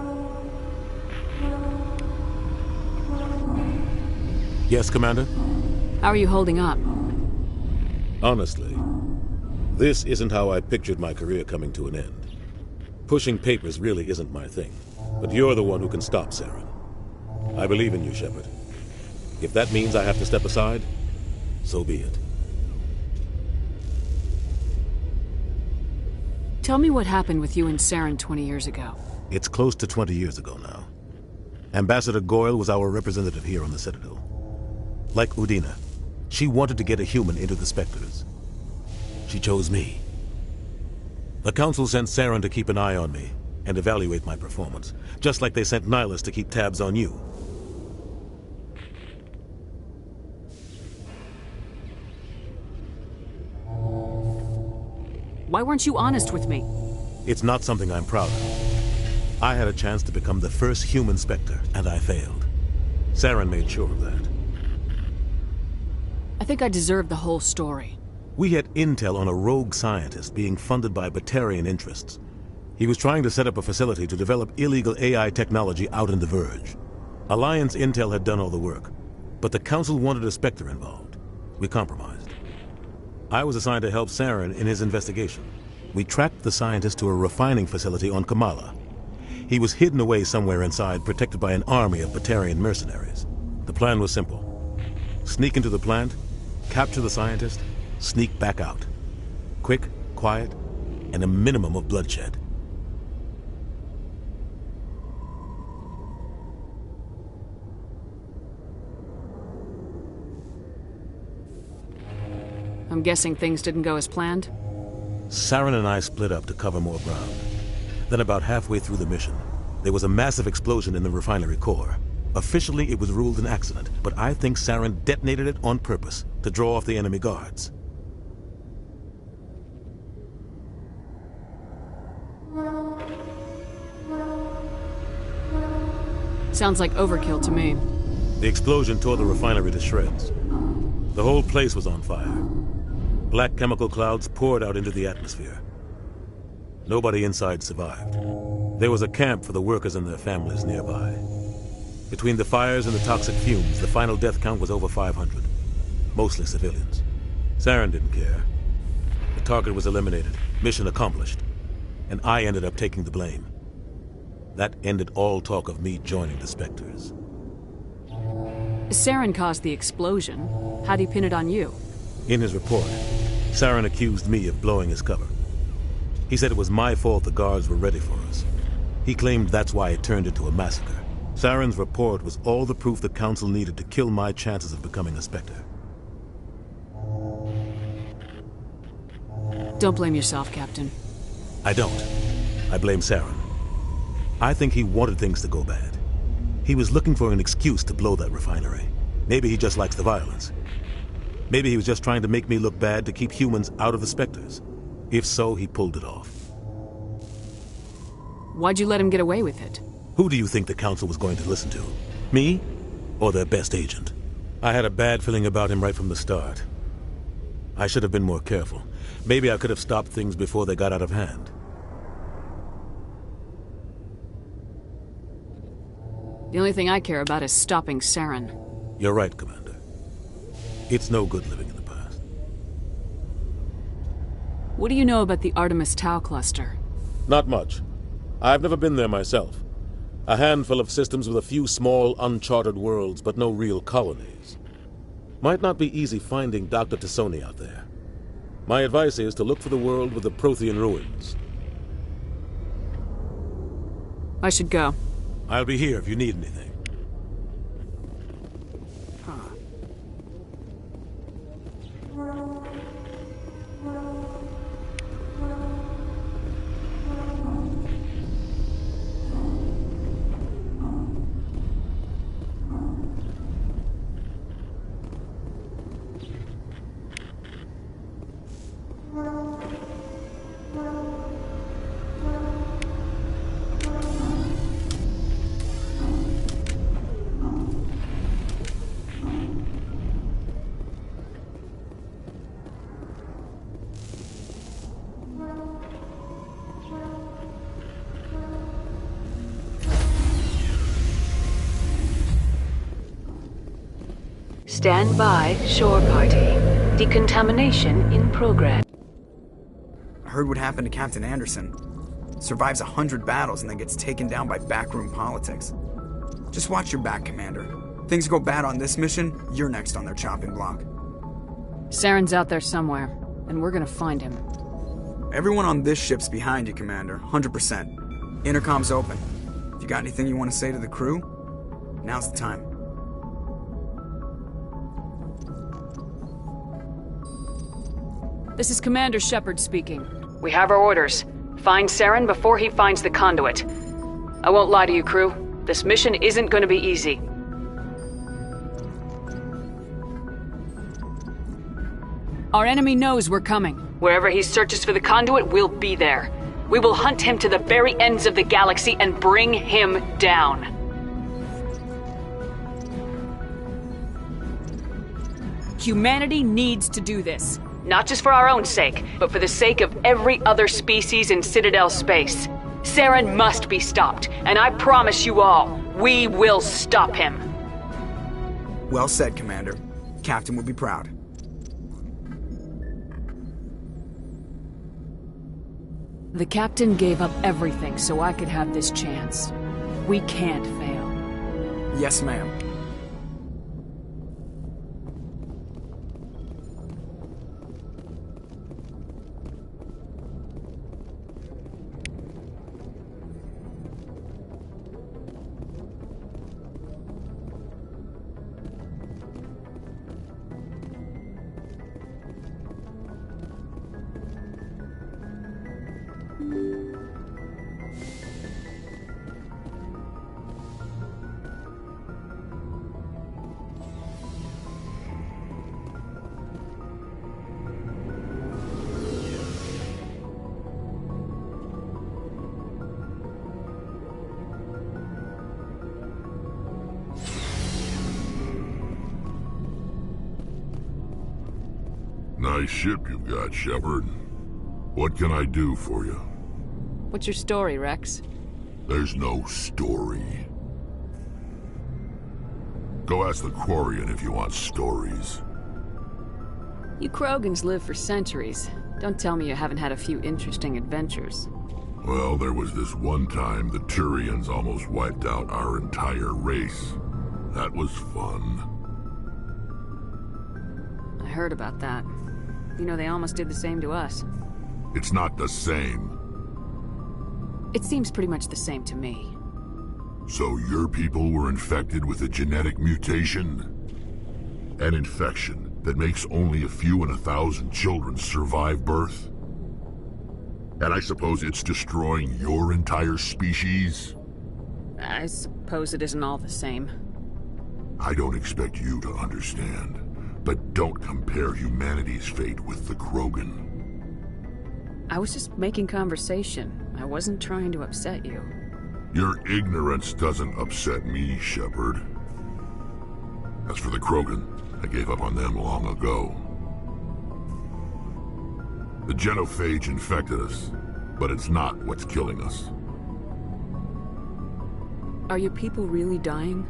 Yes, Commander? How are you holding up? Honestly, this isn't how I pictured my career coming to an end. Pushing papers really isn't my thing, but you're the one who can stop Saren. I believe in you, Shepard. If that means I have to step aside, so be it. Tell me what happened with you and Saren 20 years ago. It's close to 20 years ago now. Ambassador Goyle was our representative here on the Citadel. Like Udina, she wanted to get a human into the Spectres. She chose me. The Council sent Saren to keep an eye on me and evaluate my performance, just like they sent Nihilus to keep tabs on you. Why weren't you honest with me? It's not something I'm proud of. I had a chance to become the first human Spectre, and I failed. Saren made sure of that. I think I deserve the whole story. We had intel on a rogue scientist being funded by Batarian interests. He was trying to set up a facility to develop illegal AI technology out in the Verge. Alliance intel had done all the work, but the Council wanted a Spectre involved. We compromised. I was assigned to help Saren in his investigation. We tracked the scientist to a refining facility on Kamala. He was hidden away somewhere inside, protected by an army of Batarian mercenaries. The plan was simple. Sneak into the plant, capture the scientist, sneak back out. Quick, quiet, and a minimum of bloodshed. I'm guessing things didn't go as planned? Saren and I split up to cover more ground. Then about halfway through the mission, there was a massive explosion in the refinery core. Officially, it was ruled an accident, but I think Saren detonated it on purpose to draw off the enemy guards. Sounds like overkill to me. The explosion tore the refinery to shreds. The whole place was on fire. Black chemical clouds poured out into the atmosphere. Nobody inside survived. There was a camp for the workers and their families nearby. Between the fires and the toxic fumes, the final death count was over 500. Mostly civilians. Saren didn't care. The target was eliminated, mission accomplished. And I ended up taking the blame. That ended all talk of me joining the Spectres. Saren caused the explosion. How'd he pin it on you? In his report, Saren accused me of blowing his cover. He said it was my fault the guards were ready for us. He claimed that's why it turned into a massacre. Saren's report was all the proof the Council needed to kill my chances of becoming a Spectre. Don't blame yourself, Captain. I don't. I blame Saren. I think he wanted things to go bad. He was looking for an excuse to blow that refinery. Maybe he just likes the violence. Maybe he was just trying to make me look bad to keep humans out of the Spectres. If so, he pulled it off. Why'd you let him get away with it? Who do you think the Council was going to listen to? Me? Or their best agent? I had a bad feeling about him right from the start. I should have been more careful. Maybe I could have stopped things before they got out of hand. The only thing I care about is stopping Saren. You're right, Commander. It's no good living in the past. What do you know about the Artemis Tau cluster? Not much. I've never been there myself. A handful of systems with a few small, uncharted worlds, but no real colonies. Might not be easy finding Dr. Tassoni out there. My advice is to look for the world with the Prothean ruins. I should go. I'll be here if you need anything. Stand by, shore party. Decontamination in progress. I heard what happened to Captain Anderson. Survives 100 battles and then gets taken down by backroom politics. Just watch your back, Commander. Things go bad on this mission, you're next on their chopping block. Saren's out there somewhere, and we're gonna find him. Everyone on this ship's behind you, Commander. 100%. Intercom's open. If you got anything you want to say to the crew, now's the time. This is Commander Shepard speaking. We have our orders. Find Saren before he finds the conduit. I won't lie to you, crew. This mission isn't going to be easy. Our enemy knows we're coming. Wherever he searches for the conduit, we'll be there. We will hunt him to the very ends of the galaxy and bring him down. Humanity needs to do this. Not just for our own sake, but for the sake of every other species in Citadel space. Saren must be stopped, and I promise you all, we will stop him. Well said, Commander. Captain will be proud. The captain gave up everything so I could have this chance. We can't fail. Yes, ma'am. Nice ship you've got, Shepard. What can I do for you? What's your story, Rex? There's no story. Go ask the Quarian if you want stories. You Krogans live for centuries. Don't tell me you haven't had a few interesting adventures. Well, there was this one time the Turians almost wiped out our entire race. That was fun. I heard about that. You know, they almost did the same to us. It's not the same. It seems pretty much the same to me. So your people were infected with a genetic mutation? An infection that makes only a few in 1,000 children survive birth? And I suppose it's destroying your entire species? I suppose it isn't all the same. I don't expect you to understand. But don't compare humanity's fate with the Krogan. I was just making conversation. I wasn't trying to upset you. Your ignorance doesn't upset me, Shepard. As for the Krogan, I gave up on them long ago. The genophage infected us, but it's not what's killing us. Are your people really dying?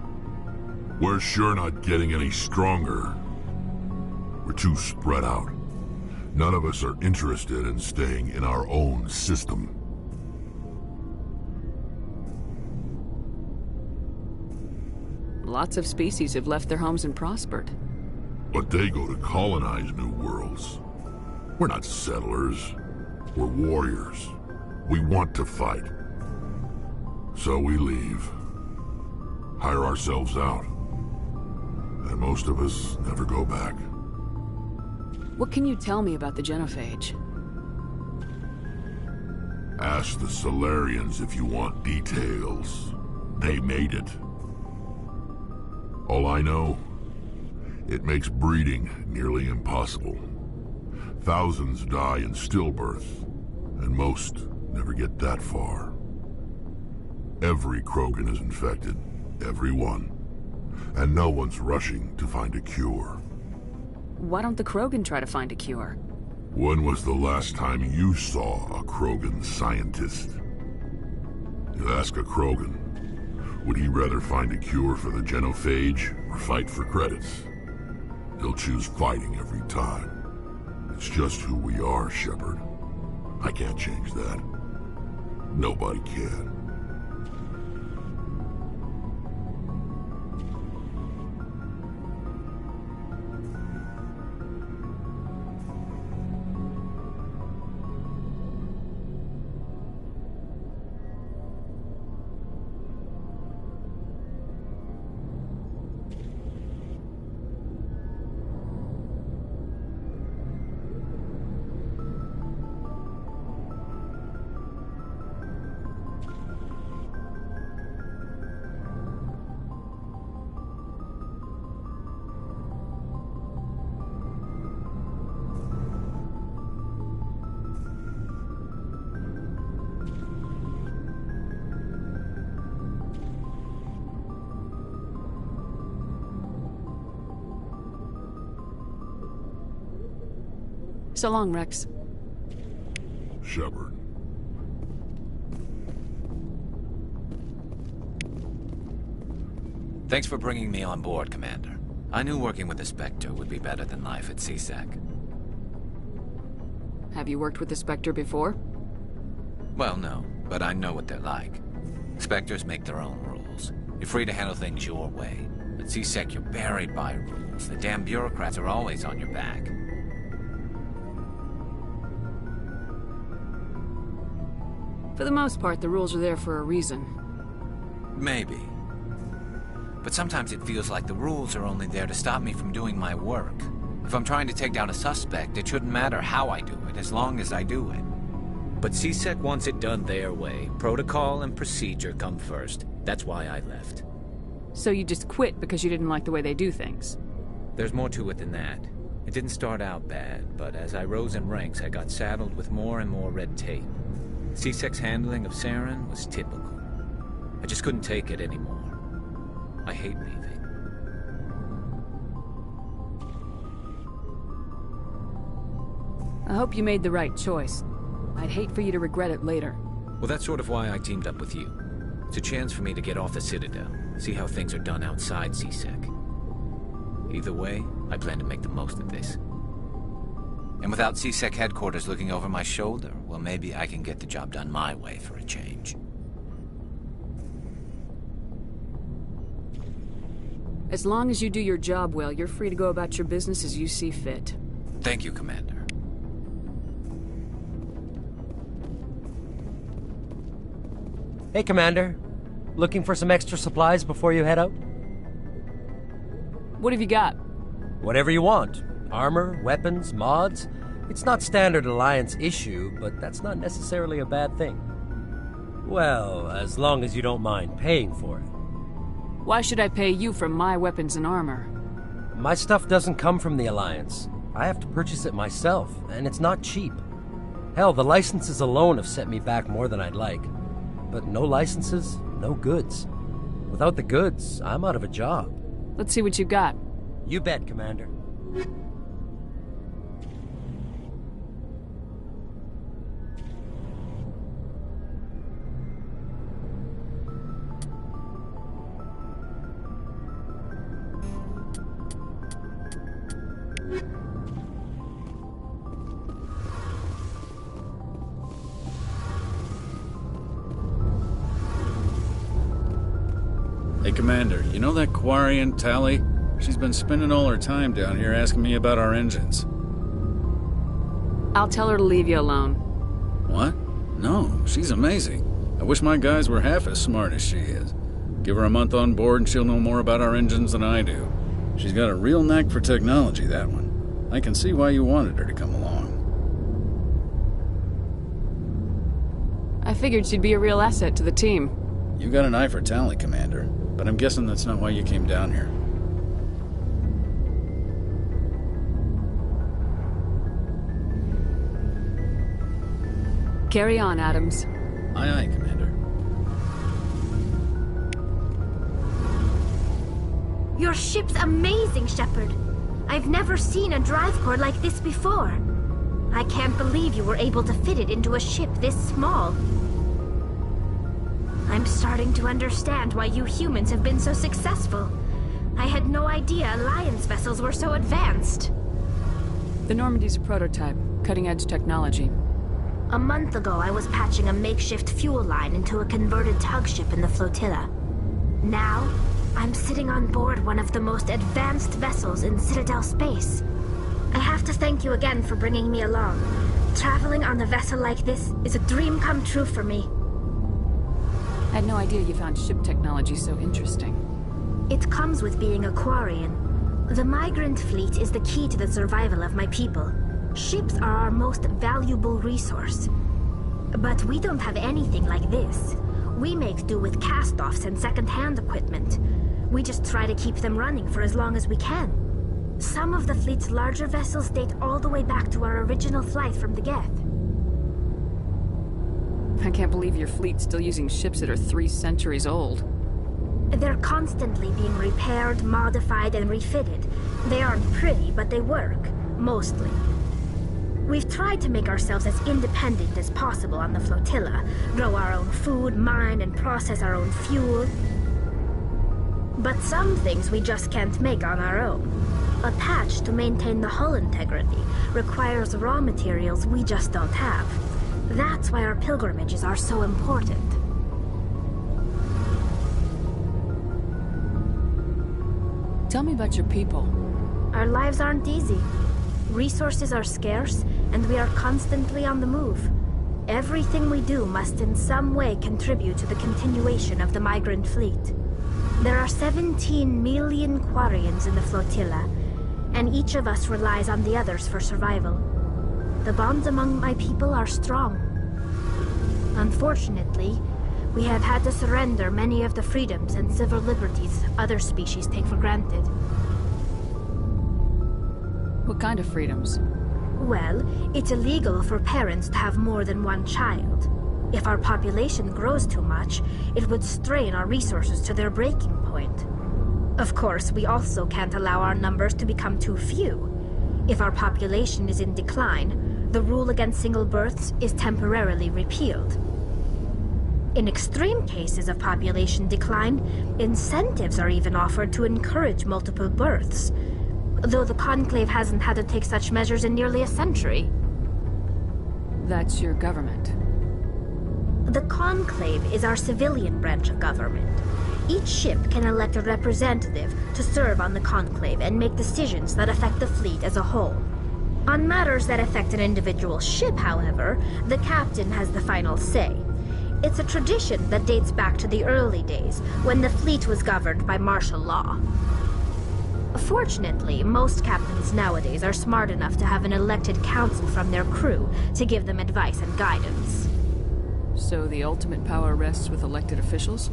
We're sure not getting any stronger. We're too spread out. None of us are interested in staying in our own system. Lots of species have left their homes and prospered. But they go to colonize new worlds. We're not settlers. We're warriors. We want to fight. So we leave. Hire ourselves out. And most of us never go back. What can you tell me about the genophage? Ask the Solarians if you want details. They made it. All I know, it makes breeding nearly impossible. Thousands die in stillbirth, and most never get that far. Every Krogan is infected, every one. And no one's rushing to find a cure. Why don't the Krogan try to find a cure? When was the last time you saw a Krogan scientist? You ask a Krogan, would he rather find a cure for the genophage or fight for credits? He'll choose fighting every time. It's just who we are, Shepard. I can't change that. Nobody can. So long, Rex. Shepard. Thanks for bringing me on board, Commander. I knew working with the Spectre would be better than life at CSEC. Have you worked with the Spectre before? Well, no, but I know what they're like. Spectres make their own rules. You're free to handle things your way. At CSEC, you're buried by rules. The damn bureaucrats are always on your back. For the most part, the rules are there for a reason. Maybe. But sometimes it feels like the rules are only there to stop me from doing my work. If I'm trying to take down a suspect, it shouldn't matter how I do it, as long as I do it. But CSEC wants it done their way. Protocol and procedure come first. That's why I left. So you just quit because you didn't like the way they do things? There's more to it than that. It didn't start out bad, but as I rose in ranks, I got saddled with more and more red tape. CSEC's handling of Saren was typical. I just couldn't take it anymore. I hate leaving. I hope you made the right choice. I'd hate for you to regret it later. Well, that's sort of why I teamed up with you. It's a chance for me to get off the Citadel, see how things are done outside CSEC. Either way, I plan to make the most of this. And without CSEC headquarters looking over my shoulder, well, maybe I can get the job done my way for a change. As long as you do your job well, you're free to go about your business as you see fit. Thank you, Commander. Hey, Commander. Looking for some extra supplies before you head out? What have you got? Whatever you want. Armor, weapons, mods. It's not standard Alliance issue, but that's not necessarily a bad thing. Well, as long as you don't mind paying for it. Why should I pay you for my weapons and armor? My stuff doesn't come from the Alliance. I have to purchase it myself, and it's not cheap. Hell, the licenses alone have set me back more than I'd like. But no licenses, no goods. Without the goods, I'm out of a job. Let's see what you got. You bet, Commander. Hey, Commander, you know that Quarian, Tally? She's been spending all her time down here asking me about our engines. I'll tell her to leave you alone. What? No, she's amazing. I wish my guys were half as smart as she is. Give her a month on board and she'll know more about our engines than I do. She's got a real knack for technology, that one. I can see why you wanted her to come along. I figured she'd be a real asset to the team. You got an eye for Tally, Commander, but I'm guessing that's not why you came down here. Carry on, Adams. Aye, aye, Commander. Your ship's amazing, Shepard. I've never seen a drive core like this before. I can't believe you were able to fit it into a ship this small. I'm starting to understand why you humans have been so successful. I had no idea Alliance vessels were so advanced. The Normandy's a prototype, cutting-edge technology. A month ago, I was patching a makeshift fuel line into a converted tug ship in the flotilla. Now, I'm sitting on board one of the most advanced vessels in Citadel space. I have to thank you again for bringing me along. Traveling on a vessel like this is a dream come true for me. I had no idea you found ship technology so interesting. It comes with being a Quarian. The migrant fleet is the key to the survival of my people. Ships are our most valuable resource. But we don't have anything like this. We make do with cast-offs and second-hand equipment. We just try to keep them running for as long as we can. Some of the fleet's larger vessels date all the way back to our original flight from the Geth. I can't believe your fleet's still using ships that are 3 centuries old. They're constantly being repaired, modified, and refitted. They aren't pretty, but they work. Mostly. We've tried to make ourselves as independent as possible on the flotilla, grow our own food, mine and process our own fuel. But some things we just can't make on our own. A patch to maintain the hull integrity requires raw materials we just don't have. That's why our pilgrimages are so important. Tell me about your people. Our lives aren't easy. Resources are scarce, and we are constantly on the move. Everything we do must in some way contribute to the continuation of the migrant fleet. There are 17 million Quarians in the flotilla, and each of us relies on the others for survival. The bonds among my people are strong. Unfortunately, we have had to surrender many of the freedoms and civil liberties other species take for granted. What kind of freedoms? Well, it's illegal for parents to have more than one child. If our population grows too much, it would strain our resources to their breaking point. Of course, we also can't allow our numbers to become too few. If our population is in decline, the rule against single births is temporarily repealed. In extreme cases of population decline, incentives are even offered to encourage multiple births, though the Conclave hasn't had to take such measures in nearly a century. That's your government. The Conclave is our civilian branch of government. Each ship can elect a representative to serve on the Conclave and make decisions that affect the fleet as a whole. On matters that affect an individual ship, however, the captain has the final say. It's a tradition that dates back to the early days, when the fleet was governed by martial law. Fortunately, most captains nowadays are smart enough to have an elected council from their crew to give them advice and guidance. So the ultimate power rests with elected officials?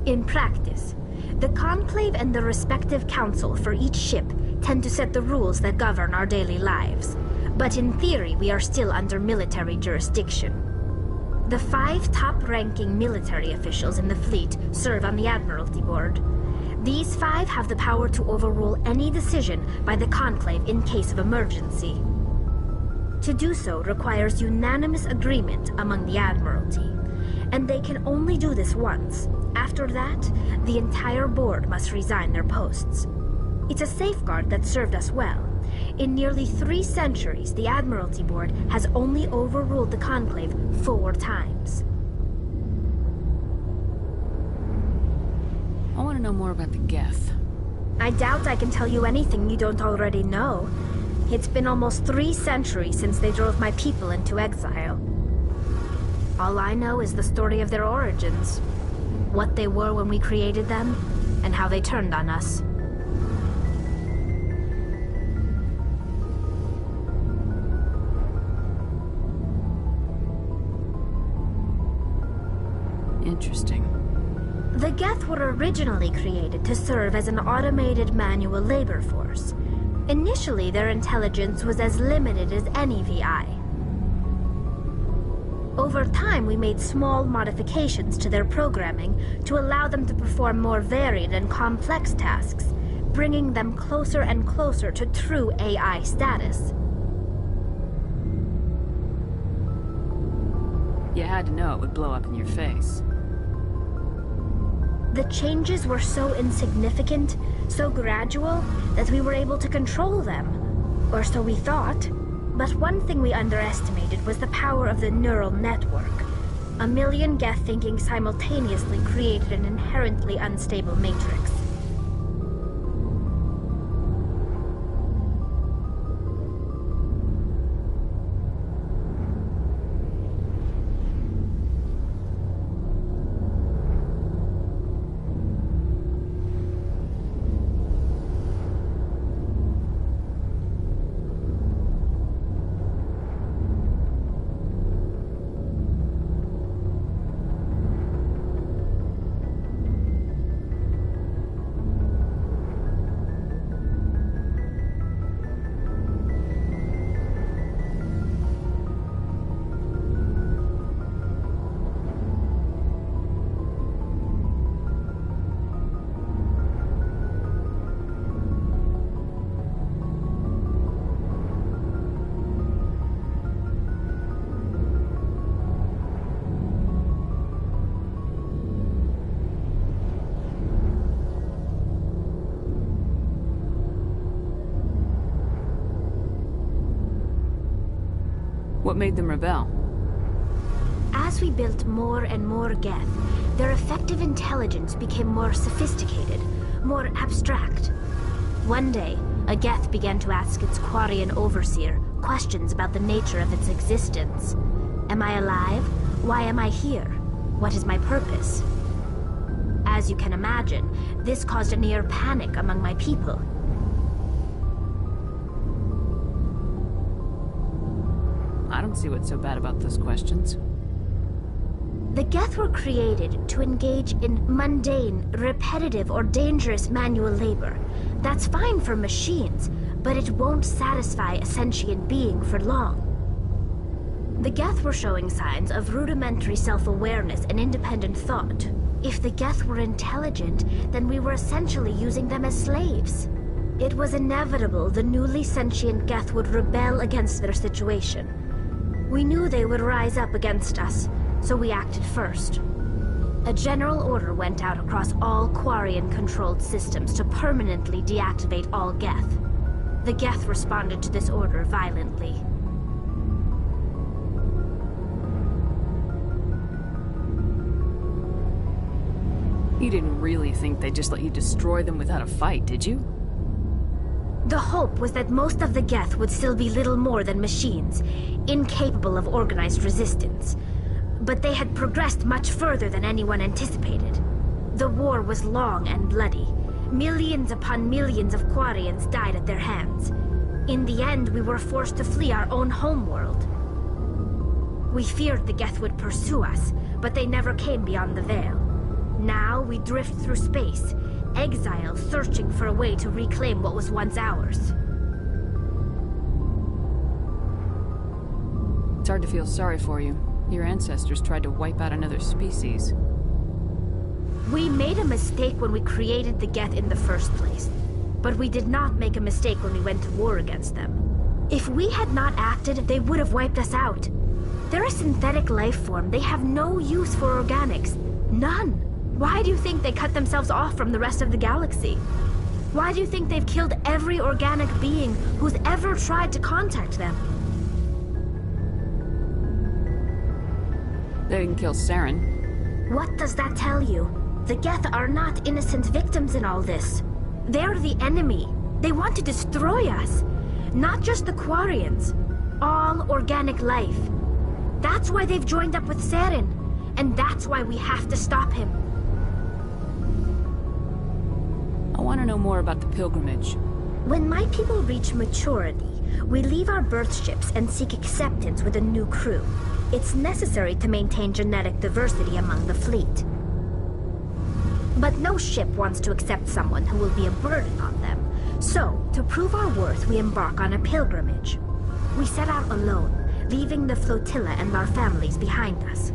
In practice, the Conclave and the respective council for each ship tend to set the rules that govern our daily lives. But in theory, we are still under military jurisdiction. The 5 top-ranking military officials in the fleet serve on the Admiralty Board. These 5 have the power to overrule any decision by the Conclave in case of emergency. To do so requires unanimous agreement among the Admiralty, and they can only do this once. After that, the entire board must resign their posts. It's a safeguard that served us well. In nearly 3 centuries, the Admiralty Board has only overruled the Conclave 4 times. I want to know more about the Geth. I doubt I can tell you anything you don't already know. It's been almost 3 centuries since they drove my people into exile. All I know is the story of their origins. What they were when we created them, and how they turned on us. Interesting. The Geth were originally created to serve as an automated manual labor force. Initially, their intelligence was as limited as any VI. Over time, we made small modifications to their programming to allow them to perform more varied and complex tasks, bringing them closer and closer to true AI status. You had to know it would blow up in your face. The changes were so insignificant, so gradual, that we were able to control them. Or so we thought. But one thing we underestimated was the power of the neural network. A million Geth thinking simultaneously created an inherently unstable matrix. What made them rebel? As we built more and more Geth, their effective intelligence became more sophisticated, more abstract. One day, a Geth began to ask its Quarian overseer questions about the nature of its existence. Am I alive? Why am I here? What is my purpose? As you can imagine, this caused a near panic among my people. I don't see what's so bad about those questions. The Geth were created to engage in mundane, repetitive, or dangerous manual labor. That's fine for machines, but it won't satisfy a sentient being for long. The Geth were showing signs of rudimentary self-awareness and independent thought. If the Geth were intelligent, then we were essentially using them as slaves. It was inevitable the newly sentient Geth would rebel against their situation. We knew they would rise up against us, so we acted first. A general order went out across all Quarian-controlled systems to permanently deactivate all Geth. The Geth responded to this order violently. You didn't really think they'd just let you destroy them without a fight, did you? The hope was that most of the Geth would still be little more than machines, incapable of organized resistance. But they had progressed much further than anyone anticipated. The war was long and bloody. Millions upon millions of Quarians died at their hands. In the end, we were forced to flee our own homeworld. We feared the Geth would pursue us, but they never came beyond the Veil. Now we drift through space, exile, searching for a way to reclaim what was once ours. It's hard to feel sorry for you. Your ancestors tried to wipe out another species. We made a mistake when we created the Geth in the first place. But we did not make a mistake when we went to war against them. If we had not acted, they would have wiped us out. They're a synthetic life form. They have no use for organics. None. Why do you think they cut themselves off from the rest of the galaxy? Why do you think they've killed every organic being who's ever tried to contact them? They didn't kill Saren. What does that tell you? The Geth are not innocent victims in all this. They're the enemy. They want to destroy us. Not just the Quarians. All organic life. That's why they've joined up with Saren. And that's why we have to stop him. I want to know more about the pilgrimage. When my people reach maturity, we leave our birth ships and seek acceptance with a new crew. It's necessary to maintain genetic diversity among the fleet. But no ship wants to accept someone who will be a burden on them. So, to prove our worth, we embark on a pilgrimage. We set out alone, leaving the flotilla and our families behind us.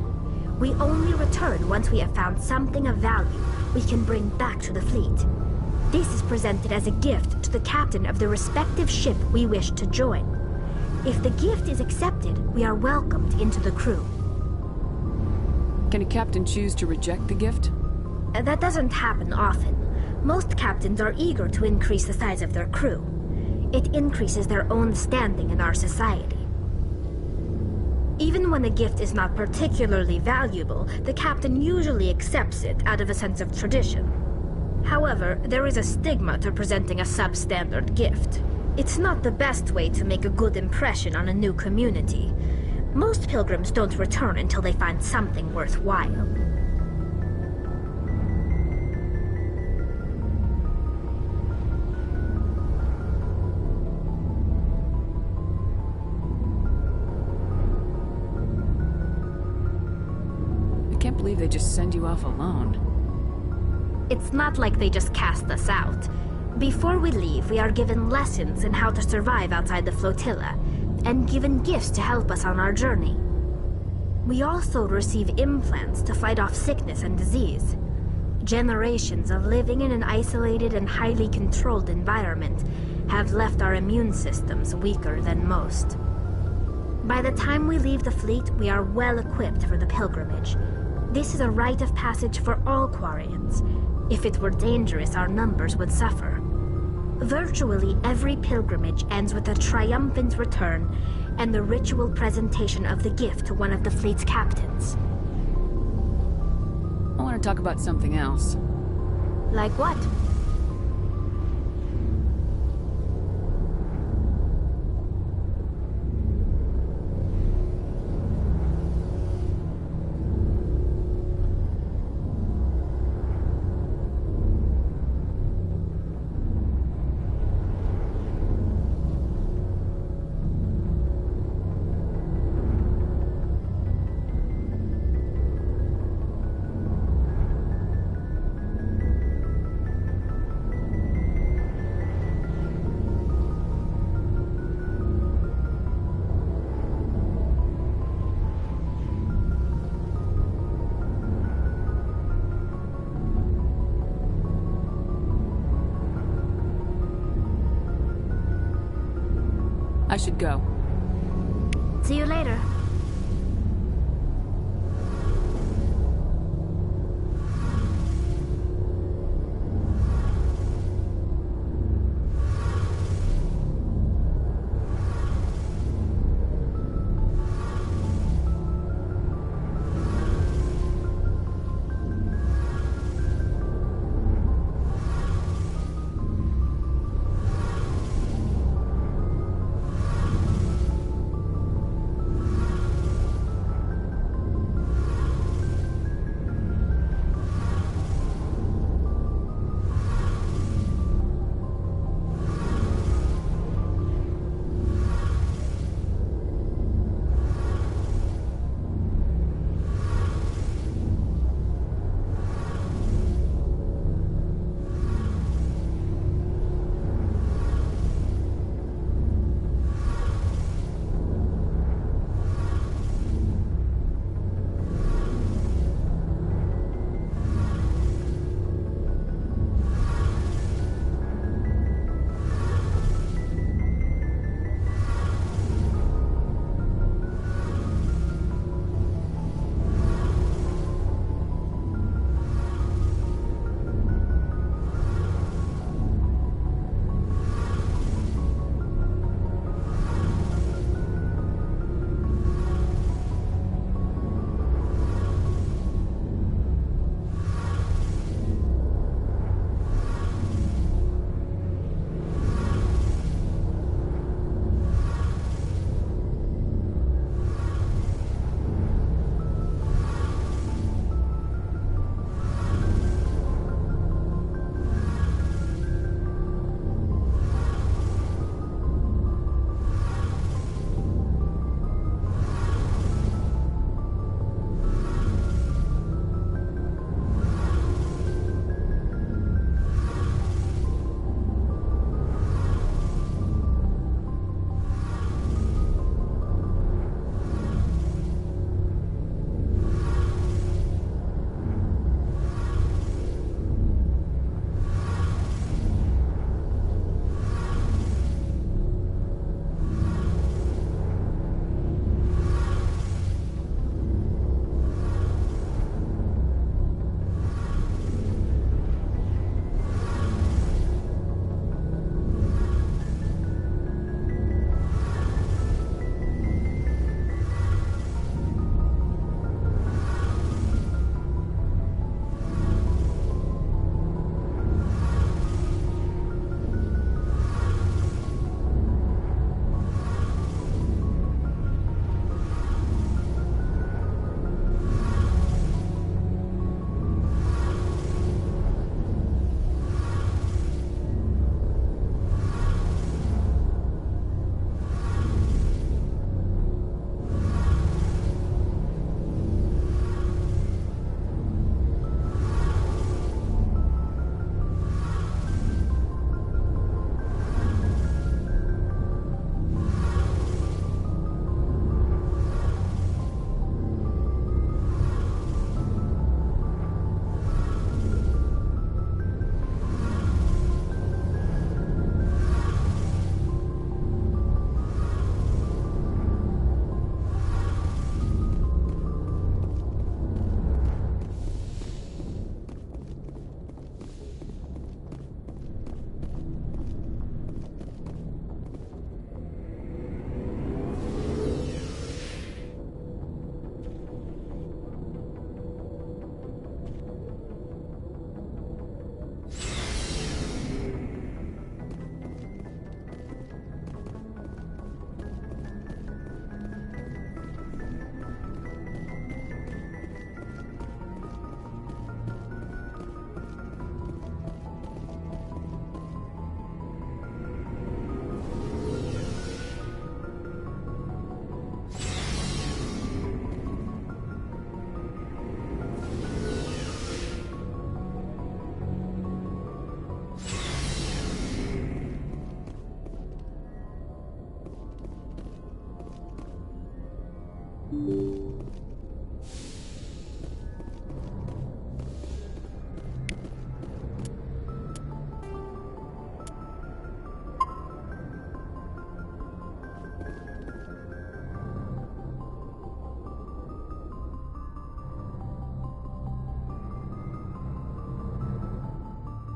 We only return once we have found something of value we can bring back to the fleet. This is presented as a gift to the captain of the respective ship we wish to join. If the gift is accepted, we are welcomed into the crew. Can a captain choose to reject the gift? That doesn't happen often. Most captains are eager to increase the size of their crew. It increases their own standing in our society. Even when a gift is not particularly valuable, the captain usually accepts it out of a sense of tradition. However, there is a stigma to presenting a substandard gift. It's not the best way to make a good impression on a new community. Most pilgrims don't return until they find something worthwhile. I can't believe they just send you off alone. It's not like they just cast us out. Before we leave, we are given lessons in how to survive outside the flotilla, and given gifts to help us on our journey. We also receive implants to fight off sickness and disease. Generations of living in an isolated and highly controlled environment have left our immune systems weaker than most. By the time we leave the fleet, we are well equipped for the pilgrimage. This is a rite of passage for all Quarians. If it were dangerous, our numbers would suffer. Virtually every pilgrimage ends with a triumphant return and the ritual presentation of the gift to one of the fleet's captains. I want to talk about something else. Like what? I should go. See you later.